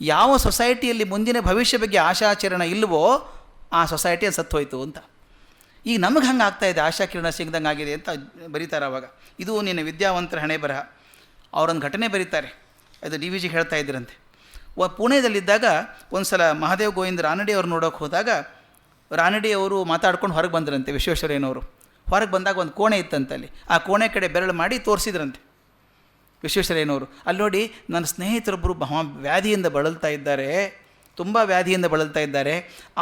ಯಾವ ಸೊಸೈಟಿಯಲ್ಲಿ ಮುಂದಿನ ಭವಿಷ್ಯ ಬಗ್ಗೆ ಆಶಾಚರಣ ಇಲ್ಲವೋ ಆ ಸೊಸೈಟಿ ಸತ್ತೋಯ್ತು ಅಂತ. ಈಗ ನಮಗೆ ಹಂಗೆ ಆಗ್ತಾಯಿದೆ, ಆಶಾಕಿರಣ ಸಿಗ್ದಂಗೆ ಆಗಿದೆ ಅಂತ ಬರೀತಾರೆ. ಅವಾಗ ಇದು ನಿನ್ನ ವಿದ್ಯಾವಂತರ ಹಣೆ ಬರಹ. ಅವರೊಂದು ಘಟನೆ ಬರೀತಾರೆ, ಅದು ಡಿ ವಿ ಜಿಗೆ ಹೇಳ್ತಾ ಇದ್ರಂತೆ. ಪುಣೆದಲ್ಲಿದ್ದಾಗ ಒಂದು ಸಲ ಮಹಾದೇವ್ ಗೋವಿಂದ ರಾನಡೆ ಅವ್ರು ನೋಡೋಕೆ ಹೋದಾಗ, ರಾನಡೆ ಅವರು ಮಾತಾಡ್ಕೊಂಡು ಹೊರಗೆ ಬಂದ್ರಂತೆ. ವಿಶ್ವೇಶ್ವರಯ್ಯನವರು ಹೊರಗೆ ಬಂದಾಗ ಒಂದು ಕೋಣೆ ಇತ್ತಂತಲ್ಲಿ, ಆ ಕೋಣೆ ಕಡೆ ಬೆರಳು ಮಾಡಿ ತೋರಿಸಿದ್ರಂತೆ ವಿಶ್ವೇಶ್ವರಯ್ಯನವರು. ಅಲ್ಲಿ ನೋಡಿ, ನನ್ನ ಸ್ನೇಹಿತರೊಬ್ಬರು ವ್ಯಾಧಿಯಿಂದ ಬಳಲ್ತಾ ಇದ್ದಾರೆ, ತುಂಬ ವ್ಯಾಧಿಯಿಂದ ಬಳಲ್ತಾ ಇದ್ದಾರೆ,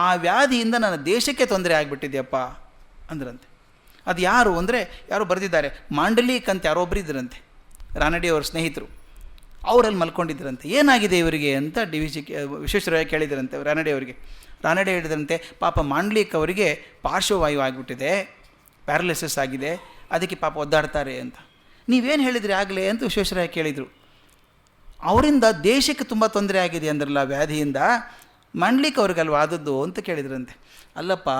ಆ ವ್ಯಾಧಿಯಿಂದ ನನ್ನ ದೇಶಕ್ಕೆ ತೊಂದರೆ ಆಗಿಬಿಟ್ಟಿದೆಯಪ್ಪ ಅಂದ್ರಂತೆ. ಅದು ಯಾರು ಅಂದರೆ, ಯಾರೋ ಬರೆದಿದ್ದಾರೆ, ಮಾಂಡಲೀಕ್ ಅಂತ ಯಾರೊಬ್ಬರು ಇದ್ದರಂತೆ, ರಾನಡೆ ಅವ್ರ ಸ್ನೇಹಿತರು. ಅವರಲ್ಲಿ ಮಲ್ಕೊಂಡಿದ್ದರಂತೆ. ಏನಾಗಿದೆ ಇವರಿಗೆ ಅಂತ ಡಿ ವಿ ಜಿ ವಿಶ್ವೇಶ್ವರಯ್ಯ ಕೇಳಿದ್ರಂತೆ ರಾನಡೆ ಅವರಿಗೆ. ರಾನಡೆ ಹೇಳಿದ್ರಂತೆ, ಪಾಪ ಮಾಂಡಲೀಕ್ ಅವರಿಗೆ ಪಾರ್ಶ್ವವಾಯು ಆಗಿಬಿಟ್ಟಿದೆ, ಪ್ಯಾರಲಿಸಿಸ್ ಆಗಿದೆ, ಅದಕ್ಕೆ ಪಾಪ ಒದ್ದಾಡ್ತಾರೆ ಅಂತ. ನೀವೇನು ಹೇಳಿದ್ರಿ ಆಗಲೇ ಅಂತ ವಿಶ್ವೇಶ್ವರಯ್ಯ ಕೇಳಿದರು. ಅವರಿಂದ ದೇಶಕ್ಕೆ ತುಂಬ ತೊಂದರೆ ಆಗಿದೆ ಅಂದ್ರಲ್ಲ ವ್ಯಾಧಿಯಿಂದ, ಮಾಂಡ್ಲಿಕ್ ಅವ್ರಿಗಲ್ವ ಆದದ್ದು ಅಂತ ಕೇಳಿದ್ರಂತೆ. ಅಲ್ಲಪ್ಪ,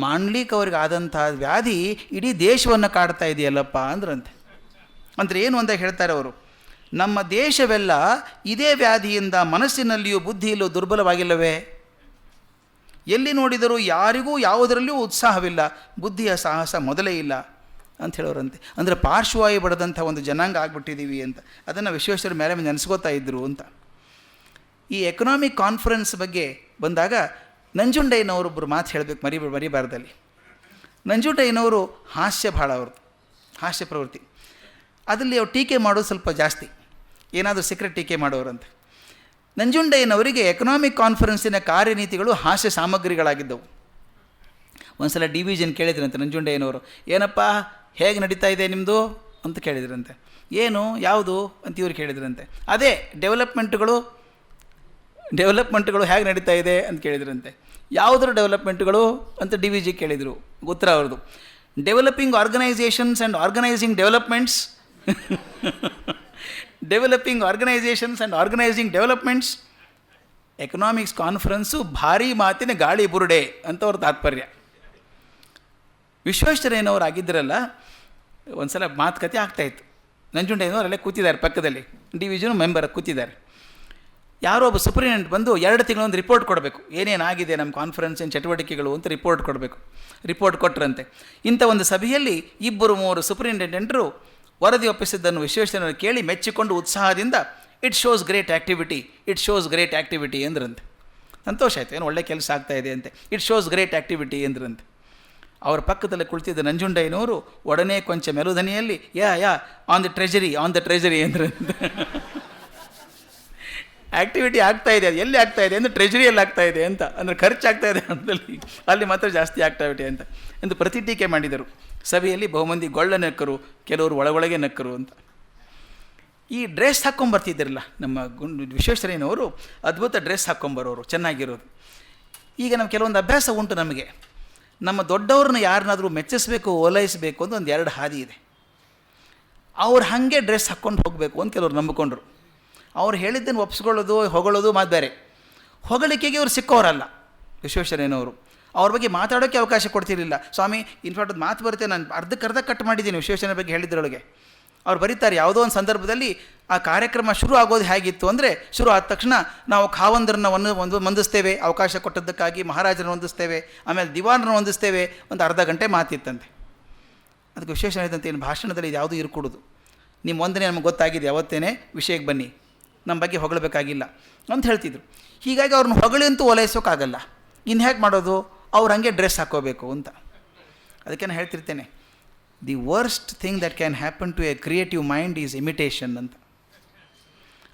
ಮಾಂಡ್ಲಿಕ್ ಅವ್ರಿಗೆ ಆದಂಥ ವ್ಯಾಧಿ ಇಡೀ ದೇಶವನ್ನು ಕಾಡ್ತಾ ಇದೆಯಲ್ಲಪ್ಪ ಅಂದ್ರಂತೆ. ಅಂದರೆ ಏನು ಅಂತ ಹೇಳ್ತಾರೆ ಅವರು, ನಮ್ಮ ದೇಶವೆಲ್ಲ ಇದೇ ವ್ಯಾಧಿಯಿಂದ ಮನಸ್ಸಿನಲ್ಲಿಯೂ ಬುದ್ಧಿಯಲ್ಲೂ ದುರ್ಬಲವಾಗಿಲ್ಲವೇ? ಎಲ್ಲಿ ನೋಡಿದರೂ ಯಾರಿಗೂ ಯಾವುದರಲ್ಲಿಯೂ ಉತ್ಸಾಹವಿಲ್ಲ, ಬುದ್ಧಿಯ ಸಾಹಸ ಮೊದಲೇ ಇಲ್ಲ ಅಂತ ಹೇಳೋರಂತೆ. ಅಂದರೆ ಪಾರ್ಶ್ವವಾಯು ಬಡದಂಥ ಒಂದು ಜನಾಂಗ ಆಗ್ಬಿಟ್ಟಿದ್ದೀವಿ ಅಂತ. ಅದನ್ನು ವಿಶ್ವೇಶ್ವರ ಮೇಲೆ ನೆನೆಸ್ಕೋತಾ ಇದ್ದರು ಅಂತ. ಈ ಎಕನಾಮಿಕ್ ಕಾನ್ಫರೆನ್ಸ್ ಬಗ್ಗೆ ಬಂದಾಗ ನಂಜುಂಡಯ್ಯನವರೊಬ್ಬರು ಮಾತು ಹೇಳಬೇಕು, ಮರಿಬಾರ್ದಲ್ಲಿ. ನಂಜುಂಡಯ್ಯನವರು ಹಾಸ್ಯ ಭಾಳ ಅವ್ರದ್ದು, ಹಾಸ್ಯ ಪ್ರವೃತ್ತಿ. ಅದರಲ್ಲಿ ಅವ್ರು ಟೀಕೆ ಮಾಡೋದು ಸ್ವಲ್ಪ ಜಾಸ್ತಿ, ಏನಾದರೂ ಸೀಕ್ರೆಟ್ ಟೀಕೆ ಮಾಡೋರಂತೆ. ನಂಜುಂಡಯ್ಯನವರಿಗೆ ಎಕನಾಮಿಕ್ ಕಾನ್ಫರೆನ್ಸಿನ ಕಾರ್ಯನೀತಿಗಳು ಹಾಸ್ಯ ಸಾಮಗ್ರಿಗಳಾಗಿದ್ದವು. ಒಂದು ಸಲ ಡಿವಿಷನ್ ಕೇಳಿದ್ರಂತೆ ನಂಜುಂಡಯ್ಯನವರು, ಏನಪ್ಪ ಹೇಗೆ ನಡೀತಾ ಇದೆ ನಿಮ್ಮದು ಅಂತ ಕೇಳಿದ್ರಂತೆ. ಏನು ಯಾವುದು ಅಂತ ಇವ್ರು ಕೇಳಿದ್ರಂತೆ. ಅದೇ ಡೆವಲಪ್ಮೆಂಟ್ಗಳು ಹೇಗೆ ನಡೀತಾ ಇದೆ ಅಂತ ಕೇಳಿದ್ರಂತೆ. ಯಾವುದರ ಡೆವಲಪ್ಮೆಂಟ್ಗಳು ಅಂತ ಡಿ ವಿ ಜಿ ಕೇಳಿದರು. ಉತ್ತರ ಅವ್ರದ್ದು, developing organisations and organising developments developing organisations and organising developments. Economics conference ಭಾರೀ ಮಾತಿನ ಗಾಳಿ ಬುರುಡೆ ಅಂತ ಅವ್ರ ತಾತ್ಪರ್ಯ. ವಿಶ್ವೇಶ್ವರಯ್ಯನವರು ಆಗಿದ್ದರಲ್ಲ, ಒಂದು ಸಲ ಮಾತುಕತೆ ಆಗ್ತಾಯಿತ್ತು. ನಂಜುಂಡಯ್ಯನವರು ಅಲ್ಲೇ ಕೂತಿದ್ದಾರೆ ಪಕ್ಕದಲ್ಲಿ, ಡಿ ವಿ ಜಿನೂ ಮೆಂಬರ್ ಕೂತಿದ್ದಾರೆ. ಯಾರೋ ಒಬ್ಬ ಸುಪ್ರೀಂಟೆಂಡೆಂಟ್ ಬಂದು 2 ತಿಂಗಳೊಂದು ರಿಪೋರ್ಟ್ ಕೊಡಬೇಕು, ಏನೇನಾಗಿದೆ ನಮ್ಮ ಕಾನ್ಫರೆನ್ಸಿನ ಚಟುವಟಿಕೆಗಳು ಅಂತ ರಿಪೋರ್ಟ್ ಕೊಡಬೇಕು. ರಿಪೋರ್ಟ್ ಕೊಟ್ಟರಂತೆ. ಇಂಥ ಒಂದು ಸಭೆಯಲ್ಲಿ 2-3 ಸೂಪರಿಂಟೆಂಡೆಂಟರು ವರದಿ ಒಪ್ಪಿಸಿದ್ದನ್ನು ವಿಶ್ವೇಶ್ವರಯ್ಯನವರು ಕೇಳಿ ಮೆಚ್ಚಿಕೊಂಡು ಉತ್ಸಾಹದಿಂದ ಇಟ್ ಶೋಸ್ ಗ್ರೇಟ್ ಆ್ಯಕ್ಟಿವಿಟಿ ಅಂದ್ರಂತೆ. ಸಂತೋಷ ಆಯಿತು, ಏನು ಒಳ್ಳೆ ಕೆಲಸ ಆಗ್ತಾಯಿದೆ ಅಂತೆ. ಇಟ್ ಶೋಸ್ ಗ್ರೇಟ್ ಆ್ಯಕ್ಟಿವಿಟಿ ಅಂದ್ರಂತೆ. ಅವರ ಪಕ್ಕದಲ್ಲಿ ಕುಳಿತಿದ್ದ ನಂಜುಂಡಯ್ಯನವರು ಒಡನೆ ಕೊಂಚ ಮೆಲುದನಿಯಲ್ಲಿ ಯಾ ಆನ್ ದ ಟ್ರೆಜರಿ ಅಂದ್ರಂತೆ. ಆ್ಯಕ್ಟಿವಿಟಿ ಆಗ್ತಾಯಿದೆ, ಅದು ಎಲ್ಲಿ ಆಗ್ತಾಯಿದೆ ಅಂದರೆ ಟ್ರೆಜರಿಯಲ್ಲಿ ಆಗ್ತಾಯಿದೆ ಅಂತ. ಅಂದರೆ ಖರ್ಚಾಗ್ತಾಯಿದೆ ಅಂತಲ್ಲಿ, ಅಲ್ಲಿ ಮಾತ್ರ ಜಾಸ್ತಿ ಆಕ್ಟಿವಿಟಿ ಅಂತ ಎಂದು ಪ್ರತಿ ಟೀಕೆ ಮಾಡಿದರು. ಸಭೆಯಲ್ಲಿ ಬಹುಮಂದಿ ಗೊಳ್ಳ ನಕ್ಕರು, ಕೆಲವರು ಒಳಗೊಳಗೆ ನಕ್ಕರು ಅಂತ. ಈ ಡ್ರೆಸ್ ಹಾಕ್ಕೊಂಬರ್ತಿದ್ದಿರಲ್ಲ ನಮ್ಮ ವಿಶ್ವೇಶ್ವರಯ್ಯನವರು, ಅದ್ಭುತ ಡ್ರೆಸ್ ಹಾಕ್ಕೊಂಬರೋರು, ಚೆನ್ನಾಗಿರೋದು. ಈಗ ನಮ್ಮ ಕೆಲವೊಂದು ಅಭ್ಯಾಸ ಉಂಟು ನಮಗೆ. ನಮ್ಮ ದೊಡ್ಡವ್ರನ್ನ ಯಾರನ್ನಾದರೂ ಮೆಚ್ಚಿಸ್ಬೇಕು, ಓಲೈಸಬೇಕು ಅಂತ 1-2 ಹಾದಿ ಇದೆ. ಅವ್ರು ಹಾಗೆ ಡ್ರೆಸ್ ಹಾಕ್ಕೊಂಡು ಹೋಗಬೇಕು ಅಂತ ಕೆಲವರು ನಂಬಿಕೊಂಡ್ರು. ಅವ್ರು ಹೇಳಿದ್ದನ್ನು ಒಪ್ಪಿಸ್ಕೊಳ್ಳೋದು, ಹೊಗಳೋದು ಮಾತು ಬೇರೆ. ಹೊಗಳಿಕೆಗೆ ಇವರು ಸಿಕ್ಕವರಲ್ಲ ವಿಶ್ವೇಶ್ವರಯ್ಯನವರು. ಅವ್ರ ಬಗ್ಗೆ ಮಾತಾಡೋಕ್ಕೆ ಅವಕಾಶ ಕೊಡ್ತಿರಲಿಲ್ಲ. ಸ್ವಾಮಿ, ಇನ್ಫ್ಯಾಕ್ಟ್ ಅದು ಮಾತು ಬರುತ್ತೆ, ನಾನು ಅರ್ಧಕ್ಕರ್ಧ ಕಟ್ ಮಾಡಿದ್ದೀನಿ ವಿಶ್ವೇಶ್ವರಯ್ಯನ ಬಗ್ಗೆ ಹೇಳಿದ್ರೊಳಗೆ. ಅವ್ರು ಬರೀತಾರೆ, ಯಾವುದೋ ಒಂದು ಸಂದರ್ಭದಲ್ಲಿ ಆ ಕಾರ್ಯಕ್ರಮ ಶುರು ಆಗೋದು ಹೇಗಿತ್ತು ಅಂದರೆ, ಶುರು ಆದ ತಕ್ಷಣ ನಾವು ಖಾವಂದ್ರನ್ನ ವಂದಿಸ್ತೇವೆ, ಅವಕಾಶ ಕೊಟ್ಟದ್ದಕ್ಕಾಗಿ ಮಹಾರಾಜರನ್ನು ವಂದಿಸ್ತೇವೆ, ಆಮೇಲೆ ದಿವಾನರನ್ನು ವಂದಿಸ್ತೇವೆ, ಒಂದು ಅರ್ಧ ಗಂಟೆ ಮಾತಿತ್ತಂತೆ. ಅದಕ್ಕೆ ವಿಶ್ವೇಶ್ವರಯ್ಯನಂತೆ, ಏನು ಭಾಷಣದಲ್ಲಿ ಇದು ಯಾವುದೂ ಇರ್ಕೊಡೋದು, ನಿಮ್ಮ ವಂದನೆ ನಮಗೆ ಗೊತ್ತಾಗಿದೆ, ಅವತ್ತೇನೆ ವಿಷಯಕ್ಕೆ ಬನ್ನಿ, ನಮ್ಮ ಬಗ್ಗೆ ಹೊಗಳಬೇಕಾಗಿಲ್ಲ ಅಂತ ಹೇಳ್ತಿದ್ರು. ಹೀಗಾಗಿ ಅವ್ರನ್ನ ಹೊಗಳಿ ಅಂತೂ ಓಲೈಸೋಕ್ಕಾಗಲ್ಲ. ಇನ್ನು ಹೇಗೆ ಮಾಡೋದು, ಅವ್ರು ಹಾಗೆ ಡ್ರೆಸ್ ಹಾಕ್ಕೋಬೇಕು ಅಂತ. ಅದಕ್ಕೆ ನಾನು ಹೇಳ್ತಿರ್ತೇನೆ, the worst thing that can happen to a creative mind is imitation ಅಂತ.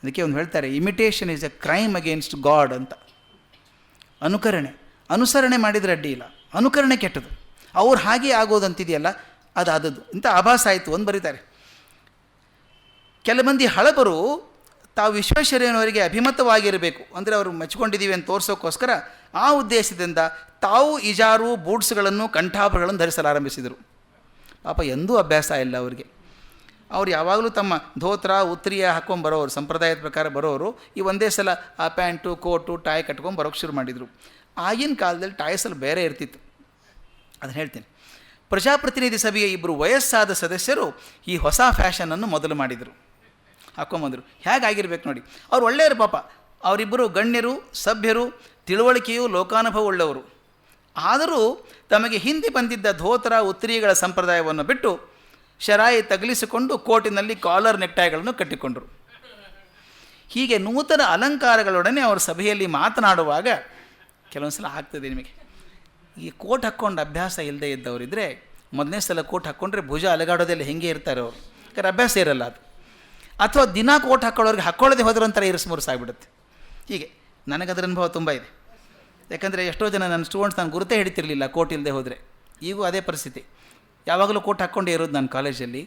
ಅದಕ್ಕೆ ಒಂದು ಹೇಳ್ತಾರೆ, imitation is a crime against God ಅಂತ. ಅನುಸರಣೆ ಮಾಡಿದರೆ ಅಡ್ಡಿ ಇಲ್ಲ, ಅನುಕರಣೆ ಕೆಟ್ಟದು. ಅವ್ರು ಹಾಗೆ ಆಗೋದಂತಿದೆಯಲ್ಲ, ಅದು ಆದದ್ದು ಇಂಥ ಆಭಾಸ ಆಯಿತು ಅಂತ ಬರೀತಾರೆ. ಕೆಲ ಮಂದಿ ಹಳಬರು ತಾವು ವಿಶ್ವೇಶ್ವರಯ್ಯನವರಿಗೆ ಅಭಿಮತವಾಗಿರಬೇಕು, ಅಂದರೆ ಅವರು ಮೆಚ್ಚಿಕೊಂಡಿದ್ದೀವಿ ಅಂತ ತೋರಿಸೋಕ್ಕೋಸ್ಕರ ಆ ಉದ್ದೇಶದಿಂದ ತಾವು ಇಜಾರು, ಬೂಟ್ಸ್ಗಳನ್ನು, ಕಂಠಾಭರಣಗಳನ್ನು ಧರಿಸಲಾರಂಭಿಸಿದರು. ಪಾಪ ಎಂದೂ ಅಭ್ಯಾಸ ಇಲ್ಲ ಅವರಿಗೆ. ಅವ್ರು ಯಾವಾಗಲೂ ತಮ್ಮ ಧೋತ್ರ, ಉತ್ತರಿಯ ಹಾಕ್ಕೊಂಡು ಬರೋರು, ಸಂಪ್ರದಾಯದ ಪ್ರಕಾರ ಬರೋರು. ಈ ಒಂದೇ ಸಲ ಆ ಪ್ಯಾಂಟು, ಕೋಟು, ಟಾಯ್ ಕಟ್ಕೊಂಡು ಬರೋಕ್ಕೆ ಶುರು ಮಾಡಿದರು. ಆಗಿನ ಕಾಲದಲ್ಲಿ ಟಾಯ್ಸಲ್ಲಿ ಬೇರೆ ಇರ್ತಿತ್ತು, ಅದನ್ನು ಹೇಳ್ತೀನಿ. ಪ್ರಜಾಪ್ರತಿನಿಧಿ ಸಭೆಯ 2 ವಯಸ್ಸಾದ ಸದಸ್ಯರು ಈ ಹೊಸ ಫ್ಯಾಷನನ್ನು ಮೊದಲು ಮಾಡಿದರು, ಹಾಕ್ಕೊಂಬಂದರು. ಹೇಗಾಗಿರ್ಬೇಕು ನೋಡಿ. ಅವ್ರು ಒಳ್ಳೆಯರು ಪಾಪ. ಅವರಿಬ್ಬರು ಗಣ್ಯರು, ಸಭ್ಯರು, ತಿಳುವಳಿಕೆಯು, ಲೋಕಾನುಭವ ಉಳ್ಳವರು. ಆದರೂ ತಮಗೆ ಹಿಂದೆ ಬಂದಿದ್ದ ಧೋತ್ರ, ಉತ್ತರಿಗಳ ಸಂಪ್ರದಾಯವನ್ನು ಬಿಟ್ಟು ಶರಾಯಿ ತಗಲಿಸಿಕೊಂಡು ಕೋಟಿನಲ್ಲಿ ಕಾಲರ್ ನೆಕ್ಟೈಗಳನ್ನು ಕಟ್ಟಿಕೊಂಡರು. ಹೀಗೆ ನೂತನ ಅಲಂಕಾರಗಳೊಡನೆ ಅವರು ಸಭೆಯಲ್ಲಿ ಮಾತನಾಡುವಾಗ ಕೆಲವೊಂದು ಸಲ ಆಗ್ತದೆ ನಿಮಗೆ, ಈ ಕೋಟ್ ಹಾಕ್ಕೊಂಡು ಅಭ್ಯಾಸ ಇಲ್ಲದೆ ಇದ್ದವರಿದ್ದರೆ, ಮೊದಲನೇ ಸಲ ಕೋಟ್ ಹಾಕ್ಕೊಂಡ್ರೆ ಭುಜ ಅಲಗಾಡೋದೆಲ್ಲ ಹೆಂಗೆ ಇರ್ತಾರೆ ಅವರು, ಯಾಕಂದ್ರೆ ಅಭ್ಯಾಸ ಇರಲ್ಲ ಅದು. ಅಥವಾ ದಿನ ಕೋಟ್ ಹಾಕೊಳ್ಳೋರಿಗೆ ಹಾಕ್ಕೊಳ್ಳೋದೇ ಹೋದ್ರೆ ಒಂಥರ ಇರಿಸ್ಮುರುಸಾಗ್ಬಿಡುತ್ತೆ. ಹೀಗೆ ನನಗದರ ಅನುಭವ ತುಂಬ ಇದೆ. ಯಾಕಂದರೆ ಎಷ್ಟೋ ಜನ ನನ್ನ ಸ್ಟೂಡೆಂಟ್ಸ್ ನಾನು ಗುರುತೇ ಹಿಡಿತಿರಲಿಲ್ಲ ಕೋಟ್ ಇಲ್ಲದೆ ಹೋದರೆ. ಈಗೂ ಅದೇ ಪರಿಸ್ಥಿತಿ, ಯಾವಾಗಲೂ ಕೋಟ್ ಹಾಕ್ಕೊಂಡೇ ಇರೋದು ನಾನು ಕಾಲೇಜಲ್ಲಿ.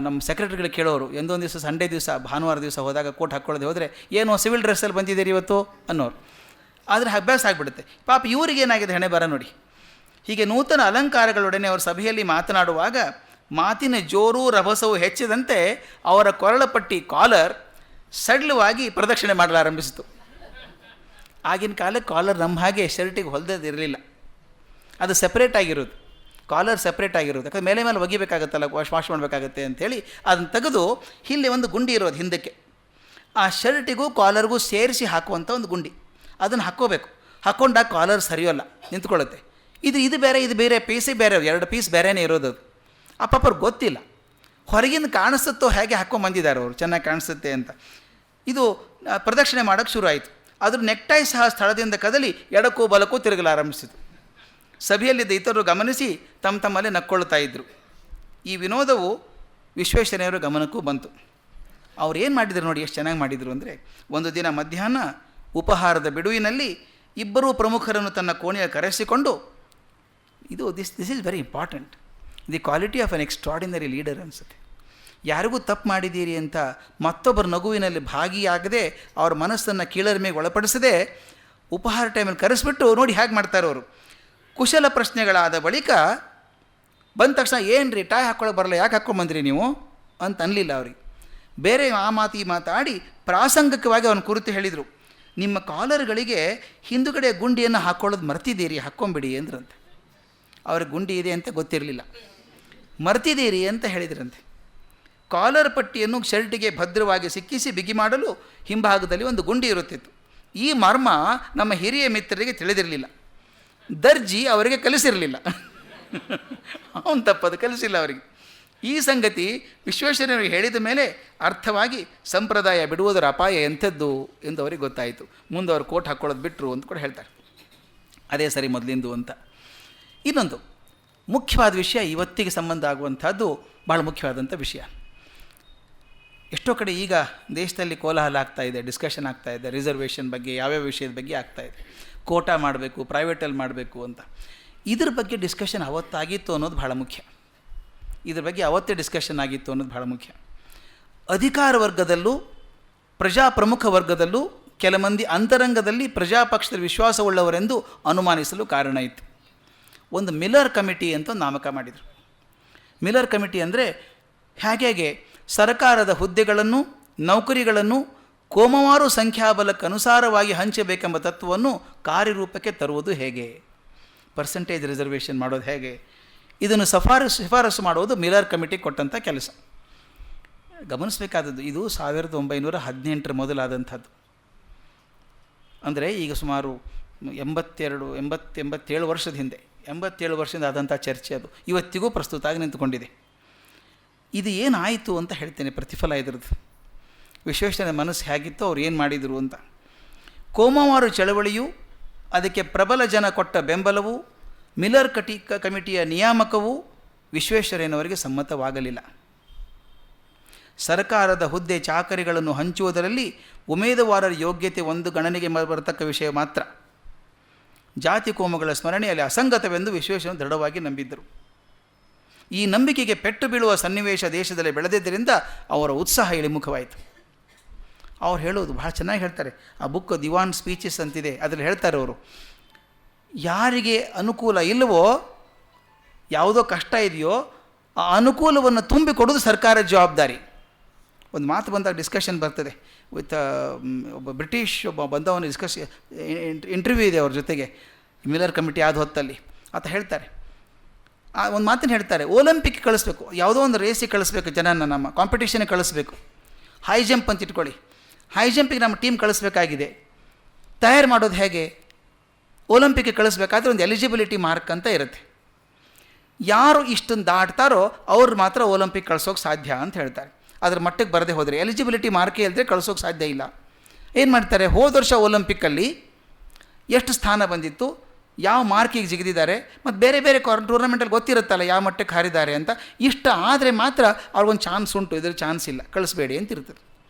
ನಮ್ಮ ಸೆಕ್ರೆಟರಿಗಳು ಕೇಳೋರು, ಎಂದೊಂದು ದಿವಸ ಸಂಡೇ ದಿವಸ, ಭಾನುವಾರ ದಿವಸ ಹೋದಾಗ ಕೋಟ್ ಹಾಕ್ಕೊಳ್ಳೋದೇ ಹೋದರೆ, ಏನೋ ಸಿವಿಲ್ ಡ್ರೆಸ್ಸಲ್ಲಿ ಬಂದಿದ್ದೀರಿ ಇವತ್ತು ಅನ್ನೋರು. ಆದರೆ ಅಭ್ಯಾಸ ಆಗಿಬಿಡುತ್ತೆ. ಪಾಪ ಇವ್ರಿಗೆ ಏನಾಗಿದೆ ಹಣೆ ಬರ ನೋಡಿ. ಹೀಗೆ ನೂತನ ಅಲಂಕಾರಗಳೊಡನೆ ಅವರ ಸಭೆಯಲ್ಲಿ ಮಾತನಾಡುವಾಗ ಮಾತಿನ ಜೋರು ರಭಸವು ಹೆಚ್ಚಿದಂತೆ ಅವರ ಕೊರಳಪಟ್ಟಿ ಕಾಲರ್ ಸಡಿಲವಾಗಿ ಪ್ರದಕ್ಷಿಣೆ ಮಾಡಲಾರಂಭಿಸಿತು. ಆಗಿನ ಕಾಲಕ್ಕೆ ಕಾಲರ್ ನಮ್ಮ ಹಾಗೆ ಶರ್ಟಿಗೆ ಹೊಲ್ದದಿರಲಿಲ್ಲ, ಅದು ಸೆಪ್ರೇಟ್ ಆಗಿರೋದು, ಕಾಲರ್ ಸೆಪ್ರೇಟ್ ಆಗಿರೋದು. ಯಾಕಂದ್ರೆ ಮೇಲೆ ಮೇಲೆ ಒಗಿಬೇಕಾಗತ್ತಲ್ಲ, ವಾಶ್ ಮಾಡಬೇಕಾಗತ್ತೆ ಅಂಥೇಳಿ ಅದನ್ನು ತೆಗೆದು ಇಲ್ಲಿ ಒಂದು ಗುಂಡಿ ಇರೋದು ಹಿಂದಕ್ಕೆ, ಆ ಶರ್ಟಿಗೂ ಕಾಲರ್ಗೂ ಸೇರಿಸಿ ಹಾಕುವಂಥ ಒಂದು ಗುಂಡಿ, ಅದನ್ನು ಹಾಕ್ಕೋಬೇಕು. ಹಾಕ್ಕೊಂಡಾಗ ಕಾಲರ್ ಸರಿಯೋಲ್ಲ, ನಿಂತ್ಕೊಳ್ಳುತ್ತೆ. ಇದು ಬೇರೆ, ಇದು ಬೇರೆ, ಪೀಸೇ ಬೇರೆ, 2 ಪೀಸ್ ಬೇರೆಯೇ ಇರೋದು. ಅದು ಆ ಪಾಪವ್ರಿಗೆ ಗೊತ್ತಿಲ್ಲ, ಹೊರಗಿಂದ ಕಾಣಿಸುತ್ತೋ ಹೇಗೆ ಹಾಕ್ಕೊಂಬಂದಿದ್ದಾರೆ ಅವರು, ಚೆನ್ನಾಗಿ ಕಾಣಿಸುತ್ತೆ ಅಂತ. ಇದು ಪ್ರದಕ್ಷಿಣೆ ಮಾಡೋಕ್ಕೆ ಶುರು ಆಯಿತು. ಅದ್ರ ನೆಕ್ಟೈ ಸಹ ಸ್ಥಳದಿಂದ ಕದಲಿ ಎಡಕ್ಕೂ ಬಲಕ್ಕೂ ತಿರುಗಲಾರಂಭಿಸಿತು. ಸಭೆಯಲ್ಲಿದ್ದ ಇತರರು ಗಮನಿಸಿ ತಮ್ಮಲ್ಲೇ ನಕ್ಕೊಳ್ತಾ ಇದ್ದರು. ಈ ವಿನೋದವು ವಿಶ್ವೇಶ್ವರಯ್ಯನವರ ಗಮನಕ್ಕೂ ಬಂತು. ಅವ್ರು ಏನು ಮಾಡಿದರು ನೋಡಿ, ಎಷ್ಟು ಚೆನ್ನಾಗಿ ಮಾಡಿದರು ಅಂದರೆ, ಒಂದು ದಿನ ಮಧ್ಯಾಹ್ನ ಉಪಹಾರದ ಬಿಡುವಿನಲ್ಲಿ ಇಬ್ಬರೂ ಪ್ರಮುಖರನ್ನು ತನ್ನ ಕೋಣೆಯ ಕರೆಸಿಕೊಂಡು, this is very important, the quality of an extraordinary leader ಅನಿಸುತ್ತೆ. ಯಾರಿಗೂ ತಪ್ಪು ಮಾಡಿದ್ದೀರಿ ಅಂತ ಮತ್ತೊಬ್ಬರ ನಗುವಿನಲ್ಲಿ ಭಾಗಿಯಾಗದೆ, ಅವ್ರ ಮನಸ್ಸನ್ನು ಕೀಳರಿಮೆಗೆ ಒಳಪಡಿಸದೆ ಉಪಹಾರ ಟೈಮಲ್ಲಿ ಕರೆಸಿಬಿಟ್ಟು ನೋಡಿ ಹೇಗೆ ಮಾಡ್ತಾರೆ ಅವರು. ಕುಶಲ ಪ್ರಶ್ನೆಗಳಾದ ಬಳಿಕ ಬಂದ ತಕ್ಷಣ ಏನು ರೀ ಟಾಯ್ ಹಾಕ್ಕೊಳ್ಳೋಕೆ ಬರಲ್ಲ, ಯಾಕೆ ಹಾಕ್ಕೊಂಡ್ಬಂದ್ರಿ ನೀವು ಅಂತ ಅನ್ನಲಿಲ್ಲ ಅವ್ರಿಗೆ. ಬೇರೆ ಆ ಮಾತು ಈ ಮಾತಾಡಿ ಪ್ರಾಸಂಗಿಕವಾಗಿ ಅವನ ಕುರಿತು ಹೇಳಿದರು, ನಿಮ್ಮ ಕಾಲರ್ಗಳಿಗೆ ಹಿಂದುಗಡೆ ಗುಂಡಿಯನ್ನು ಹಾಕ್ಕೊಳ್ಳೋದು ಮರ್ತಿದ್ದೀರಿ, ಹಾಕ್ಕೊಂಬಿಡಿ ಅಂದ್ರಂತೆ. ಅವ್ರಿಗೆ ಗುಂಡಿ ಇದೆ ಅಂತ ಗೊತ್ತಿರಲಿಲ್ಲ, ಮರ್ತಿದ್ದೀರಿ ಅಂತ ಹೇಳಿದ್ರಂತೆ. ಕಾಲರ್ ಪಟ್ಟಿಯನ್ನು ಶರ್ಟಿಗೆ ಭದ್ರವಾಗಿ ಸಿಕ್ಕಿಸಿ ಬಿಗಿ ಮಾಡಲು ಹಿಂಭಾಗದಲ್ಲಿ ಒಂದು ಗುಂಡಿ ಇರುತ್ತಿತ್ತು. ಈ ಮರ್ಮ ನಮ್ಮ ಹಿರಿಯ ಮಿತ್ರರಿಗೆ ತಿಳಿದಿರಲಿಲ್ಲ, ದರ್ಜಿ ಅವರಿಗೆ ಕಲಿಸಿರಲಿಲ್ಲ. ಅವನು ತಪ್ಪದು, ಕಲಿಸಿಲ್ಲ ಅವರಿಗೆ. ಈ ಸಂಗತಿ ವಿಶ್ವೇಶ್ವರಯ್ಯನವರಿಗೆ ಹೇಳಿದ ಮೇಲೆ ಅರ್ಥವಾಗಿ ಸಂಪ್ರದಾಯ ಬಿಡುವುದರ ಅಪಾಯ ಎಂಥದ್ದು ಎಂದು ಅವರಿಗೆ ಗೊತ್ತಾಯಿತು. ಮುಂದೆ ಅವರು ಕೋಟ್ ಹಾಕ್ಕೊಳ್ಳೋದು ಬಿಟ್ಟರು ಅಂತ ಕೂಡ ಹೇಳ್ತಾರೆ. ಅದೇ ಸರಿ ಮೊದಲಿಂದು ಅಂತ. ಇನ್ನೊಂದು ಮುಖ್ಯವಾದ ವಿಷಯ, ಇವತ್ತಿಗೆ ಸಂಬಂಧ ಆಗುವಂಥದ್ದು ಭಾಳ ಮುಖ್ಯವಾದಂಥ ವಿಷಯ. ಎಷ್ಟೋ ಕಡೆ ಈಗ ದೇಶದಲ್ಲಿ ಕೋಲಾಹಲ ಆಗ್ತಾಯಿದೆ, ಡಿಸ್ಕಷನ್ ಆಗ್ತಾಯಿದೆ ರಿಸರ್ವೇಷನ್ ಬಗ್ಗೆ, ಯಾವ್ಯಾವ ವಿಷಯದ ಬಗ್ಗೆ ಆಗ್ತಾಯಿದೆ. ಕೋಟಾ ಮಾಡಬೇಕು, ಪ್ರೈವೇಟಲ್ಲಿ ಮಾಡಬೇಕು ಅಂತ. ಇದ್ರ ಬಗ್ಗೆ ಡಿಸ್ಕಷನ್ ಅವತ್ತಾಗಿತ್ತು ಅನ್ನೋದು ಭಾಳ ಮುಖ್ಯ. ಇದ್ರ ಬಗ್ಗೆ ಅವತ್ತೇ ಡಿಸ್ಕಷನ್ ಆಗಿತ್ತು ಅನ್ನೋದು ಭಾಳ ಮುಖ್ಯ. ಅಧಿಕಾರ ವರ್ಗದಲ್ಲೂ ಪ್ರಮುಖ ವರ್ಗದಲ್ಲೂ ಕೆಲ ಮಂದಿ ಅಂತರಂಗದಲ್ಲಿ ಪ್ರಜಾಪಕ್ಷದ ವಿಶ್ವಾಸವುಳ್ಳವರೆಂದು ಅನುಮಾನಿಸಲು ಕಾರಣ ಇತ್ತು. ಒಂದು ಮಿಲ್ಲರ್ ಕಮಿಟಿ ಅಂತ ಒಂದು ನಾಮಕ ಮಾಡಿದರು. ಮಿಲ್ಲರ್ ಕಮಿಟಿ ಅಂದರೆ ಹೇಗೆ ಸರ್ಕಾರದ ಹುದ್ದೆಗಳನ್ನು, ನೌಕರಿಗಳನ್ನು ಕೋಮವಾರು ಸಂಖ್ಯಾಬಲಕ್ಕನುಸಾರವಾಗಿ ಹಂಚಬೇಕೆಂಬ ತತ್ವವನ್ನು ಕಾರ್ಯರೂಪಕ್ಕೆ ತರುವುದು ಹೇಗೆ, ಪರ್ಸೆಂಟೇಜ್ ರಿಸರ್ವೇಷನ್ ಮಾಡೋದು ಹೇಗೆ, ಇದನ್ನು ಶಿಫಾರಸು ಮಾಡುವುದು ಮಿಲ್ಲರ್ ಕಮಿಟಿ ಕೊಟ್ಟಂಥ ಕೆಲಸ. ಗಮನಿಸಬೇಕಾದದ್ದು, ಇದು 1918 ಮೊದಲಾದಂಥದ್ದು. ಅಂದರೆ ಈಗ ಸುಮಾರು 87 ವರ್ಷದ ಹಿಂದೆ, 87 ವರ್ಷದಿಂದ ಆದಂಥ ಚರ್ಚೆ ಅದು ಇವತ್ತಿಗೂ ಪ್ರಸ್ತುತ ಆಗಿ ನಿಂತುಕೊಂಡಿದೆ. ಇದು ಏನಾಯಿತು ಅಂತ ಹೇಳ್ತೇನೆ, ಪ್ರತಿಫಲ ಇದ್ರದ್ದು. ವಿಶ್ವೇಶ್ವರಯ್ಯನ ಮನಸ್ಸು ಹೇಗಿತ್ತು, ಅವ್ರು ಏನು ಮಾಡಿದರು ಅಂತ. ಕೋಮವಾರು ಚಳವಳಿಯು, ಅದಕ್ಕೆ ಪ್ರಬಲ ಜನ ಕೊಟ್ಟ ಬೆಂಬಲವು, ಮಿಲ್ಲರ್ ಕಮಿಟಿಯ ನಿಯಾಮಕವು ವಿಶ್ವೇಶ್ವರಯ್ಯನವರಿಗೆ ಸಮ್ಮತವಾಗಲಿಲ್ಲ. ಸರ್ಕಾರದ ಹುದ್ದೆ ಚಾಕರಿಗಳನ್ನು ಹಂಚುವುದರಲ್ಲಿ ಉಮೇದುವಾರರ ಯೋಗ್ಯತೆ ಒಂದು ಗಣನೆಗೆ ಬರತಕ್ಕ ವಿಷಯ ಮಾತ್ರ. ಜಾತಿ ಕೋಮಗಳ ಸ್ಮರಣೆಯಲ್ಲಿ ಅಸಂಗತವೆಂದು ವಿಶ್ವೇಶ್ವರಯ್ಯನವರು ದೃಢವಾಗಿ ನಂಬಿದ್ದರು. ಈ ನಂಬಿಕೆಗೆ ಪೆಟ್ಟು ಬೀಳುವ ಸನ್ನಿವೇಶ ದೇಶದಲ್ಲಿ ಬೆಳೆದಿದ್ದರಿಂದ ಅವರ ಉತ್ಸಾಹ ಇಳಿಮುಖವಾಯಿತು. ಅವ್ರು ಹೇಳೋದು ಭಾಳ ಚೆನ್ನಾಗಿ ಹೇಳ್ತಾರೆ. ಆ ಬುಕ್ ದಿವಾನ್ ಸ್ಪೀಚಸ್ ಅಂತಿದೆ, ಅದರಲ್ಲಿ ಹೇಳ್ತಾರೆ ಅವರು, ಯಾರಿಗೆ ಅನುಕೂಲ ಇಲ್ಲವೋ, ಯಾವುದೋ ಕಷ್ಟ ಇದೆಯೋ, ಆ ಅನುಕೂಲವನ್ನು ತುಂಬಿಕೊಡೋದು ಸರ್ಕಾರದ ಜವಾಬ್ದಾರಿ. ಒಂದು ಮಾತು ಬಂದಾಗ ಡಿಸ್ಕಷನ್ ಬರ್ತದೆ ವಿತ್ ಒಬ್ಬ ಬ್ರಿಟಿಷ್ ಬಂದವನು ಇಂಟರ್ವ್ಯೂ ಇದೆ ಅವ್ರ ಜೊತೆಗೆ, ಮಿಲ್ಲರ್ ಕಮಿಟಿ ಆದ ಹೊತ್ತಲ್ಲಿ. ಆತ ಹೇಳ್ತಾರೆ, ಒಂದು ಮಾತನ್ನು ಹೇಳ್ತಾರೆ, ಒಲಿಂಪಿಕ್ ಕಳಿಸ್ಬೇಕು, ಯಾವುದೋ ಒಂದು ರೇಸಿಗೆ ಕಳಿಸ್ಬೇಕು, ಜನನ ನಮ್ಮ ಕಾಂಪಿಟೇಷನ್ಗೆ ಕಳಿಸ್ಬೇಕು. ಹೈ ಜಂಪ್ ಅಂತ ಇಟ್ಕೊಳ್ಳಿ, ಹೈ ಜಂಪಿಗೆ ನಮ್ಮ ಟೀಮ್ ಕಳಿಸ್ಬೇಕಾಗಿದೆ. ತಯಾರು ಮಾಡೋದು ಹೇಗೆ? ಒಲಿಂಪಿಕ್ಗೆ ಕಳಿಸ್ಬೇಕಾದ್ರೆ ಒಂದು ಎಲಿಜಿಬಿಲಿಟಿ ಮಾರ್ಕ್ ಅಂತ ಇರುತ್ತೆ. ಯಾರು ಇಷ್ಟನ್ನು ದಾಟ್ತಾರೋ ಅವ್ರು ಮಾತ್ರ ಒಲಿಂಪಿಕ್ ಕಳಿಸೋಕೆ ಸಾಧ್ಯ ಅಂತ ಹೇಳ್ತಾರೆ. ಅದ್ರ ಮಟ್ಟಕ್ಕೆ ಬರದೆ ಹೋದರೆ, ಎಲಿಜಿಬಿಲಿಟಿ ಮಾರ್ಕೇ ಇಲ್ಲದೆ ಕಳಿಸೋಕೆ ಸಾಧ್ಯ ಇಲ್ಲ. ಏನು ಮಾಡ್ತಾರೆ, ಹೋದ ವರ್ಷ ಒಲಿಂಪಿಕ್ಕಲ್ಲಿ ಎಷ್ಟು ಸ್ಥಾನ ಬಂದಿತ್ತು, ಯಾವ ಮಾರ್ಕಿಗೆ ಜಿಗಿದಿದ್ದಾರೆ, ಮತ್ತು ಬೇರೆ ಬೇರೆ ಟೂರ್ನಮೆಂಟಲ್ಲಿ ಗೊತ್ತಿರುತ್ತಲ್ಲ ಯಾವ ಮಟ್ಟಕ್ಕೆ ಹಾರಿದ್ದಾರೆ ಅಂತ. ಇಷ್ಟ ಆದರೆ ಮಾತ್ರ ಅವ್ರಿಗೊಂದು ಚಾನ್ಸ್ ಉಂಟು, ಇದ್ರ ಚಾನ್ಸ್ ಇಲ್ಲ, ಕಳಿಸ್ಬೇಡಿ ಅಂತ ಇರ್ತದೆ.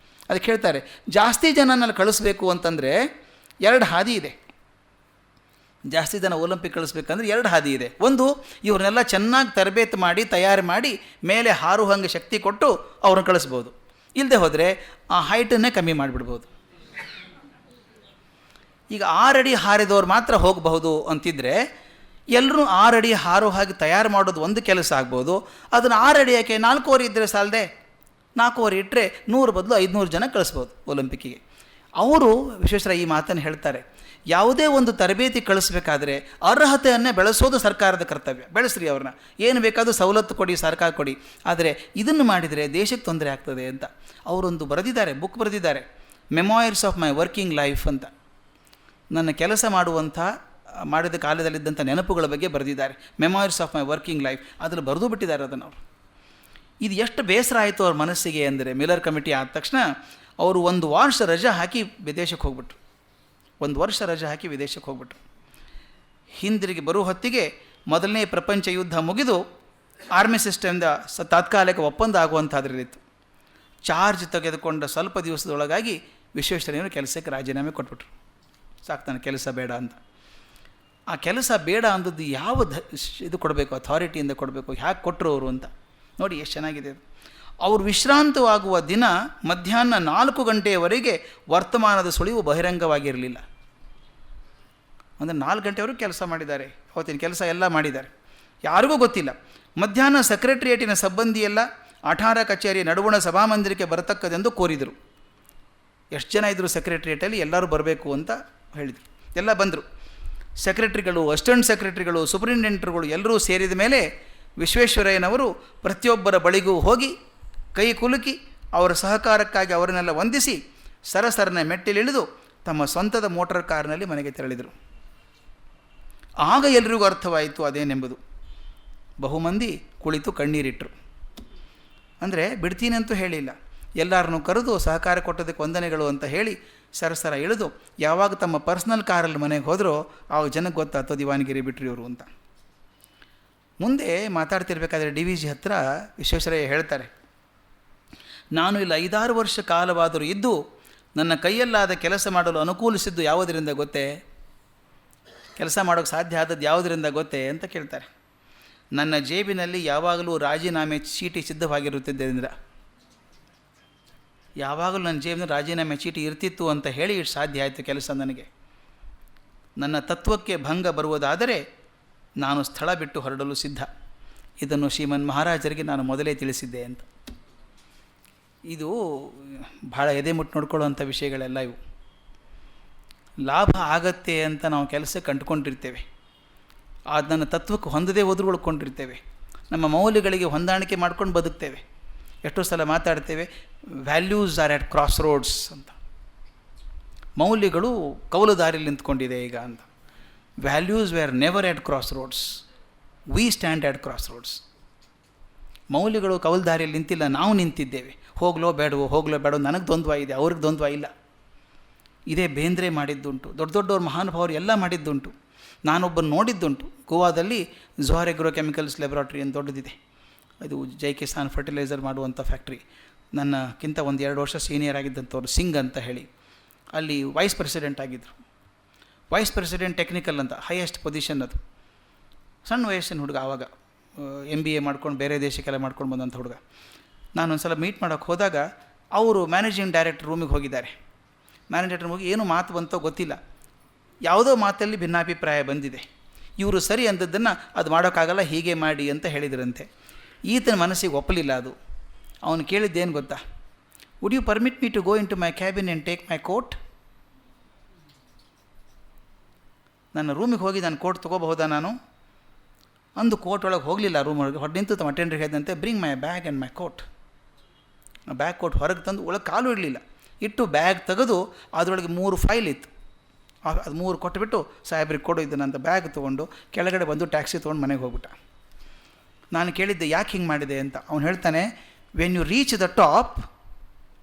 ಅದಕ್ಕೆ ಹೇಳ್ತಾರೆ, ಜಾಸ್ತಿ ಜನನಲ್ಲಿ ಕಳಿಸ್ಬೇಕು ಅಂತಂದರೆ 2 ಹಾದಿ ಇದೆ. ಜಾಸ್ತಿ ಜನ ಒಲಿಂಪಿಕ್ ಕಳಿಸ್ಬೇಕಂದ್ರೆ 2 ಹಾದಿ ಇದೆ. ಒಂದು, ಇವ್ರನ್ನೆಲ್ಲ ಚೆನ್ನಾಗಿ ತರಬೇತಿ ಮಾಡಿ ತಯಾರು ಮಾಡಿ ಮೇಲೆ ಹಾರುವಂಗೆ ಶಕ್ತಿ ಕೊಟ್ಟು ಅವ್ರನ್ನ ಕಳಿಸ್ಬೋದು. ಇಲ್ಲದೆ ಹೋದರೆ ಆ ಹೈಟನ್ನೇ ಕಮ್ಮಿ ಮಾಡಿಬಿಡ್ಬೋದು. ಈಗ 6 ಅಡಿ ಹಾರಿದವ್ರು ಮಾತ್ರ ಹೋಗಬಹುದು ಅಂತಿದ್ದರೆ, ಎಲ್ಲರೂ 6 ಅಡಿ ಹಾರೋ ಹಾಗೆ ತಯಾರು ಮಾಡೋದು ಒಂದು ಕೆಲಸ ಆಗ್ಬೋದು. ಅದನ್ನು 6 ಅಡಿ ಯಾಕೆ 4 ಇದ್ದರೆ ಸಾಲದೆ, 4 ಇಟ್ಟರೆ 100 ಬದಲು 500 ಜನ ಕಳಿಸ್ಬೋದು ಒಲಿಂಪಿಕ್ಕಿಗೆ. ಅವರು ವಿಶ್ವೇಶ್ವರಯ್ಯ ಈ ಮಾತನ್ನು ಹೇಳ್ತಾರೆ, ಯಾವುದೇ ಒಂದು ತರಬೇತಿ ಕಳಿಸ್ಬೇಕಾದ್ರೆ ಅರ್ಹತೆಯನ್ನೇ ಬೆಳೆಸೋದು ಸರ್ಕಾರದ ಕರ್ತವ್ಯ. ಬೆಳೆಸ್ರಿ ಅವ್ರನ್ನ, ಏನು ಬೇಕಾದರೂ ಸವಲತ್ತು ಕೊಡಿ, ಸರ್ಕಾರ ಕೊಡಿ, ಆದರೆ ಇದನ್ನು ಮಾಡಿದರೆ ದೇಶಕ್ಕೆ ತೊಂದರೆ ಆಗ್ತದೆ ಅಂತ ಅವರೊಂದು ಬರೆದಿದ್ದಾರೆ, ಬುಕ್ ಬರೆದಿದ್ದಾರೆ, ಮೆಮೊಯರ್ಸ್ ಆಫ್ ಮೈ ವರ್ಕಿಂಗ್ ಲೈಫ್ ಅಂತ. ನನ್ನ ಕೆಲಸ ಮಾಡಿದ ಕಾಲದಲ್ಲಿದ್ದಂಥ ನೆನಪುಗಳ ಬಗ್ಗೆ ಬರೆದಿದ್ದಾರೆ, ಮೆಮೊಯರ್ಸ್ ಆಫ್ ಮೈ ವರ್ಕಿಂಗ್ ಲೈಫ್. ಅದನ್ನು ಬರೆದು ಬಿಟ್ಟಿದ್ದಾರೆ ಅದನ್ನು ಅವರು. ಇದು ಎಷ್ಟು ಬೇಸರ ಆಯಿತು ಅವ್ರ ಮನಸ್ಸಿಗೆ ಅಂದರೆ, ಮಿಲ್ಲರ್ ಕಮಿಟಿ ಆದ ತಕ್ಷಣ ಅವರು 1 ವರ್ಷ ರಜೆ ಹಾಕಿ ವಿದೇಶಕ್ಕೆ ಹೋಗ್ಬಿಟ್ರು. 1 ವರ್ಷ ರಜೆ ಹಾಕಿ ವಿದೇಶಕ್ಕೆ ಹೋಗ್ಬಿಟ್ರು. ಹಿಂದಿರುಗಿ ಬರುವ ಹೊತ್ತಿಗೆ ಮೊದಲನೇ ಪ್ರಪಂಚ ಯುದ್ಧ ಮುಗಿದು ಆರ್ಮಿ ಸಿಸ್ಟಮ್ದ ತಾತ್ಕಾಲಿಕ ಒಪ್ಪಂದ ಆಗುವಂಥದ್ರಲ್ಲಿತ್ತು. ಚಾರ್ಜ್ ತೆಗೆದುಕೊಂಡ ಸ್ವಲ್ಪ ದಿವಸದೊಳಗಾಗಿ ವಿಶ್ವೇಶ್ವರಯ್ಯನವರು ಕೆಲಸಕ್ಕೆ ರಾಜೀನಾಮೆ ಕೊಟ್ಬಿಟ್ರು. ಸಾಕು, ನನ್ನ ಕೆಲಸ ಬೇಡ ಅಂತ. ಆ ಕೆಲಸ ಬೇಡ ಅಂದದ್ದು ಯಾವ ಇದು ಕೊಡಬೇಕು, ಅಥಾರಿಟಿಯಿಂದ ಕೊಡಬೇಕು, ಹ್ಯಾಕೆ ಕೊಟ್ಟರು ಅವರು ಅಂತ ನೋಡಿ ಎಷ್ಟು ಚೆನ್ನಾಗಿದೆ ಅದು. ಅವರು ವಿಶ್ರಾಂತವಾಗುವ ದಿನ ಮಧ್ಯಾಹ್ನ 4 ಗಂಟೆಯವರೆಗೆ ವರ್ತಮಾನದ ಸುಳಿವು ಬಹಿರಂಗವಾಗಿರಲಿಲ್ಲ. ಅಂದರೆ 4 ಗಂಟೆವರೆಗೂ ಕೆಲಸ ಮಾಡಿದ್ದಾರೆ, ಅವತ್ತಿನ ಕೆಲಸ ಎಲ್ಲ ಮಾಡಿದ್ದಾರೆ, ಯಾರಿಗೂ ಗೊತ್ತಿಲ್ಲ. ಮಧ್ಯಾಹ್ನ ಸೆಕ್ರೆಟ್ರಿಯೇಟಿನ ಸಿಬ್ಬಂದಿಯೆಲ್ಲ ಅಠಾರ ಕಚೇರಿಯ ನಡುವಣ ಸಭಾಮಂದಿರಕ್ಕೆ ಬರತಕ್ಕದೆಂದು ಕೋರಿದರು. ಎಷ್ಟು ಜನ ಇದ್ದರು ಸೆಕ್ರೆಟ್ರಿಯೇಟಲ್ಲಿ, ಎಲ್ಲರೂ ಬರಬೇಕು ಅಂತ ಹೇಳಿದರು. ಎಲ್ಲ ಬಂದರು. ಸೆಕ್ರೆಟ್ರಿಗಳು, ಅಸಿಸ್ಟೆಂಟ್ ಸೆಕ್ರೆಟ್ರಿಗಳು, ಸೂಪರಿಂಟೆಂಡೆಂಟ್ರುಗಳು ಎಲ್ಲರೂ ಸೇರಿದ ಮೇಲೆ ವಿಶ್ವೇಶ್ವರಯ್ಯನವರು ಪ್ರತಿಯೊಬ್ಬರ ಬಳಿಗೂ ಹೋಗಿ ಕೈ ಕುಲುಕಿ ಅವರ ಸಹಕಾರಕ್ಕಾಗಿ ಅವರನ್ನೆಲ್ಲ ವಂದಿಸಿ ಸರಸರನೆ ಮೆಟ್ಟಿಲಿಳಿದು ತಮ್ಮ ಸ್ವಂತದ ಮೋಟಾರ್ ಕಾರ್ನಲ್ಲಿ ಮನೆಗೆ ತೆರಳಿದರು. ಆಗ ಎಲ್ರಿಗೂ ಅರ್ಥವಾಯಿತು ಅದೇನೆಂಬುದು. ಬಹುಮಂದಿ ಕುಳಿತು ಕಣ್ಣೀರಿಟ್ಟರು. ಅಂದರೆ ಬಿಡ್ತೀನಿ ಅಂತೂ ಹೇಳಿಲ್ಲ, ಎಲ್ಲರನ್ನೂ ಕರೆದು ಸಹಕಾರ ಕೊಟ್ಟೋದಕ್ಕೆ ವಂದನೆಗಳು ಅಂತ ಹೇಳಿ ಸರಸರ ಇಳಿದು ಯಾವಾಗ ತಮ್ಮ ಪರ್ಸ್ನಲ್ ಕಾರಲ್ಲಿ ಮನೆಗೆ ಹೋದರೋ ಆವಾಗ ಜನಕ್ಕೆ ಗೊತ್ತಾಯ್ತು ದಿವಾನಗಿರಿ ಬಿಟ್ರಿ ಇವರು ಅಂತ. ಮುಂದೆ ಮಾತಾಡ್ತಿರ್ಬೇಕಾದ್ರೆ DVG ಹತ್ರ ವಿಶ್ವೇಶ್ವರಯ್ಯ ಹೇಳ್ತಾರೆ, ನಾನು ಇಲ್ಲಿ 5-6 ವರ್ಷ ಕಾಲವಾದರೂ ಇದ್ದು ನನ್ನ ಕೈಯಲ್ಲಾದ ಕೆಲಸ ಮಾಡಲು ಅನುಕೂಲಿಸಿದ್ದು ಯಾವುದರಿಂದ ಗೊತ್ತೇ, ಕೆಲಸ ಮಾಡೋಕ್ಕೆ ಸಾಧ್ಯ ಆದದ್ದು ಯಾವುದರಿಂದ ಗೊತ್ತೇ ಅಂತ ಕೇಳ್ತಾರೆ. ನನ್ನ ಜೇಬಿನಲ್ಲಿ ಯಾವಾಗಲೂ ರಾಜೀನಾಮೆ ಚೀಟಿ ಸಿದ್ಧವಾಗಿರುತ್ತಿದ್ದರಿಂದ, ಯಾವಾಗಲೂ ನನ್ನ ಜೇಬಿನಲ್ಲಿ ರಾಜೀನಾಮೆ ಚೀಟಿ ಇರ್ತಿತ್ತು ಅಂತ ಹೇಳಿ ಇಷ್ಟು ಸಾಧ್ಯ ಆಯಿತು ಕೆಲಸ ನನಗೆ. ನನ್ನ ತತ್ವಕ್ಕೆ ಭಂಗ ಬರುವುದಾದರೆ ನಾನು ಸ್ಥಳ ಬಿಟ್ಟು ಹೊರಡಲು ಸಿದ್ಧ. ಇದನ್ನು ಶ್ರೀಮನ್ ಮಹಾರಾಜರಿಗೆ ನಾನು ಮೊದಲೇ ತಿಳಿಸಿದ್ದೆ ಅಂತ. ಇದು ಭಾಳ ಎದೆ ಮುಟ್ಟು ನೋಡ್ಕೊಳ್ಳುವಂಥ ವಿಷಯಗಳೆಲ್ಲ ಇವು. ಲಾಭ ಆಗತ್ತೆ ಅಂತ ನಾವು ಕೆಲಸಕ್ಕೆ ಅಂಟ್ಕೊಂಡಿರ್ತೇವೆ, ಅದು ನನ್ನ ತತ್ವಕ್ಕೆ ಹೊಂದದೇ ಹೋದ್ರೂ ಉಳ್ಕೊಂಡಿರ್ತೇವೆ, ನಮ್ಮ ಮೌಲ್ಯಗಳಿಗೆ ಹೊಂದಾಣಿಕೆ ಮಾಡ್ಕೊಂಡು ಬದುಕ್ತೇವೆ. ಎಷ್ಟೋ ಸಲ ಮಾತಾಡ್ತೇವೆ, values are at cross roads ಅಂತ. ಮೌಲ್ಯಗಳು ಕೌಲು ದಾರಿಯಲ್ಲಿ ನಿಂತ್ಕೊಂಡಿದೆ ಈಗ ಅಂತ. Values were never at cross roads, we stand at cross roads. ಮೌಲ್ಯಗಳು ಕೌಲು ದಾರಿಯಲ್ಲಿ ನಿಂತಿಲ್ಲ, ನಾವು ನಿಂತಿದ್ದೇವೆ. ಹೋಗ್ಲೋ ಬೇಡವೋ, ಹೋಗ್ಲೋ ಬೇಡವೋ, ನನಗೆ ದ್ವಂದ್ವ ಇದೆ, ಅವ್ರಿಗೆ ದ್ವಂದ್ವ ಇಲ್ಲ. ಇದೇ ಬೇಂದ್ರೆ ಮಾಡಿದ್ದುಂಟು, ದೊಡ್ಡ ದೊಡ್ಡವ್ರ ಮಹಾನುಭಾವರು ಎಲ್ಲ ಮಾಡಿದ್ದುಂಟು. ನಾನೊಬ್ಬನು ನೋಡಿದ್ದುಂಟು. ಗೋವಾದಲ್ಲಿ ಝೋಹರ್ ಎಗ್ರೋ ಕೆಮಿಕಲ್ಸ್ ಲ್ಯಾಬೊರೇಟರಿ ಅಂತ ದೊಡ್ಡದಿದೆ, ಅದು ಜೈ ಕಿಸಾನ್ ಫರ್ಟಿಲೈಸರ್ ಮಾಡುವಂಥ ಫ್ಯಾಕ್ಟ್ರಿ. ನನ್ನಕ್ಕಿಂತ 1-2 ವರ್ಷ ಸೀನಿಯರ್ ಆಗಿದ್ದಂಥವ್ರು, ಸಿಂಗ್ ಅಂತ ಹೇಳಿ, ಅಲ್ಲಿ ವೈಸ್ ಪ್ರೆಸಿಡೆಂಟ್ ಆಗಿದ್ದರು. ವೈಸ್ ಪ್ರೆಸಿಡೆಂಟ್ ಟೆಕ್ನಿಕಲ್ ಅಂತ ಹೈಯೆಸ್ಟ್ ಪೊಸಿಷನ್ ಅದು. ಸಣ್ಣ ವಯಸ್ಸಿನ ಹುಡುಗ, ಆವಾಗ MBA ಮಾಡ್ಕೊಂಡು ಬೇರೆ ದೇಶಕ್ಕೆಲ್ಲ ಮಾಡ್ಕೊಂಡು ಬಂದಂಥ ಹುಡುಗ. ನಾನೊಂದು ಸಲ ಮೀಟ್ ಮಾಡೋಕ್ಕೆ ಹೋದಾಗ ಅವರು ಮ್ಯಾನೇಜಿಂಗ್ ಡೈರೆಕ್ಟರ್ ರೂಮಿಗೆ ಹೋಗಿದ್ದಾರೆ. ಮ್ಯಾನೇಜರ್ ಹೋಗಿ ಏನು ಮಾತು ಬಂತೋ ಗೊತ್ತಿಲ್ಲ, ಯಾವುದೋ ಮಾತಲ್ಲಿ ಭಿನ್ನಾಭಿಪ್ರಾಯ ಬಂದಿದೆ. ಇವರು ಸರಿ ಅಂದದ್ದನ್ನು ಅದು ಮಾಡೋಕ್ಕಾಗಲ್ಲ, ಹೀಗೆ ಮಾಡಿ ಅಂತ ಹೇಳಿದ್ರಂತೆ. ಈತನ ಮನಸ್ಸಿಗೆ ಒಪ್ಪಲಿಲ್ಲ ಅದು. ಅವನು ಕೇಳಿದ್ದೇನು ಗೊತ್ತಾ, would you permit me to go in to my cabin and take my coat? ನನ್ನ ರೂಮಿಗೆ ಹೋಗಿ ನಾನು ಕೋಟ್ ತೊಗೋಬಹುದಾ ನಾನು ಅಂದು. ಕೋಟ್ ಒಳಗೆ ಹೋಗಲಿಲ್ಲ, ರೂಮ್ ಒಳಗೆ ಹೊಡೆ ನಿಂತು ತಮ್ಮ ಅಟೆಂಡ್ರಿಗೆ ಹೇಳಿದಂತೆ, bring my bag and my coat. Bag coat ಹೊರಗೆ ತಂದು ಒಳಗೆ ಕಾಲು ಇಡಲಿಲ್ಲ, ಇಟ್ಟು ಬ್ಯಾಗ್ ತೆಗೆದು ಅದರೊಳಗೆ 3 ಫೈಲ್ ಇತ್ತು, ಅದು 3 ಕೊಟ್ಟುಬಿಟ್ಟು ಸಾಹೇಬ್ರಿಗೆ ಕೊಡು ಇದನ್ನಂತ ಬ್ಯಾಗ್ ತೊಗೊಂಡು ಕೆಳಗಡೆ ಬಂದು ಟ್ಯಾಕ್ಸಿ ತೊಗೊಂಡು ಮನೆಗೆ ಹೋಗ್ಬಿಟ್ಟ. ನಾನು ಕೇಳಿದ್ದೆ ಯಾಕೆ ಹಿಂಗೆ ಮಾಡಿದೆ ಅಂತ. ಅವನು ಹೇಳ್ತಾನೆ, when you reach the top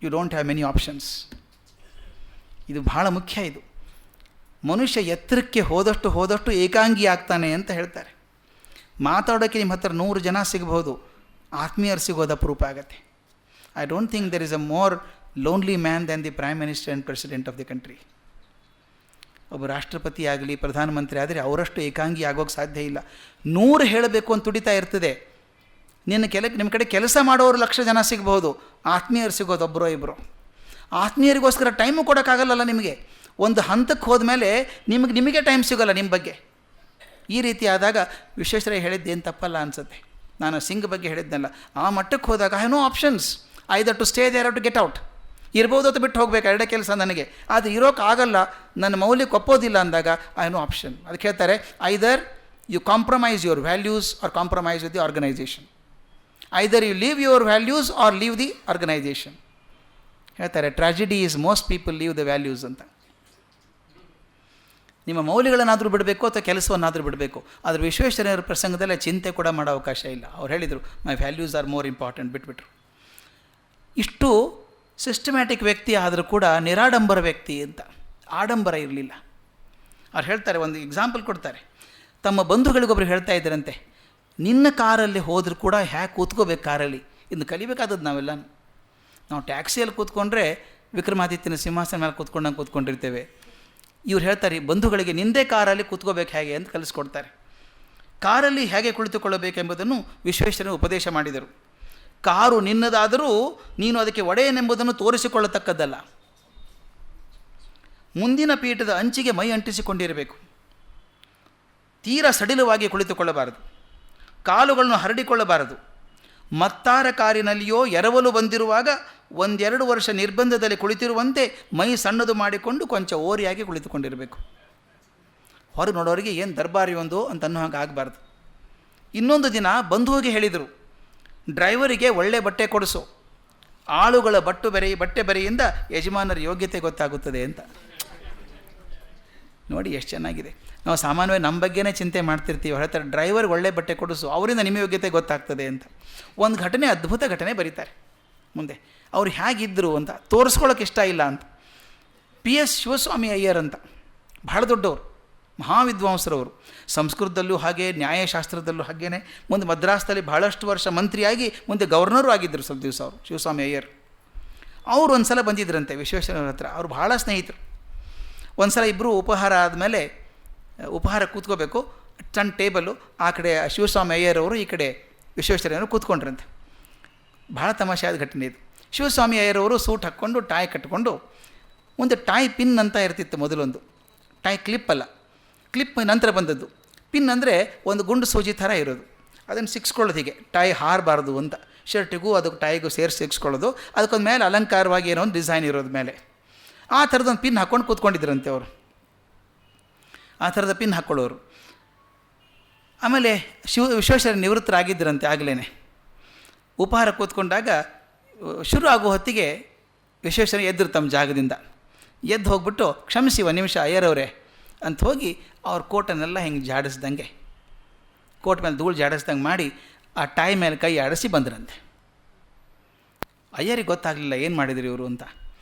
you don't have many options. ಇದು ಭಾಳ ಮುಖ್ಯ. ಇದು ಮನುಷ್ಯ ಎತ್ತರಕ್ಕೆ ಹೋದಷ್ಟು ಏಕಾಂಗಿ ಆಗ್ತಾನೆ ಅಂತ ಹೇಳ್ತಾರೆ. ಮಾತಾಡೋಕ್ಕೆ ನಿಮ್ಮ ಹತ್ರ 100 ಜನ ಸಿಗಬಹುದು, ಆತ್ಮೀಯರು ಸಿಗೋದು ಅಪರೂಪ ಆಗುತ್ತೆ. I don't think there is a more lonely man than the prime minister and president of the country. ಒಬ್ಬ ರಾಷ್ಟ್ರಪತಿ ಆಗಲಿ, ಪ್ರಧಾನಮಂತ್ರಿ ಆದರೆ ಅವರಷ್ಟು ಏಕಾಂಗಿ ಆಗೋಕ್ಕೆ ಸಾಧ್ಯ ಇಲ್ಲ. 100 ಹೇಳಬೇಕು ಅಂತ ತುಡಿತಾ ಇರ್ತದೆ. ನಿಮ್ಮ ಕಡೆ ಕೆಲಸ ಮಾಡೋರು 1,00,000 ಜನ ಸಿಗಬಹುದು, ಆತ್ಮೀಯರು ಸಿಗೋದು ಒಬ್ಬರೋ ಇಬ್ಬರು. ಆತ್ಮೀಯರಿಗೋಸ್ಕರ ಟೈಮು ಕೊಡೋಕ್ಕಾಗಲ್ಲಲ್ಲ ನಿಮಗೆ. ಒಂದು ಹಂತಕ್ಕೆ ಹೋದ್ಮೇಲೆ ನಿಮಗೆ ಟೈಮ್ ಸಿಗೋಲ್ಲ ನಿಮ್ಮ ಬಗ್ಗೆ. ಈ ರೀತಿ ಆದಾಗ ವಿಶ್ವೇಶ್ವರಯ್ಯ ಹೇಳಿದ್ದೇನು ತಪ್ಪಲ್ಲ ಅನಿಸುತ್ತೆ. ನಾನು ಸಿಂಗ್ ಬಗ್ಗೆ ಹೇಳಿದ್ನಲ್ಲ, ಆ ಮಟ್ಟಕ್ಕೆ ಹೋದಾಗ I have no options, either to stay there to get out. ಇರ್ಬೋದು ಅಥವಾ ಬಿಟ್ಟು ಹೋಗಬೇಕು, ಎರಡೇ ಕೆಲಸ ನನಗೆ. ಅದು ಇರೋಕ್ಕಾಗಲ್ಲ, ನನ್ನ ಮೌಲ್ಯಕ್ಕೆ ಒಪ್ಪೋದಿಲ್ಲ ಅಂದಾಗ ಐ ಹ್ಯಾವ್ ನೋ ಆಪ್ಷನ್. ಅದಕ್ಕೆ ಹೇಳ್ತಾರೆ, either you compromise your values or compromise with the organisation. Either you leave your values or leave the organisation. ಹೇಳ್ತಾರೆ, tragedy is most people leave the values ಅಂತ. ನಿಮ್ಮ ಮೌಲ್ಯಗಳನ್ನಾದರೂ ಬಿಡಬೇಕು ಅಥವಾ ಕೆಲಸವನ್ನಾದರೂ ಬಿಡಬೇಕು. ಆದರೆ ವಿಶ್ವೇಶ್ವರಯ್ಯರ ಪ್ರಸಂಗದಲ್ಲೇ ಚಿಂತೆ ಕೂಡ ಮಾಡೋ ಅವಕಾಶ ಇಲ್ಲ. ಅವ್ರು ಹೇಳಿದರು, ಮೈ ವ್ಯಾಲ್ಯೂಸ್ ಆರ್ ಮೋರ್ ಇಂಪಾರ್ಟೆಂಟ್, ಬಿಟ್ಬಿಟ್ರು. ಇಷ್ಟು ಸಿಸ್ಟಮ್ಯಾಟಿಕ್ ವ್ಯಕ್ತಿ ಆದರೂ ಕೂಡ ನಿರಾಡಂಬರ ವ್ಯಕ್ತಿ ಅಂತ, ಆಡಂಬರ ಇರಲಿಲ್ಲ. ಅವ್ರು ಹೇಳ್ತಾರೆ, ಒಂದು ಎಕ್ಸಾಂಪಲ್ ಕೊಡ್ತಾರೆ. ತಮ್ಮ ಬಂಧುಗಳಿಗೊಬ್ರು ಹೇಳ್ತಾ ಇದ್ದರಂತೆ, ನಿನ್ನ ಕಾರಲ್ಲಿ ಹೋದರೂ ಕೂಡ ಹ್ಯಾಕೆ ಕೂತ್ಕೋಬೇಕು ಕಾರಲ್ಲಿ, ಇನ್ನು ಕಲಿಬೇಕಾದದ್ದು ನಾವೆಲ್ಲ. ನಾವು ಟ್ಯಾಕ್ಸಿಯಲ್ಲಿ ಕೂತ್ಕೊಂಡ್ರೆ ವಿಕ್ರಮಾದಿತ್ಯನ ಸಿಂಹಾಸನ ಮೇಲೆ ಕೂತ್ಕೊಂಡಂಗೆ ಕೂತ್ಕೊಂಡಿರ್ತೇವೆ. ಇವ್ರು ಹೇಳ್ತಾರೆ, ಬಂಧುಗಳಿಗೆ ನಿಂದೇ ಕಾರಲ್ಲಿ ಕೂತ್ಕೋಬೇಕು ಹೇಗೆ ಅಂತ ಕಲಿಸ್ಕೊಡ್ತಾರೆ. ಕಾರಲ್ಲಿ ಹೇಗೆ ಕುಳಿತುಕೊಳ್ಳಬೇಕೆಂಬುದನ್ನು ವಿಶ್ವೇಶ್ವರಯ್ಯ ಉಪದೇಶ ಮಾಡಿದರು. ಕಾರು ನಿನ್ನದಾದರೂ ನೀನು ಅದಕ್ಕೆ ಒಡೆಯನೆಂಬುದನ್ನು ತೋರಿಸಿಕೊಳ್ಳತಕ್ಕದ್ದಲ್ಲ. ಮುಂದಿನ ಪೀಠದ ಅಂಚಿಗೆ ಮೈ ಅಂಟಿಸಿಕೊಂಡಿರಬೇಕು. ತೀರ ಸಡಿಲವಾಗಿ ಕುಳಿತುಕೊಳ್ಳಬಾರದು, ಕಾಲುಗಳನ್ನು ಹರಡಿಕೊಳ್ಳಬಾರದು. ಮತ್ತಾರ ಕಾರಿನಲ್ಲಿಯೋ ಎರವಲು ಬಂದಿರುವಾಗ 1-2 ವರ್ಷ ನಿರ್ಬಂಧದಲ್ಲಿ ಕುಳಿತಿರುವಂತೆ ಮೈ ಸಣ್ಣದು ಮಾಡಿಕೊಂಡು ಕೊಂಚ ಓರಿಯಾಗಿ ಕುಳಿತುಕೊಂಡಿರಬೇಕು. ಹೊರಗೆ ನೋಡೋರಿಗೆ ಏನು ದರ್ಬಾರಿ ಒಂದು ಅಂತ ಅನ್ನೋ ಹಾಗೆ ಆಗಬಾರ್ದು. ಇನ್ನೊಂದು ದಿನ ಬಂಧುವಿಗೆ ಹೇಳಿದರು, ಡ್ರೈವರಿಗೆ ಒಳ್ಳೆ ಬಟ್ಟೆ ಕೊಡಿಸು, ಆಳುಗಳ ಬಟ್ಟೆ ಬರೆಯಿಂದ ಯಜಮಾನರ ಯೋಗ್ಯತೆ ಗೊತ್ತಾಗುತ್ತದೆ ಅಂತ. ನೋಡಿ ಎಷ್ಟು ಚೆನ್ನಾಗಿದೆ. ನಾವು ಸಾಮಾನ್ಯವಾಗಿ ನಮ್ಮ ಬಗ್ಗೆನೇ ಚಿಂತೆ ಮಾಡ್ತಿರ್ತೀವಿ. ಹೇಳ್ತಾರೆ, ಡ್ರೈವರ್ಗೆ ಒಳ್ಳೆ ಬಟ್ಟೆ ಕೊಡಿಸು, ಅವರಿಂದ ನಿಮ್ಮ ಯೋಗ್ಯತೆ ಗೊತ್ತಾಗ್ತದೆ ಅಂತ. ಒಂದು ಘಟನೆ, ಅದ್ಭುತ ಘಟನೆ ಬರೀತಾರೆ ಮುಂದೆ. ಅವ್ರು ಹೇಗಿದ್ದರು ಅಂತ ತೋರಿಸ್ಕೊಳ್ಳೋಕೆ ಇಷ್ಟ ಇಲ್ಲ ಅಂತ. PS ಶಿವಸ್ವಾಮಿ ಅಯ್ಯರ್ ಅಂತ, ಬಹಳ ದೊಡ್ಡವರು, ಮಹಾವಿದ್ವಾಂಸರವರು. ಸಂಸ್ಕೃತದಲ್ಲೂ ಹಾಗೆ, ನ್ಯಾಯಶಾಸ್ತ್ರದಲ್ಲೂ ಹಾಗೇನೆ. ಮುಂದೆ ಮದ್ರಾಸ್ದಲ್ಲಿ ಬಹಳಷ್ಟು ವರ್ಷ ಮಂತ್ರಿಯಾಗಿ ಮುಂದೆ ಗವರ್ನರು ಆಗಿದ್ದರು ಸ್ವಲ್ಪ ದಿವಸ ಅವರು, ಶಿವಸ್ವಾಮಿ ಅಯ್ಯರ್. ಅವರು ಒಂದು ಸಲ ಬಂದಿದ್ದರಂತೆ ವಿಶ್ವೇಶ್ವರಯ್ಯರ ಹತ್ರ. ಅವರು ಬಹಳ ಸ್ನೇಹಿತರು. ಒಂದು ಸಲ ಇಬ್ಬರು ಉಪಹಾರ ಆದಮೇಲೆ, ಉಪಹಾರ ಕೂತ್ಕೋಬೇಕು, ಸಣ್ಣ ಟೇಬಲ್ಲು, ಆ ಕಡೆ ಶಿವಸ್ವಾಮಿ ಅಯ್ಯರವರು, ಈ ಕಡೆ ವಿಶ್ವೇಶ್ವರಯ್ಯನವರು ಕೂತ್ಕೊಂಡ್ರಂತೆ. ಭಾಳ ತಮಾಷೆಯಾದ ಘಟನೆ ಇದು. ಶಿವಸ್ವಾಮಿ ಅಯ್ಯರವರು ಸೂಟ್ ಹಾಕ್ಕೊಂಡು ಟಾಯ್ ಕಟ್ಕೊಂಡು, ಮುಂದೆ ಟಾಯ್ ಪಿನ್ ಅಂತ ಇರ್ತಿತ್ತು ಮೊದಲೊಂದು, ಟಾಯ್ ಕ್ಲಿಪ್ ಅಲ್ಲ, ಕ್ಲಿಪ್ ನಂತರ ಬಂದದ್ದು. ಪಿನ್ ಅಂದರೆ ಒಂದು ಗುಂಡು ಸೂಜಿ ಥರ ಇರೋದು, ಅದನ್ನು ಸಿಕ್ಸ್ಕೊಳ್ಳೋದು ಹೀಗೆ, ಟಾಯ್ ಹಾರಬಾರ್ದು ಅಂತ. ಶರ್ಟಿಗೂ ಅದಕ್ಕೆ ಟಾಯ್ಗೂ ಸೇರಿಸಿ ಸಿಕ್ಸ್ಕೊಳ್ಳೋದು. ಅದಕ್ಕೊಂದು ಮೇಲೆ ಅಲಂಕಾರವಾಗಿ ಏನೋ ಒಂದು ಡಿಸೈನ್ ಇರೋದು ಮೇಲೆ. ಆ ಥರದೊಂದು ಪಿನ್ ಹಾಕ್ಕೊಂಡು ಕೂತ್ಕೊಂಡಿದ್ರಂತೆ ಅವರು, ಆ ಥರದ ಪಿನ್ ಹಾಕ್ಕೊಳ್ಳೋರು. ಆಮೇಲೆ ವಿಶ್ವೇಶ್ವರಯ್ಯ ನಿವೃತ್ತರಾಗಿದ್ದರಂತೆ ಆಗಲೇ. ಉಪಹಾರ ಕೂತ್ಕೊಂಡಾಗ ಶುರು ಆಗೋ ಹೊತ್ತಿಗೆ ವಿಶ್ವೇಶ್ವರಯ್ಯ ಎದ್ದರು ತಮ್ಮ ಜಾಗದಿಂದ. ಎದ್ದು ಹೋಗ್ಬಿಟ್ಟು, ಕ್ಷಮಿಸಿ ಒಂದು ನಿಮಿಷ ಅಯ್ಯರವರೇ ಅಂತ ಹೋಗಿ ಅವ್ರ ಕೋಟನ್ನೆಲ್ಲ ಹಿಂಗೆ ಜಾಡಿಸ್ದಂಗೆ, ಕೋಟ್ ಮೇಲೆ ಧೂಳು ಜಾಡಿಸ್ದಂಗೆ ಮಾಡಿ ಆ ಟಾಯ್ ಮೇಲೆ ಕೈ ಆಡಿಸಿ ಬಂದ್ರಂತೆ. ಅಯ್ಯರಿಗೆ ಗೊತ್ತಾಗಲಿಲ್ಲ ಏನು ಮಾಡಿದ್ರು ಇವರು ಅಂತ.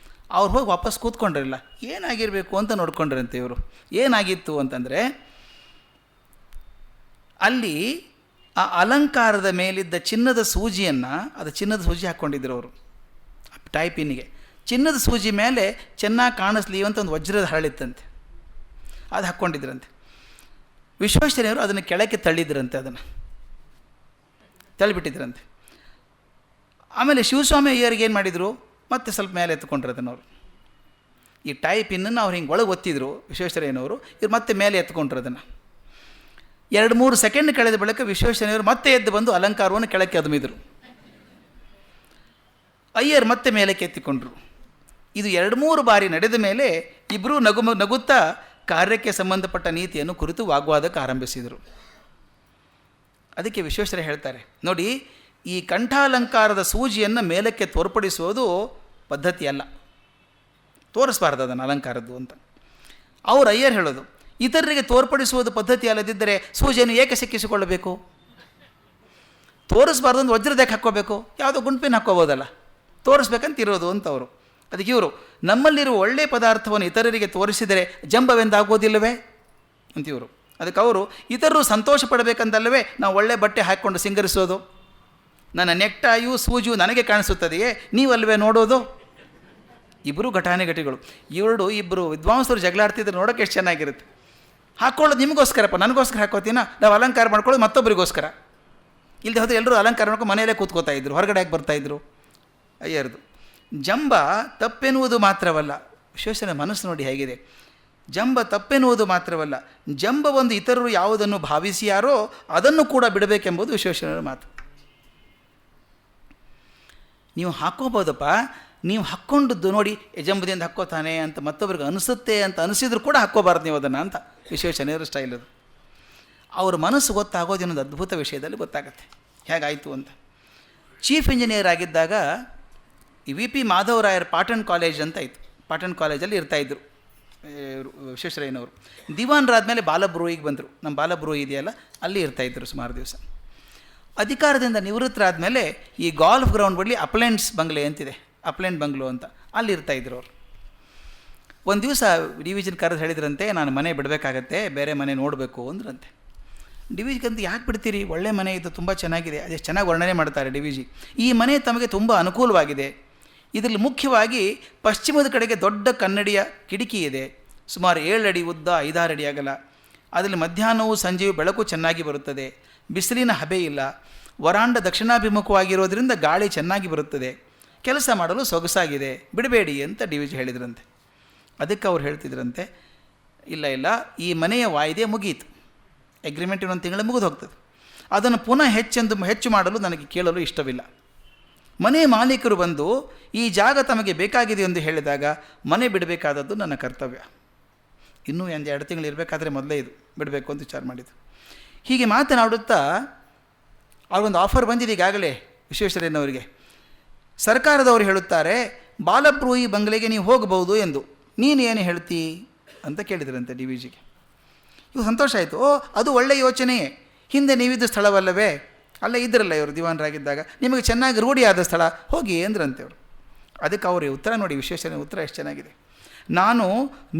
ಅವ್ರು ಹೋಗಿ ವಾಪಸ್ ಕೂತ್ಕೊಂಡಿರಲಿಲ್ಲ. ಏನಾಗಿರಬೇಕು ಅಂತ ನೋಡ್ಕೊಂಡ್ರಂತೆ ಇವರು. ಏನಾಗಿತ್ತು ಅಂತಂದರೆ, ಅಲ್ಲಿ ಆ ಅಲಂಕಾರದ ಮೇಲಿದ್ದ ಚಿನ್ನದ ಸೂಜಿಯನ್ನು, ಅದು ಚಿನ್ನದ ಸೂಜಿ ಹಾಕ್ಕೊಂಡಿದ್ರು ಅವರು ಟಾಯ್ ಪಿನ್ನಿಗೆ. ಚಿನ್ನದ ಸೂಜಿ ಮೇಲೆ ಚೆನ್ನಾಗಿ ಕಾಣಿಸ್ಲಿ ಅಂತ ಒಂದು ವಜ್ರದ ಹರಳಿತ್ತಂತೆ, ಅದು ಹಾಕ್ಕೊಂಡಿದ್ರಂತೆ. ವಿಶ್ವೇಶ್ವರಯ್ಯವರು ಅದನ್ನು ಕೆಳಕ್ಕೆ ತಳ್ಳಿದ್ರಂತೆ, ಅದನ್ನು ತಳ್ಳಿಬಿಟ್ಟಿದ್ರಂತೆ. ಆಮೇಲೆ ಶಿವಸ್ವಾಮಿ ಅಯ್ಯರಿಗೆ ಏನು ಮಾಡಿದರು, ಮತ್ತೆ ಸ್ವಲ್ಪ ಮೇಲೆ ಎತ್ಕೊಂಡ್ರು ಅದನ್ನವರು. ಈ ಟಾಯ್ ಪಿನ್ನನ್ನು ಅವ್ರು ಹಿಂಗೆ ಒಳಗೆ ಒತ್ತಿದ್ರು ವಿಶ್ವೇಶ್ವರಯ್ಯನವರು, ಇವ್ರು ಮತ್ತೆ ಮೇಲೆ ಎತ್ಕೊಂಡ್ರು ಅದನ್ನು. 2-3 ಸೆಕೆಂಡ್ ಕಳೆದ ಬಳಿಕ ವಿಶ್ವೇಶ್ವರಯ್ಯನವರು ಮತ್ತೆ ಎದ್ದು ಬಂದು ಅಲಂಕಾರವನ್ನು ಕೆಳಕ್ಕೆ ಅದುಮಿದ್ರು. ಅಯ್ಯರ್ ಮತ್ತೆ ಮೇಲಕ್ಕೆ ಎತ್ತಿಕೊಂಡ್ರು. ಇದು 2-3 ಬಾರಿ ನಡೆದ ಮೇಲೆ ಇಬ್ಬರೂ ನಗುತ್ತಾ ಕಾರ್ಯಕ್ಕೆ ಸಂಬಂಧಪಟ್ಟ ನೀತಿಯನ್ನು ಕುರಿತು ವಾಗ್ವಾದಕ್ಕೆ ಆರಂಭಿಸಿದರು. ಅದಕ್ಕೆ ವಿಶ್ವೇಶ್ವರಯ್ಯ ಹೇಳ್ತಾರೆ, ನೋಡಿ, ಈ ಕಂಠಾಲಂಕಾರದ ಸೂಜಿಯನ್ನು ಮೇಲಕ್ಕೆ ತೋರ್ಪಡಿಸುವುದು ಪದ್ಧತಿ ಅಲ್ಲ, ತೋರಿಸಬಾರ್ದು ಅದನ್ನು ಅಲಂಕಾರದ್ದು ಅಂತ. ಅವರು ಅಯ್ಯರ್ ಹೇಳೋದು, ಇತರರಿಗೆ ತೋರ್ಪಡಿಸುವುದು ಪದ್ಧತಿ ಅಲ್ಲದಿದ್ದರೆ ಸೂಜಿಯನ್ನು ಏಕೆ ಸಿಕ್ಕಿಸಿಕೊಳ್ಳಬೇಕು, ತೋರಿಸಬಾರ್ದು ಒಂದು ವಜ್ರದಕ್ಕೆ ಹಾಕ್ಕೋಬೇಕು, ಯಾವುದೋ ಗುಂಪಿನ ಹಾಕ್ಕೋಬೋದಲ್ಲ, ತೋರಿಸ್ಬೇಕಂತ ಇರೋದು ಅಂತ ಅವರು. ಅದಕ್ಕೆ ಇವರು, ನಮ್ಮಲ್ಲಿರುವ ಒಳ್ಳೆಯ ಪದಾರ್ಥವನ್ನು ಇತರರಿಗೆ ತೋರಿಸಿದರೆ ಜಂಬವೆಂದಾಗೋದಿಲ್ಲವೇ ಅಂತ ಇವರು. ಅದಕ್ಕೆ ಅವರು, ಇತರರು ಸಂತೋಷ ಪಡಬೇಕಂತಲ್ಲವೇ ನಾವು ಒಳ್ಳೆ ಬಟ್ಟೆ ಹಾಕ್ಕೊಂಡು ಸಿಂಗರಿಸೋದು, ನನ್ನ ನೆಕ್ಟಾಯು ಸೂಜಿಯು ನನಗೆ ಕಾಣಿಸುತ್ತದೆಯೇ, ನೀವಲ್ವೇ ನೋಡೋದು. ಇಬ್ಬರು ಘಟಾನುಘಟಿಗಳು. ಇಬ್ಬರು ವಿದ್ವಾಂಸರು ಜಗಳಾಡ್ತಿದ್ರೆ ನೋಡೋಕೆ ಎಷ್ಟು ಚೆನ್ನಾಗಿರುತ್ತೆ. ಹಾಕ್ಕೊಳ್ಳೋದು ನಿಮಗೋಸ್ಕರಪ್ಪ, ನನಗೋಸ್ಕರ ಹಾಕೋತೀನ, ನಾವು ಅಲಂಕಾರ ಮಾಡ್ಕೊಳ್ಳೋದು ಮತ್ತೊಬ್ಬರಿಗೋಸ್ಕರ. ಇಲ್ಲದೆ ಹೋದರೆ ಎಲ್ಲರೂ ಅಲಂಕಾರ ಮಾಡ್ಕೊಂಡು ಮನೆಯಲ್ಲೇ ಕೂತ್ಕೋತಾ ಇದ್ರು, ಹೊರಗಡೆ ಯಾಕೆ ಬರ್ತಾಯಿದ್ರು. ಅಯ್ಯರ್ದು ಜಂಬ ತಪ್ಪೆನ್ನುವುದು ಮಾತ್ರವಲ್ಲ, ವಿಶ್ವೇಶ್ವರಯ್ಯನ ಮನಸ್ಸು ನೋಡಿ ಹೇಗಿದೆ. ಜಂಬ ತಪ್ಪೆನ್ನುವುದು ಮಾತ್ರವಲ್ಲ, ಜಂಬ ಒಂದು ಇತರರು ಯಾವುದನ್ನು ಭಾವಿಸಿಯಾರೋ ಅದನ್ನು ಕೂಡ ಬಿಡಬೇಕೆಂಬುದು ವಿಶ್ವೇಶ್ವರಯ್ಯನವರ ಮಾತು. ನೀವು ಹಾಕ್ಕೋಬೋದಪ್ಪ, ನೀವು ಹಾಕ್ಕೊಂಡದ್ದು ನೋಡಿ ಜಂಬದಿಂದ ಹಾಕ್ಕೋತಾನೆ ಅಂತ ಮತ್ತೊಬ್ಬರಿಗೆ ಅನಿಸುತ್ತೆ ಅಂತ ಅನಿಸಿದ್ರು ಕೂಡ ಹಾಕ್ಕೋಬಾರ್ದು ನೀವು ಅದನ್ನು ಅಂತ ವಿಶ್ವೇಶ್ವರಯ್ಯನವರ ಸ್ಟೈಲ್ ಅದು. ಅವ್ರ ಮನಸ್ಸು ಗೊತ್ತಾಗೋದು ಇನ್ನೊಂದು ಅದ್ಭುತ ವಿಷಯದಲ್ಲಿ ಗೊತ್ತಾಗುತ್ತೆ ಹೇಗಾಯಿತು ಅಂತ. ಚೀಫ್ ಇಂಜಿನಿಯರ್ ಆಗಿದ್ದಾಗ ಈ ವಿ ಪಿ ಮಾಧವರಾಯರ್ ಪಾಟಣ್ ಕಾಲೇಜ್ ಅಂತ ಇತ್ತು. ಪಾಟಣ್ ಕಾಲೇಜಲ್ಲಿ ಇರ್ತಾಯಿದ್ರು ವಿಶ್ವೇಶ್ವರಯ್ಯನವರು. ದಿವಾನರಾದಮೇಲೆ ಬಾಲಬ್ರೂಯಿಗೆ ಬಂದರು. ನಮ್ಮ ಬಾಲಬ್ರೂಯಿ ಇದೆಯಲ್ಲ, ಅಲ್ಲಿ ಇರ್ತಾಯಿದ್ರು ಸುಮಾರು ದಿವಸ. ಅಧಿಕಾರದಿಂದ ನಿವೃತ್ತರಾದಮೇಲೆ ಈ ಗಾಲ್ಫ್ ಗ್ರೌಂಡ್ ಬಳಿ ಅಪ್ಲೆಂಟ್ಸ್ ಬಂಗ್ಲೆ ಅಂತಿದೆ, ಅಪ್ಲೆಂಟ್ ಬಂಗ್ಲೋ ಅಂತ, ಅಲ್ಲಿ ಇರ್ತಾಯಿದ್ರು ಅವರು. ಒಂದು ದಿವಸ ಡಿವಿಜನ್ ಕರೆದು ಹೇಳಿದ್ರಂತೆ, ನಾನು ಮನೆ ಬಿಡಬೇಕಾಗತ್ತೆ, ಬೇರೆ ಮನೆ ನೋಡಬೇಕು ಅಂದ್ರಂತೆ. ಡಿವಿಜಿಗೆ ಅಂತ ಯಾಕೆ ಬಿಡ್ತೀರಿ, ಒಳ್ಳೆ ಮನೆ ಇದು, ತುಂಬ ಚೆನ್ನಾಗಿದೆ, ಅದೆಷ್ಟು ಚೆನ್ನಾಗಿ ವರ್ಣನೆ ಮಾಡ್ತಾರೆ ಡಿವಿಜಿ. ಈ ಮನೆ ತಮಗೆ ತುಂಬ ಅನುಕೂಲವಾಗಿದೆ. ಇದರಲ್ಲಿ ಮುಖ್ಯವಾಗಿ ಪಶ್ಚಿಮದ ಕಡೆಗೆ ದೊಡ್ಡ ಕನ್ನಡಿಯ ಕಿಟಕಿ ಇದೆ, ಸುಮಾರು 7 ಅಡಿ ಉದ್ದ, 5-6 ಅಡಿ ಅಗಲ. ಅದರಲ್ಲಿ ಮಧ್ಯಾಹ್ನವೂ ಸಂಜೆಯೂ ಬೆಳಕು ಚೆನ್ನಾಗಿ ಬರುತ್ತದೆ, ಬಿಸಿಲಿನ ಹಬೆ ಇಲ್ಲ. ವರಾಂಡ ದಕ್ಷಿಣಾಭಿಮುಖವಾಗಿರೋದ್ರಿಂದ ಗಾಳಿ ಚೆನ್ನಾಗಿ ಬರುತ್ತದೆ, ಕೆಲಸ ಮಾಡಲು ಸೊಗಸಾಗಿದೆ, ಬಿಡಬೇಡಿ ಅಂತ ಡಿವಿಜಿ ಹೇಳಿದ್ರಂತೆ. ಅದಕ್ಕೆ ಅವ್ರು ಹೇಳ್ತಿದ್ರಂತೆ, ಇಲ್ಲ ಈ ಮನೆಯ ವಾಯ್ದೆ ಮುಗಿಯಿತು, ಅಗ್ರಿಮೆಂಟ್ ಇನ್ನೊಂದು ತಿಂಗಳು ಮುಗಿದು ಹೋಗ್ತದೆ, ಅದನ್ನು ಪುನಃ ಹೆಚ್ಚು ಮಾಡಲು ನನಗೆ ಕೇಳಲು ಇಷ್ಟವಿಲ್ಲ. ಮನೆ ಮಾಲೀಕರು ಬಂದು ಈ ಜಾಗ ತಮಗೆ ಬೇಕಾಗಿದೆ ಎಂದು ಹೇಳಿದಾಗ ಮನೆ ಬಿಡಬೇಕಾದದ್ದು ನನ್ನ ಕರ್ತವ್ಯ. ಇನ್ನೂ 2 ತಿಂಗಳು ಇರಬೇಕಾದ್ರೆ ಮೊದಲೇ ಇದು ಬಿಡಬೇಕು ಅಂತ ವಿಚಾರ ಮಾಡಿದ್ದು. ಹೀಗೆ ಮಾತನಾಡುತ್ತಾ ಅವ್ರಿಗೊಂದು ಆಫರ್ ಬಂದಿದೆ ಈಗಾಗಲೇ ವಿಶ್ವೇಶ್ವರಯ್ಯನವರಿಗೆ. ಸರ್ಕಾರದವರು ಹೇಳುತ್ತಾರೆ, ಬಾಲಬ್ರೂಯಿ ಬಂಗ್ಲೆಗೆ ನೀವು ಹೋಗಬಹುದು ಎಂದು, ನೀನು ಏನು ಹೇಳ್ತೀ ಅಂತ ಕೇಳಿದ್ರಂತೆ ಡಿ ವಿ ಜಿಗೆ. ಇವು ಸಂತೋಷ ಆಯಿತು. ಅದು ಒಳ್ಳೆಯ ಯೋಚನೆಯೇ, ಹಿಂದೆ ನೀವಿದ್ದ ಸ್ಥಳವಲ್ಲವೇ, ಅಲ್ಲೇ ಇದ್ರಲ್ಲ ಇವರು ದಿವಾನರಾಗಿದ್ದಾಗ, ನಿಮಗೆ ಚೆನ್ನಾಗಿ ರೂಢಿಯಾದ ಸ್ಥಳ, ಹೋಗಿ ಅಂದ್ರಂತೆ ಅವರು. ಅದಕ್ಕೆ ಅವರು ಉತ್ತರ ನೋಡಿ, ವಿಶ್ವೇಶ್ವರಯ್ಯನ ಉತ್ತರ ಎಷ್ಟು ಚೆನ್ನಾಗಿದೆ. ನಾನು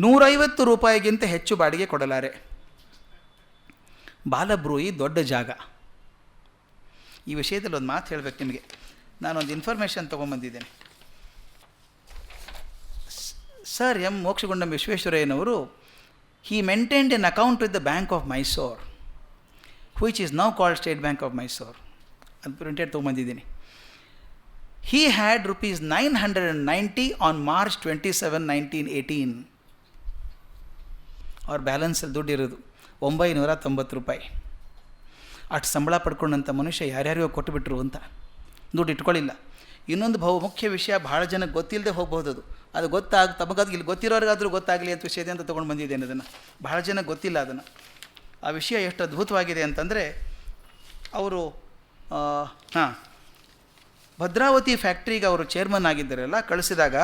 150 ರೂಪಾಯಿಗಿಂತ ಹೆಚ್ಚು ಬಾಡಿಗೆ ಕೊಡಲಾರೆ. ಬಾಲಬ್ರೂಯಿ ದೊಡ್ಡ ಜಾಗ. ಈ ವಿಷಯದಲ್ಲಿ ಒಂದು ಮಾತು ಹೇಳಬೇಕು ನಿಮಗೆ. ನಾನೊಂದು ಇನ್ಫಾರ್ಮೇಷನ್ ತೊಗೊಂಬಂದಿದ್ದೇನೆ. ಸರ್ ಎಂ ಮೋಕ್ಷಗುಂಡಂ ವಿಶ್ವೇಶ್ವರಯ್ಯನವರು he maintained an account with the Bank of Mysore, which is now called State Bank of Mysore. ಅದು printed ತೊಗೊಂಬಂದಿದ್ದೀನಿ. He had rupees 990 on March 27, 1918. ಅವ್ರ ಬ್ಯಾಲೆನ್ಸಲ್ಲಿ ದುಡ್ಡು ಇರೋದು 990 ರೂಪಾಯಿ. ಅಷ್ಟು ಸಂಬಳ ಪಡ್ಕೊಂಡಂಥ ಮನುಷ್ಯ ಯಾರ್ಯಾರಿಗೋ ಕೊಟ್ಟುಬಿಟ್ರು ಅಂತ ದುಡ್ಡು ಇಟ್ಕೊಳ್ಳಿಲ್ಲ. ಇನ್ನೊಂದು ಮುಖ್ಯ ವಿಷಯ, ಭಾಳ ಜನಕ್ಕೆ ಗೊತ್ತಿಲ್ಲದೆ ಹೋಗ್ಬೋದು. ಅದು ತಮಗಾದ ಇಲ್ಲಿ ಗೊತ್ತಿರೋರಿಗಾದರೂ ಗೊತ್ತಾಗಲಿ ಅಂತ ವಿಷಯದ ಅಂತ ತೊಗೊಂಡು ಬಂದಿದ್ದೇನೆ. ಅದನ್ನು ಭಾಳ ಜನಕ್ಕೆ ಗೊತ್ತಿಲ್ಲ. ಅದನ್ನು ಆ ವಿಷಯ ಎಷ್ಟು ಅದ್ಭುತವಾಗಿದೆ ಅಂತಂದರೆ, ಅವರು ಭದ್ರಾವತಿ ಫ್ಯಾಕ್ಟ್ರಿಗೆ ಅವರು ಚೇರ್ಮನ್ ಆಗಿದ್ದಾರಲ್ಲ, ಕಳಿಸಿದಾಗ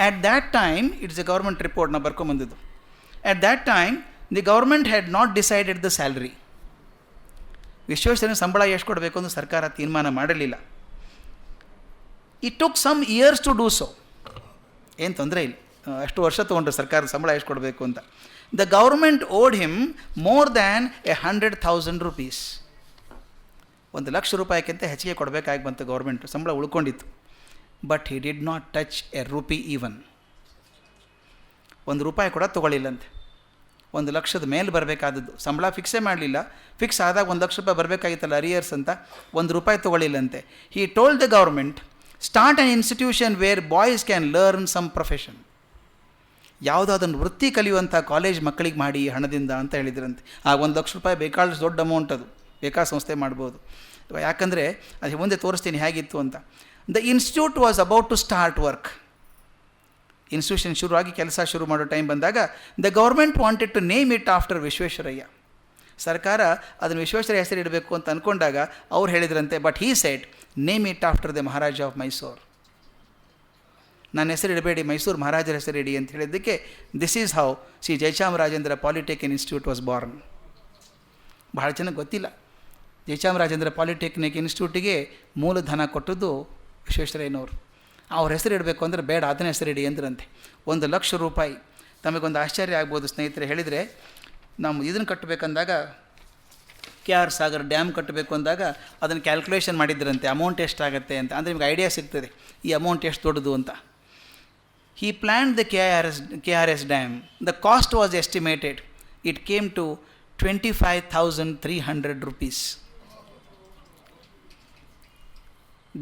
at that time, it's a government report, ನಾವು ಬರ್ಕೊಂಬಂದಿದ್ದು. At that time the government had not decided the salary. ವಿಶ್ವೇಶ್ವರಯ್ಯನ ಸಂಬಳ ಎಷ್ಟು ಕೊಡಬೇಕು ಅಂತ ಸರ್ಕಾರ ತೀರ್ಮಾನ ಮಾಡಲಿಲ್ಲ. It took some years to do so. ಏನು ತೊಂದರೆ ಇಲ್ಲ, ಅಷ್ಟು ವರ್ಷ ತೊಗೊಂಡ್ರು ಸರ್ಕಾರ ಸಂಬಳ ಎಷ್ಟು ಕೊಡಬೇಕು ಅಂತ. The government owed him more than 100,000 rupees. 1,00,000 ರೂಪಾಯಿಗಿಂತ ಹೆಚ್ಚಿಗೆ ಕೊಡಬೇಕಾಗಿ ಬಂತು, ಗೌರ್ಮೆಂಟು ಸಂಬಳ ಉಳ್ಕೊಂಡಿತ್ತು. But he did not touch a rupee even. 1 ರೂಪಾಯಿ ಕೂಡ ತೊಗೊಳ್ಳಿಲ್ಲಂತೆ. 1,00,000 ಮೇಲೆ ಬರಬೇಕಾದದ್ದು ಸಂಬಳ ಫಿಕ್ಸೇ ಮಾಡಲಿಲ್ಲ. ಫಿಕ್ಸ್ ಆದಾಗ 1,00,000 ರೂಪಾಯಿ ಬರಬೇಕಾಗಿತ್ತಲ್ಲ, ಅರಿಯರ್ಸ್ ಅಂತ, 1 ರೂಪಾಯಿ ತೊಗೊಳ್ಳಿಲ್ಲಂತೆ. He told the government, start an institution where boys can learn some profession. ಯಾವುದಾದನ್ನು ವೃತ್ತಿ ಕಲಿಯುವಂಥ ಕಾಲೇಜ್ ಮಕ್ಕಳಿಗೆ ಮಾಡಿ ಹಣದಿಂದ ಅಂತ ಹೇಳಿದ್ರಂತೆ. ಆ 1,00,000 ರೂಪಾಯಿ ಬೇಕಾದಷ್ಟು ದೊಡ್ಡ ಅಮೌಂಟ್, ಅದು ಬೇಕಾದ ಸಂಸ್ಥೆ ಮಾಡ್ಬೋದು. ಯಾಕಂದರೆ ಅದು ಮುಂದೆ ತೋರಿಸ್ತೀನಿ ಹೇಗಿತ್ತು ಅಂತ. The institute was about to start work. Institution ಶುರುವಾಗಿ ಕೆಲಸ ಶುರು ಮಾಡೋ ಟೈಮ್ ಬಂದಾಗ the government wanted to name it after Visvesvaraya. ಸರ್ಕಾರ ಅದನ್ನು ವಿಶ್ವೇಶ್ವರಯ್ಯ ಹೆಸರು ಇಡಬೇಕು ಅಂತ ಅಂದ್ಕೊಂಡಾಗ ಅವ್ರು ಹೇಳಿದ್ರಂತೆ, but he said name it after the Maharaja of Mysore. ನನ್ನ ಹೆಸರು ಇಡಬೇಡಿ, ಮೈಸೂರು ಮಹಾರಾಜರ ಹೆಸರು ಇಡಿ ಅಂತ ಹೇಳಿದ್ದಕ್ಕೆ this is how Shri Jayachamarajendra polytechnic institute was born. ಭಾಳ ಜನಕ್ಕೆ ಗೊತ್ತಿಲ್ಲ, ಜಯಚಾಮರಾಜೇಂದ್ರ ಪಾಲಿಟೆಕ್ನಿಕ್ ಇನ್ಸ್ಟಿಟ್ಯೂಟಿಗೆ ಮೂಲಧನ ಕೊಟ್ಟದ್ದು ವಿಶ್ವೇಶ್ವರಯ್ಯನವರು. ಅವ್ರ ಹೆಸರು ಇಡಬೇಕು ಅಂದರೆ ಬೇಡ, ಅದನ್ನ ಹೆಸರು ಇಡಿ ಅಂದ್ರಂತೆ. 1,00,000 ರೂಪಾಯಿ. ತಮಗೊಂದು ಆಶ್ಚರ್ಯ ಆಗ್ಬೋದು ಸ್ನೇಹಿತರೆ, ಹೇಳಿದರೆ ನಾವು ಇದನ್ನು ಕಟ್ಟಬೇಕಂದಾಗ, KR ಸಾಗರ್ ಡ್ಯಾಮ್ ಕಟ್ಟಬೇಕು ಅಂದಾಗ ಅದನ್ನು ಕ್ಯಾಲ್ಕುಲೇಷನ್ ಮಾಡಿದ್ರಂತೆ, ಅಮೌಂಟ್ ಎಷ್ಟಾಗುತ್ತೆ ಅಂತ. ಅಂದರೆ ನಿಮ್ಗೆ ಐಡಿಯಾ ಸಿಗ್ತದೆ ಈ ಅಮೌಂಟ್ ಎಷ್ಟು ದೊಡ್ಡದು ಅಂತ. He planned the KRS dam. The cost was estimated. It came to 25,300 rupees.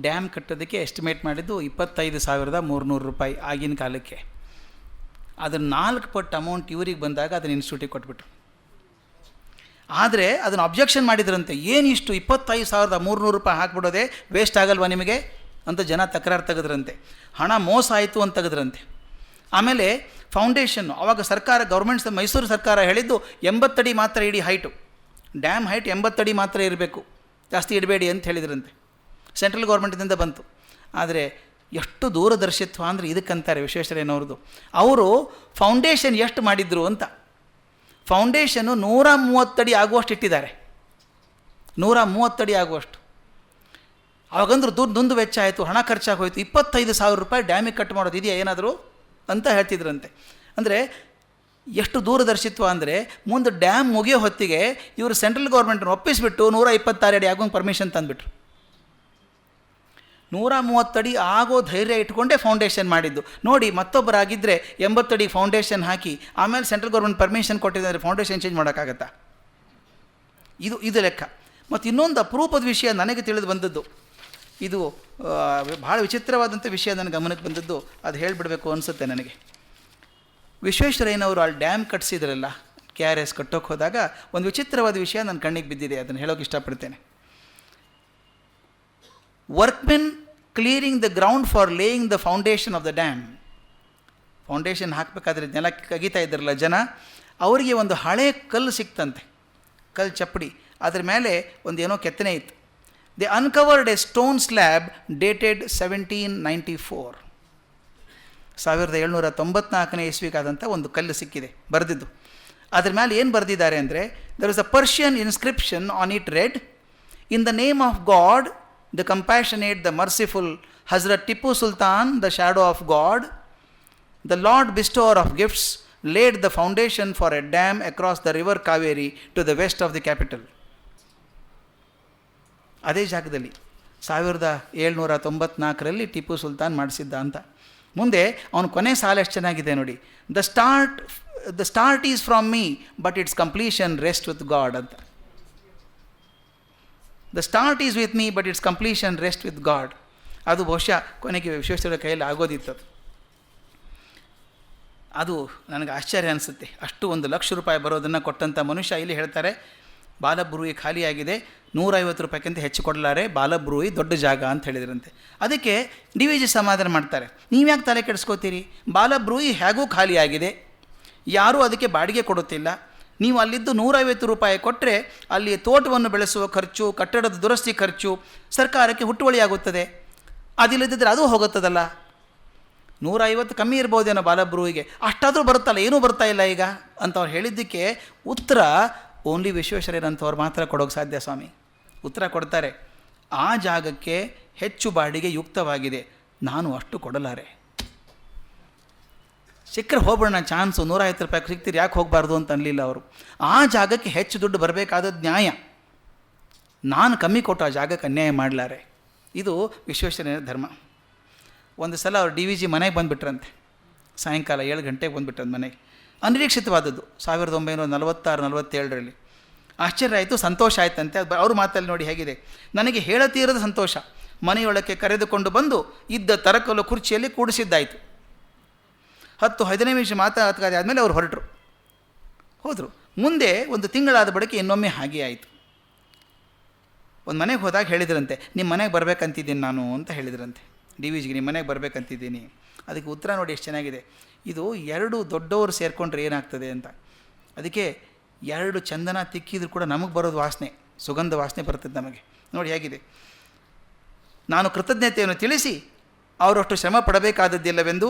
Dam ಕಟ್ಟೋದಕ್ಕೆ ಎಸ್ಟಿಮೇಟ್ ಮಾಡಿದ್ದು 25,300 ರೂಪಾಯಿ ಆಗಿನ ಕಾಲಕ್ಕೆ. ಅದನ್ನು 4 ಪಟ್ಟು ಅಮೌಂಟ್ ಇವರಿಗೆ ಬಂದಾಗ ಅದನ್ನು ಇನ್ಸ್ಟಿಟ್ಯೂಟಿಗೆ ಕೊಟ್ಬಿಟ್ರು. ಆದರೆ ಅದನ್ನು ಅಬ್ಜೆಕ್ಷನ್ ಮಾಡಿದ್ರಂತೆ, ಏನಿಷ್ಟು 25,300 ರೂಪಾಯಿ ಹಾಕ್ಬಿಡೋದೆ ವೇಸ್ಟ್ ಆಗಲ್ವಾ ನಿಮಗೆ ಅಂತ ಜನ ತಕರಾರು ತೆಗೆದ್ರಂತೆ. ಹಣ ಮೋಸ ಆಯಿತು ಅಂತ ತೆಗೆದ್ರಂತೆ. ಆಮೇಲೆ ಫೌಂಡೇಶನ್ನು ಆವಾಗ ಸರ್ಕಾರ ಗೌರ್ಮೆಂಟ್ಸ್ ಮೈಸೂರು ಸರ್ಕಾರ ಹೇಳಿದ್ದು 80 ಅಡಿ ಮಾತ್ರ ಇಡೀ ಹೈಟು, ಡ್ಯಾಮ್ ಹೈಟ್ 80 ಅಡಿ ಮಾತ್ರ ಇರಬೇಕು, ಜಾಸ್ತಿ ಇಡಬೇಡಿ ಅಂತ ಹೇಳಿದ್ರಂತೆ. ಸೆಂಟ್ರಲ್ ಗೌರ್ಮೆಂಟಿಂದ ಬಂತು. ಆದರೆ ಎಷ್ಟು ದೂರದರ್ಶಿತ್ವ ಅಂದರೆ ಇದಕ್ಕಂತಾರೆ ವಿಶ್ವೇಶ್ವರಯ್ಯನವ್ರದ್ದು. ಅವರು ಫೌಂಡೇಶನ್ ಎಷ್ಟು ಮಾಡಿದ್ರು ಅಂತ, ಫೌಂಡೇಶನ್ನು 130 ಅಡಿ ಆಗುವಷ್ಟು ಇಟ್ಟಿದ್ದಾರೆ, 130 ಅಡಿ ಆಗುವಷ್ಟು. ಅವಾಗಂದ್ರೆ ದುಂದು ವೆಚ್ಚ ಆಯಿತು, ಹಣ ಖರ್ಚಾಗೋಯ್ತು, 25,000 ರೂಪಾಯಿ ಡ್ಯಾಮಿಗೆ ಕಟ್ ಮಾಡೋದು ಇದೆಯಾ ಏನಾದರೂ ಅಂತ ಹೇಳ್ತಿದ್ರಂತೆ. ಅಂದರೆ ಎಷ್ಟು ದೂರದರ್ಶಿತ್ವ ಅಂದರೆ ಮುಂದೆ ಡ್ಯಾಮ್ ಮುಗಿಯೋ ಹೊತ್ತಿಗೆ ಇವರು ಸೆಂಟ್ರಲ್ ಗೌರ್ಮೆಂಟನ್ನು ಒಪ್ಪಿಸಿಬಿಟ್ಟು 126 ಅಡಿ ಆಗೋಂಗೆ ಪರ್ಮಿಷನ್ ತಂದುಬಿಟ್ರು. 130 ಅಡಿ ಆಗೋ ಧೈರ್ಯ ಇಟ್ಕೊಂಡೇ ಫೌಂಡೇಶನ್ ಮಾಡಿದ್ದು ನೋಡಿ. ಮತ್ತೊಬ್ಬರಾಗಿದ್ದರೆ 80 ಅಡಿ ಫೌಂಡೇಶನ್ ಹಾಕಿ ಆಮೇಲೆ ಸೆಂಟ್ರಲ್ ಗೌರ್ಮೆಂಟ್ ಪರ್ಮಿಷನ್ ಕೊಟ್ಟಿದ್ದಾರೆ, ಫೌಂಡೇಶನ್ ಚೇಂಜ್ ಮಾಡೋಕ್ಕಾಗತ್ತಾ? ಇದು ಲೆಕ್ಕ. ಮತ್ತು ಇನ್ನೊಂದು ಅಪರೂಪದ ವಿಷಯ ನನಗೆ ತಿಳಿದು ಬಂದದ್ದು, ಇದು ಭಾಳ ವಿಚಿತ್ರವಾದಂಥ ವಿಷಯ ನನ್ನ ಗಮನಕ್ಕೆ ಬಂದದ್ದು, ಅದು ಹೇಳಿಬಿಡಬೇಕು ಅನಿಸುತ್ತೆ ನನಗೆ. ವಿಶ್ವೇಶ್ವರಯ್ಯನವರು ಅಲ್ಲಿ ಡ್ಯಾಮ್ ಕಟ್ಟಿಸಿದ್ರಲ್ಲ, KRS ಕಟ್ಟೋಕ್ಕೆ ಹೋದಾಗ ಒಂದು ವಿಚಿತ್ರವಾದ ವಿಷಯ ನನ್ನ ಕಣ್ಣಿಗೆ ಬಿದ್ದಿದೆ, ಅದನ್ನು ಹೇಳೋಕೆ ಇಷ್ಟಪಡ್ತೇನೆ. Workmen clearing the ground for laying the foundation of the dam. Foundation ಹಾಕಬೇಕಾದ್ರೆ ನೆಲ ಕಗೀತಾ ಇದ್ದಾರಲ್ಲ ಜನ, ಅವರಿಗೆ ಒಂದು ಹಳೆ ಕಲ್ಲು ಸಿಕ್ತಂತೆ, ಕಲ್ಲು ಚಪ್ಪಡಿ, ಅದ್ರ ಮೇಲೆ ಒಂದು ಏನೋ ಕೆತ್ತನೆ ಇತ್ತು. They uncovered a stone slab dated 1794, 1794ನೇ ಇಸ್ವಿಗಾದಂಥ ಒಂದು ಕಲ್ಲು ಸಿಕ್ಕಿದೆ ಬರೆದಿದ್ದು. ಅದ್ರ ಮೇಲೆ ಏನು ಬರೆದಿದ್ದಾರೆ ಅಂದರೆ, there is a Persian inscription on it read, in the name of God the compassionate the merciful Hazrat Tipu Sultan the shadow of God the lord bestower of gifts laid the foundation for a dam across the river Kaveri to the west of the capital. ಅದೇ ಜಾಗದಲ್ಲಿ 1794ರಲ್ಲಿ ಟಿಪ್ಪು ಸುಲ್ತಾನ್ ಮಾಡಿಸಿದ್ದ ಅಂತ. ಮುಂದೆ ಅವನ ಕೊನೆ ಸಾಲ ಎಷ್ಟು ಚೆನ್ನಾಗಿದೆ ನೋಡಿ, the start is from me but its completion rests with God ಅಂತ. The start is with me but its completion rests with God. ಅದು ಬಹುಶಃ ಕೊನೆಗೆ ವಿಶ್ವೇಶ್ವರ ಕೈಯಲ್ಲಿ ಆಗೋದಿತ್ತು. ಅದು ನನಗೆ ಆಶ್ಚರ್ಯ ಅನಿಸುತ್ತೆ. ಅಷ್ಟು 1,00,000 ರೂಪಾಯಿ ಬರೋದನ್ನು ಕೊಟ್ಟಂಥ ಮನುಷ್ಯ ಇಲ್ಲಿ ಹೇಳ್ತಾರೆ, ಬಾಲಬ್ರೂಯಿ ಖಾಲಿಯಾಗಿದೆ, 150 ರೂಪಾಯಿಗಿಂತ ಹೆಚ್ಚು ಕೊಡಲಾರೆ, ಬಾಲಬ್ರೂಯಿ ದೊಡ್ಡ ಜಾಗ ಅಂತ ಹೇಳಿದ್ರಂತೆ. ಅದಕ್ಕೆ DVG ಸಮಾಧಾನ ಮಾಡ್ತಾರೆ, ನೀವ್ಯಾಕೆ ತಲೆ ಕೆಡಿಸ್ಕೋತೀರಿ, ಬಾಲಬ್ರೂಯಿ ಹೇಗೂ ಖಾಲಿಯಾಗಿದೆ, ಯಾರೂ ಅದಕ್ಕೆ ಬಾಡಿಗೆ ಕೊಡುತ್ತಿಲ್ಲ, ನೀವು ಅಲ್ಲಿದ್ದು 150 ರೂಪಾಯಿ ಕೊಟ್ಟರೆ ಅಲ್ಲಿ ತೋಟವನ್ನು ಬೆಳೆಸುವ ಖರ್ಚು, ಕಟ್ಟಡದ ದುರಸ್ತಿ ಖರ್ಚು ಸರ್ಕಾರಕ್ಕೆ ಹುಟ್ಟುವಳಿಯಾಗುತ್ತದೆ, ಅದಿಲ್ಲದಿದ್ದರೆ ಅದು ಹೋಗುತ್ತದಲ್ಲ. 150 ಕಮ್ಮಿ ಇರ್ಬೋದೇನೋ ಬಾಲಬ್ರೂಯಿಗೆ, ಅಷ್ಟಾದರೂ ಬರುತ್ತಲ್ಲ, ಏನೂ ಬರ್ತಾ ಇಲ್ಲ ಈಗ ಅಂತ ಅವ್ರು ಹೇಳಿದ್ದಕ್ಕೆ ಉತ್ತರ ಓನ್ಲಿ ವಿಶ್ವೇಶ್ವರಯ್ಯನಂಥವ್ರು ಮಾತ್ರ ಕೊಡೋಕ್ಕೆ ಸಾಧ್ಯ ಸ್ವಾಮಿ. ಉತ್ತರ ಕೊಡ್ತಾರೆ, ಆ ಜಾಗಕ್ಕೆ ಹೆಚ್ಚು ಬಾಡಿಗೆ ಯುಕ್ತವಾಗಿದೆ, ನಾನು ಅಷ್ಟು ಕೊಡಲಾರೆ. ಸಿಕ್ಕರೆ ಹೋಗ್ಬಿಡೋಣ ಚಾನ್ಸು, 150 ರೂಪಾಯಿ ಸಿಗ್ತೀರಿ, ಯಾಕೆ ಹೋಗಬಾರ್ದು ಅಂತ ಅನ್ನಲಿಲ್ಲ ಅವರು. ಆ ಜಾಗಕ್ಕೆ ಹೆಚ್ಚು ದುಡ್ಡು ಬರಬೇಕಾದದ್ದು ನ್ಯಾಯ, ನಾನು ಕಮ್ಮಿ ಕೊಟ್ಟು ಆ ಜಾಗಕ್ಕೆ ಅನ್ಯಾಯ ಮಾಡಲಾರೆ. ಇದು ವಿಶ್ವೇಶ್ವರಯ್ಯನ ಧರ್ಮ. ಒಂದು ಸಲ ಅವ್ರು DVG ಮನೆಗೆ ಬಂದುಬಿಟ್ರಂತೆ, ಸಾಯಂಕಾಲ 7 ಗಂಟೆಗೆ ಬಂದುಬಿಟ್ರಂತೆ ಮನೆಗೆ. ಅನಿರೀಕ್ಷಿತವಾದದ್ದು 1946-47ರಲ್ಲಿ. ಆಶ್ಚರ್ಯ ಆಯಿತು, ಸಂತೋಷ ಆಯ್ತಂತೆ. ಅವ್ರ ಮಾತಲ್ಲಿ ನೋಡಿ ಹೇಗಿದೆ, ನನಗೆ ಹೇಳತೀರದ ಸಂತೋಷ. ಮನೆಯೊಳಕ್ಕೆ ಕರೆದುಕೊಂಡು ಬಂದು ಇದ್ದ ತರಕಲು ಕುರ್ಚಿಯಲ್ಲಿ ಕೂಡಿಸಿದ್ದಾಯಿತು. 10-15 ನಿಮಿಷ ಮಾತಾಡ್ತಾ ಆದಮೇಲೆ ಅವ್ರು ಹೋದರು. ಮುಂದೆ ಒಂದು ತಿಂಗಳಾದ ಬಳಿಕ ಇನ್ನೊಮ್ಮೆ ಹಾಗೆ ಆಯಿತು. ಒಂದು ಮನೆಗೆ ಹೋದಾಗ ಹೇಳಿದ್ರಂತೆ, ನಿಮ್ಮ ಮನೆಗೆ ಬರಬೇಕಂತಿದ್ದೀನಿ ನಾನು ಅಂತ ಹೇಳಿದ್ರಂತೆ DVGಗೆ, ನಿಮ್ಮ ಮನೆಗೆ ಬರಬೇಕಂತಿದ್ದೀನಿ. ಅದಕ್ಕೆ ಉತ್ತರ ನೋಡಿ ಎಷ್ಟು ಚೆನ್ನಾಗಿದೆ, ಇದು 2 ದೊಡ್ಡವರು ಸೇರಿಕೊಂಡ್ರೆ ಏನಾಗ್ತದೆ ಅಂತ. ಅದಕ್ಕೆ 2 ಚಂದನ ತಿಕ್ಕಿದ್ರು ಕೂಡ ನಮಗೆ ಬರೋದು ವಾಸನೆ, ಸುಗಂಧ ವಾಸನೆ ಬರ್ತದೆ ನಮಗೆ. ನೋಡಿ ಹೇಗಿದೆ, ನಾನು ಕೃತಜ್ಞತೆಯನ್ನು ತಿಳಿಸಿ ಅವರಷ್ಟು ಶ್ರಮ ಪಡಬೇಕಾದದ್ದಿಲ್ಲವೆಂದು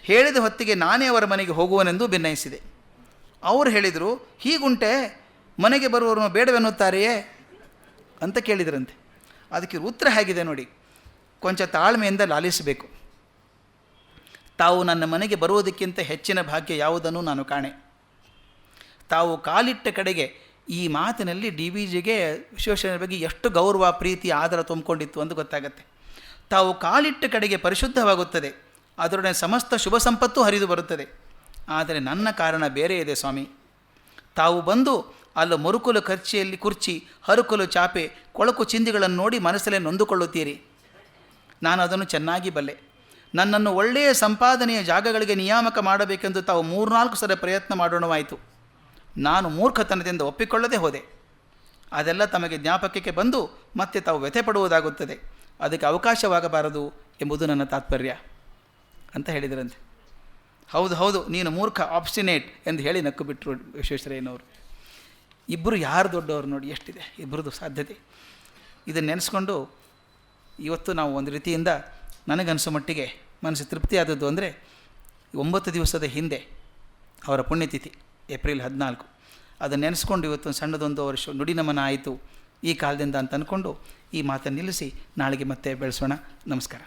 ಹೇಳಿದ ಹೊತ್ತಿಗೆ ನಾನೇ ಅವರ ಮನೆಗೆ ಹೋಗುವನೆಂದು ಭಿನ್ನಯಿಸಿದೆ. ಅವರು ಹೇಳಿದರು, ಹೀಗುಂಟೆ ಮನೆಗೆ ಬರುವವರನ್ನು ಬೇಡವೆನ್ನುತ್ತಾರೆಯೇ ಅಂತ ಕೇಳಿದ್ರಂತೆ. ಅದಕ್ಕೆ ಉತ್ತರ ಹೇಗಿದೆ ನೋಡಿ, ಕೊಂಚ ತಾಳ್ಮೆಯಿಂದ ಲಾಲಿಸಬೇಕು. ತಾವು ನನ್ನ ಮನೆಗೆ ಬರುವುದಕ್ಕಿಂತ ಹೆಚ್ಚಿನ ಭಾಗ್ಯ ಯಾವುದನ್ನು ನಾನು ಕಾಣೆ. ತಾವು ಕಾಲಿಟ್ಟ ಕಡೆಗೆ ಈ ಮಾತಿನಲ್ಲಿ DVGಗೆ ವಿಶ್ವೇಶ್ವರಯ್ಯನ ಬಗ್ಗೆ ಎಷ್ಟು ಗೌರವ, ಪ್ರೀತಿ, ಆದರ ತುಂಬಿಕೊಂಡಿತ್ತು ಅಂತ ಗೊತ್ತಾಗತ್ತೆ. ತಾವು ಕಾಲಿಟ್ಟ ಕಡೆಗೆ ಪರಿಶುದ್ಧವಾಗುತ್ತದೆ, ಅದರೊಡನೆ ಸಮಸ್ತ ಶುಭ ಸಂಪತ್ತು ಹರಿದು ಬರುತ್ತದೆ. ಆದರೆ ನನ್ನ ಕಾರಣ ಬೇರೆ ಇದೆ ಸ್ವಾಮಿ. ತಾವು ಬಂದು ಅಲ್ಲ ಮರುಕುಲು ಕುರ್ಚಿ, ಹರುಕುಲು ಚಾಪೆ, ಕೊಳಕು ಚಿಂದಿಗಳನ್ನು ನೋಡಿ ಮನಸ್ಸಲ್ಲೇ ನೊಂದುಕೊಳ್ಳುತ್ತೀರಿ. ನಾನು ಅದನ್ನು ಚೆನ್ನಾಗಿ ಬಲ್ಲೆ. ನನ್ನನ್ನು ಒಳ್ಳೆಯ ಸಂಪಾದನೆಯ ಜಾಗಗಳಿಗೆ ನಿಯಾಮಕ ಮಾಡಬೇಕೆಂದು ತಾವು 3-4 ಸಲ ಪ್ರಯತ್ನ ಮಾಡೋಣವಾಯಿತು. ನಾನು ಮೂರ್ಖತನದಿಂದ ಒಪ್ಪಿಕೊಳ್ಳದೆ ಹೋದೆ. ಅದೆಲ್ಲ ತಮಗೆ ಜ್ಞಾಪಕಕ್ಕೆ ಬಂದು ಮತ್ತೆ ತಾವು ವ್ಯಥೆ ಪಡುವುದಾಗುತ್ತದೆ. ಅದಕ್ಕೆ ಅವಕಾಶವಾಗಬಾರದು ಎಂಬುದು ನನ್ನ ತಾತ್ಪರ್ಯ ಅಂತ ಹೇಳಿದರಂತೆ. ಹೌದು ಹೌದು, ನೀನು ಮೂರ್ಖ, ಆಬ್ಸ್ಟಿನೇಟ್ ಎಂದು ಹೇಳಿ ನಕ್ಕು ಬಿಟ್ಟರು ವಿಶ್ವೇಶ್ವರಯ್ಯನವರು. ಇಬ್ಬರು ಯಾರು ದೊಡ್ಡವರು ನೋಡಿ, ಎಷ್ಟಿದೆ ಇಬ್ಬರದು ಸಾಧ್ಯತೆ. ಇದನ್ನು ನೆನೆಸ್ಕೊಂಡು ಇವತ್ತು ನಾವು ಒಂದು ರೀತಿಯಿಂದ ನನಗನ್ಸೋ ಮಟ್ಟಿಗೆ ಮನಸ್ಸು ತೃಪ್ತಿಯಾದದ್ದು ಅಂದರೆ 9 ದಿವಸದ ಹಿಂದೆ ಅವರ ಪುಣ್ಯತಿಥಿ ಏಪ್ರಿಲ್ 14. ಅದನ್ನು ನೆನೆಸ್ಕೊಂಡು ಇವತ್ತು ಸಣ್ಣದೊಂದು ವರ್ಷ ನುಡಿ ನಮನ ಆಯಿತು ಈ ಕಾಲದಿಂದ ಅಂತ ಅಂದ್ಕೊಂಡು ಈ ಮಾತನ್ನು ನಿಲ್ಲಿಸಿ ನಾಳೆಗೆ ಮತ್ತೆ ಬೆಳೆಸೋಣ. ನಮಸ್ಕಾರ.